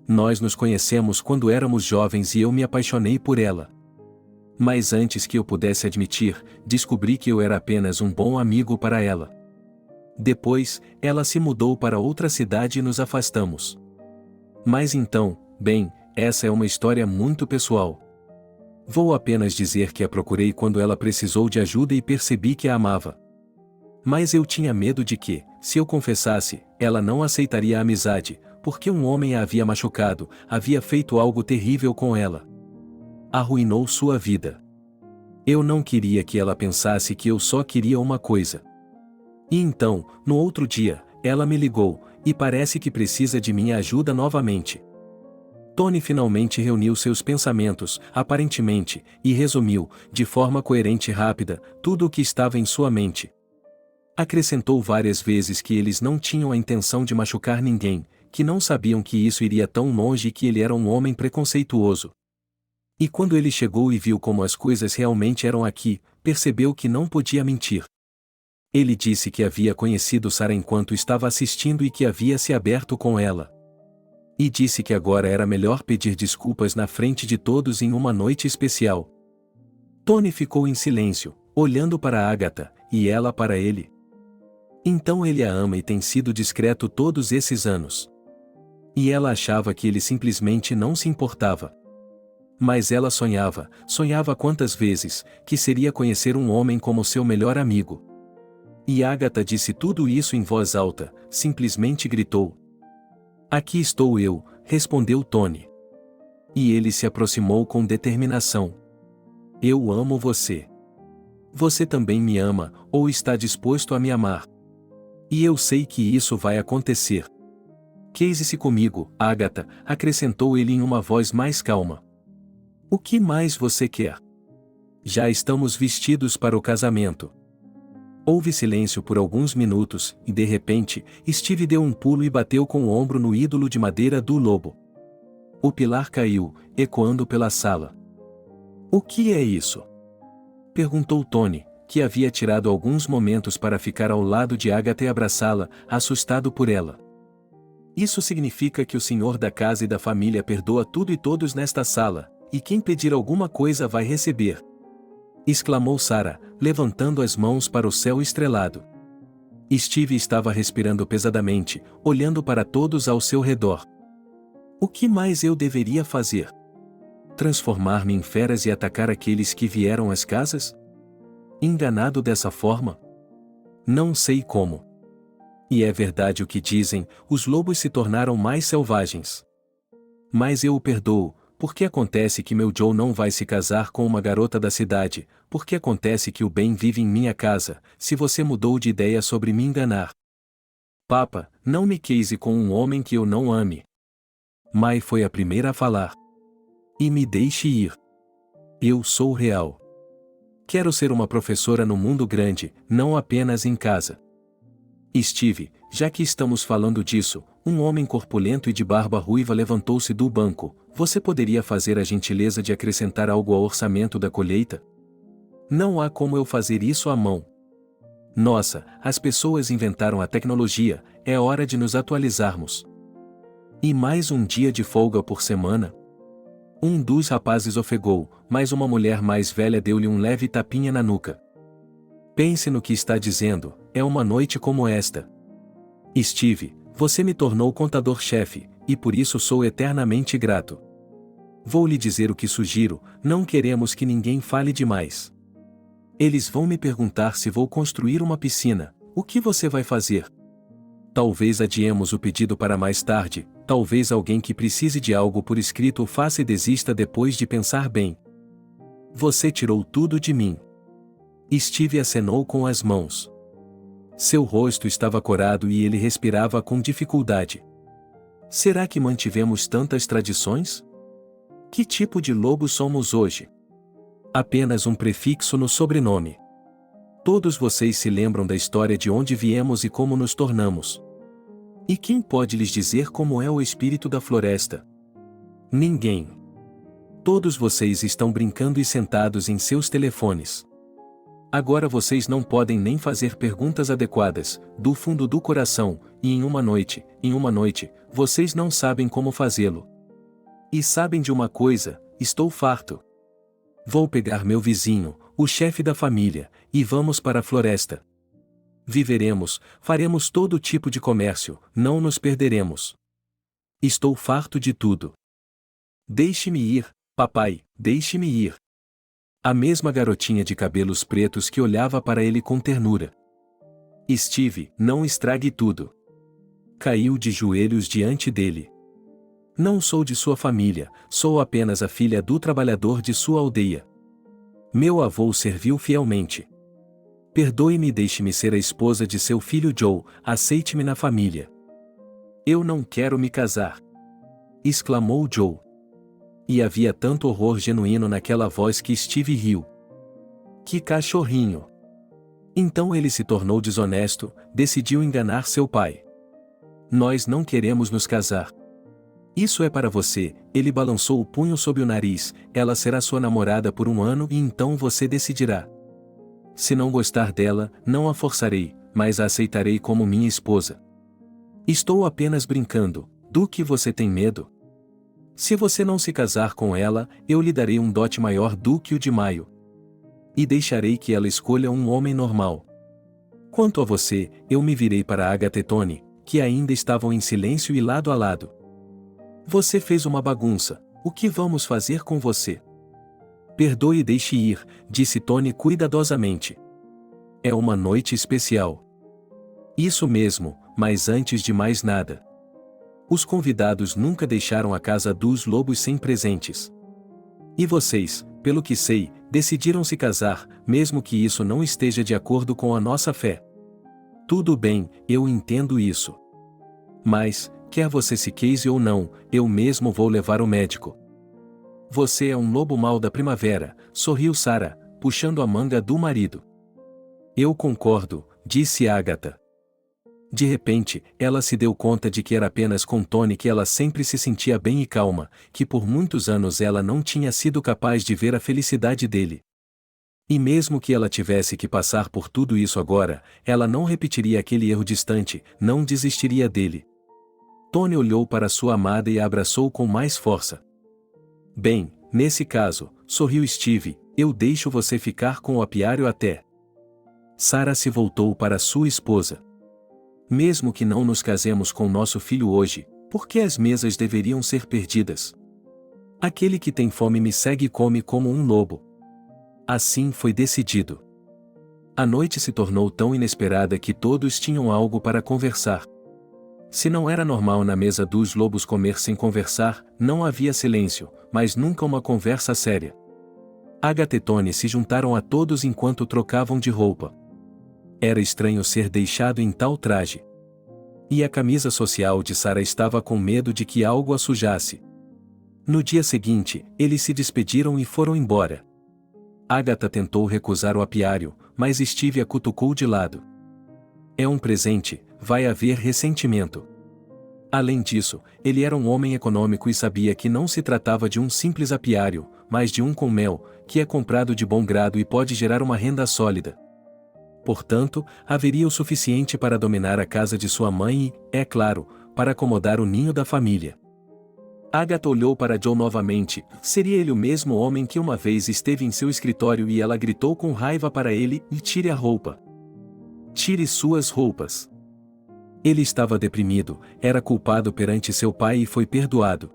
Nós nos conhecemos quando éramos jovens e eu me apaixonei por ela. Mas antes que eu pudesse admitir, descobri que eu era apenas um bom amigo para ela. Depois, ela se mudou para outra cidade e nos afastamos. Mas então, bem, essa é uma história muito pessoal. Vou apenas dizer que a procurei quando ela precisou de ajuda e percebi que a amava. Mas eu tinha medo de que, se eu confessasse, ela não aceitaria a amizade, porque um homem a havia machucado, havia feito algo terrível com ela. Arruinou sua vida. Eu não queria que ela pensasse que eu só queria uma coisa. E então, no outro dia, ela me ligou, e parece que precisa de minha ajuda novamente. Tony finalmente reuniu seus pensamentos, aparentemente, e resumiu, de forma coerente e rápida, tudo o que estava em sua mente. Acrescentou várias vezes que eles não tinham a intenção de machucar ninguém, que não sabiam que isso iria tão longe e que ele era um homem preconceituoso. E quando ele chegou e viu como as coisas realmente eram aqui, percebeu que não podia mentir. Ele disse que havia conhecido Sarah enquanto estava assistindo e que havia se aberto com ela. E disse que agora era melhor pedir desculpas na frente de todos em uma noite especial. Tony ficou em silêncio, olhando para Agatha, e ela para ele. Então ele a ama e tem sido discreto todos esses anos. E ela achava que ele simplesmente não se importava. Mas ela sonhava quantas vezes, que seria conhecer um homem como seu melhor amigo. E Agatha disse tudo isso em voz alta, simplesmente gritou. Aqui estou eu, respondeu Tony. E ele se aproximou com determinação. Eu amo você. Você também me ama, ou está disposto a me amar. E eu sei que isso vai acontecer. Case-se comigo, Agatha, acrescentou ele em uma voz mais calma. O que mais você quer? Já estamos vestidos para o casamento. Houve silêncio por alguns minutos, e de repente, Steve deu um pulo e bateu com o ombro no ídolo de madeira do lobo. O pilar caiu, ecoando pela sala. O que é isso? Perguntou Tony, que havia tirado alguns momentos para ficar ao lado de Agatha e abraçá-la, assustado por ela. Isso significa que o senhor da casa e da família perdoa tudo e todos nesta sala, e quem pedir alguma coisa vai receber. Exclamou Sarah, levantando as mãos para o céu estrelado. Steve estava respirando pesadamente, olhando para todos ao seu redor. O que mais eu deveria fazer? Transformar-me em feras e atacar aqueles que vieram às casas? Enganado dessa forma? Não sei como. E é verdade o que dizem, os lobos se tornaram mais selvagens. Mas eu o perdoo, porque acontece que meu Joe não vai se casar com uma garota da cidade, porque acontece que o Ben vive em minha casa, se você mudou de ideia sobre me enganar. Papa, não me case com um homem que eu não ame. Mai foi a primeira a falar. E me deixe ir. Eu sou real. Quero ser uma professora no mundo grande, não apenas em casa. Steve, já que estamos falando disso, um homem corpulento e de barba ruiva levantou-se do banco. Você poderia fazer a gentileza de acrescentar algo ao orçamento da colheita? Não há como eu fazer isso à mão. Nossa, as pessoas inventaram a tecnologia, é hora de nos atualizarmos. E mais um dia de folga por semana? Um dos rapazes ofegou, mas uma mulher mais velha deu-lhe um leve tapinha na nuca. Pense no que está dizendo, é uma noite como esta. Steve, você me tornou contador-chefe, e por isso sou eternamente grato. Vou lhe dizer o que sugiro, não queremos que ninguém fale demais. Eles vão me perguntar se vou construir uma piscina, o que você vai fazer? Talvez adiemos o pedido para mais tarde, talvez alguém que precise de algo por escrito o faça e desista depois de pensar bem. Você tirou tudo de mim. Steve acenou com as mãos. Seu rosto estava corado e ele respirava com dificuldade. Será que mantivemos tantas tradições? Que tipo de lobo somos hoje? Apenas um prefixo no sobrenome. Todos vocês se lembram da história de onde viemos e como nos tornamos. E quem pode lhes dizer como é o espírito da floresta? Ninguém. Todos vocês estão brincando e sentados em seus telefones. Agora vocês não podem nem fazer perguntas adequadas, do fundo do coração, e em uma noite, vocês não sabem como fazê-lo. E sabem de uma coisa, estou farto. Vou pegar meu vizinho, o chefe da família, e vamos para a floresta. Viveremos, faremos todo tipo de comércio, não nos perderemos. Estou farto de tudo. Deixe-me ir, papai, deixe-me ir. A mesma garotinha de cabelos pretos que olhava para ele com ternura. Steve, não estrague tudo. Caiu de joelhos diante dele. Não sou de sua família, sou apenas a filha do trabalhador de sua aldeia. Meu avô o serviu fielmente. Perdoe-me e deixe-me ser a esposa de seu filho Joe, aceite-me na família. Eu não quero me casar. Exclamou Joe. E havia tanto horror genuíno naquela voz que Steve riu. Que cachorrinho! Então ele se tornou desonesto, decidiu enganar seu pai. Nós não queremos nos casar. Isso é para você, ele balançou o punho sob o nariz, ela será sua namorada por 1 ano e então você decidirá. Se não gostar dela, não a forçarei, mas a aceitarei como minha esposa. Estou apenas brincando, do que você tem medo? Se você não se casar com ela, eu lhe darei um dote maior do que o de Maio. E deixarei que ela escolha um homem normal. Quanto a você, eu me virei para Agatha e Tony, que ainda estavam em silêncio e lado a lado. Você fez uma bagunça, o que vamos fazer com você? Perdoe e deixe ir, disse Tony cuidadosamente. É uma noite especial. Isso mesmo, mas antes de mais nada. Os convidados nunca deixaram a casa dos lobos sem presentes. E vocês, pelo que sei, decidiram se casar, mesmo que isso não esteja de acordo com a nossa fé. Tudo bem, eu entendo isso. Mas, quer você se case ou não, eu mesmo vou levar o médico. Você é um lobo mau da primavera, sorriu Sarah, puxando a manga do marido. Eu concordo, disse Agatha. De repente, ela se deu conta de que era apenas com Tony que ela sempre se sentia bem e calma, que por muitos anos ela não tinha sido capaz de ver a felicidade dele. E mesmo que ela tivesse que passar por tudo isso agora, ela não repetiria aquele erro distante, não desistiria dele. Tony olhou para sua amada e a abraçou com mais força. Bem, nesse caso, sorriu Steve, eu deixo você ficar com o apiário até. Sarah se voltou para sua esposa. Mesmo que não nos casemos com nosso filho hoje, por que as mesas deveriam ser perdidas? Aquele que tem fome me segue e come como um lobo. Assim foi decidido. A noite se tornou tão inesperada que todos tinham algo para conversar. Se não era normal na mesa dos lobos comer sem conversar, não havia silêncio, mas nunca uma conversa séria. Agatha e Tony se juntaram a todos enquanto trocavam de roupa. Era estranho ser deixado em tal traje. E a camisa social de Sarah estava com medo de que algo a sujasse. No dia seguinte, eles se despediram e foram embora. Agatha tentou recusar o apiário, mas Steve a cutucou de lado. É um presente, vai haver ressentimento. Além disso, ele era um homem econômico e sabia que não se tratava de um simples apiário, mas de um com mel, que é comprado de bom grado e pode gerar uma renda sólida. Portanto, haveria o suficiente para dominar a casa de sua mãe e, é claro, para acomodar o ninho da família. Agatha olhou para Joe novamente, seria ele o mesmo homem que uma vez esteve em seu escritório e ela gritou com raiva para ele, e tire a roupa. Tire suas roupas. Ele estava deprimido, era culpado perante seu pai e foi perdoado.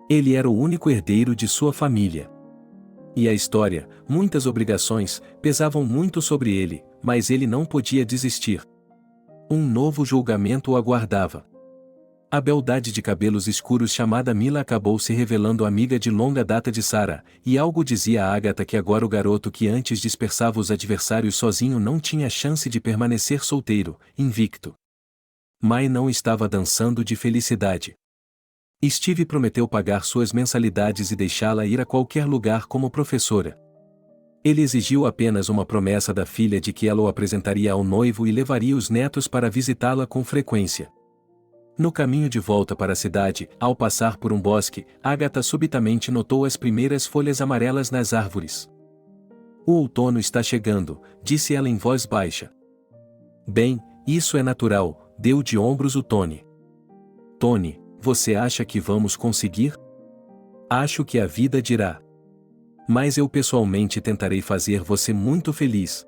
Ele era o único herdeiro de sua família. E a história, muitas obrigações, pesavam muito sobre ele, mas ele não podia desistir. Um novo julgamento o aguardava. A beldade de cabelos escuros chamada Mila acabou se revelando amiga de longa data de Sarah, e algo dizia a Agatha que agora o garoto que antes dispersava os adversários sozinho não tinha chance de permanecer solteiro, invicto. Mai não estava dançando de felicidade. Steve prometeu pagar suas mensalidades e deixá-la ir a qualquer lugar como professora. Ele exigiu apenas uma promessa da filha de que ela o apresentaria ao noivo e levaria os netos para visitá-la com frequência. No caminho de volta para a cidade, ao passar por um bosque, Agatha subitamente notou as primeiras folhas amarelas nas árvores. O outono está chegando, disse ela em voz baixa. Bem, isso é natural, deu de ombros o Tony. Tony, você acha que vamos conseguir? Acho que a vida dirá. Mas eu pessoalmente tentarei fazer você muito feliz.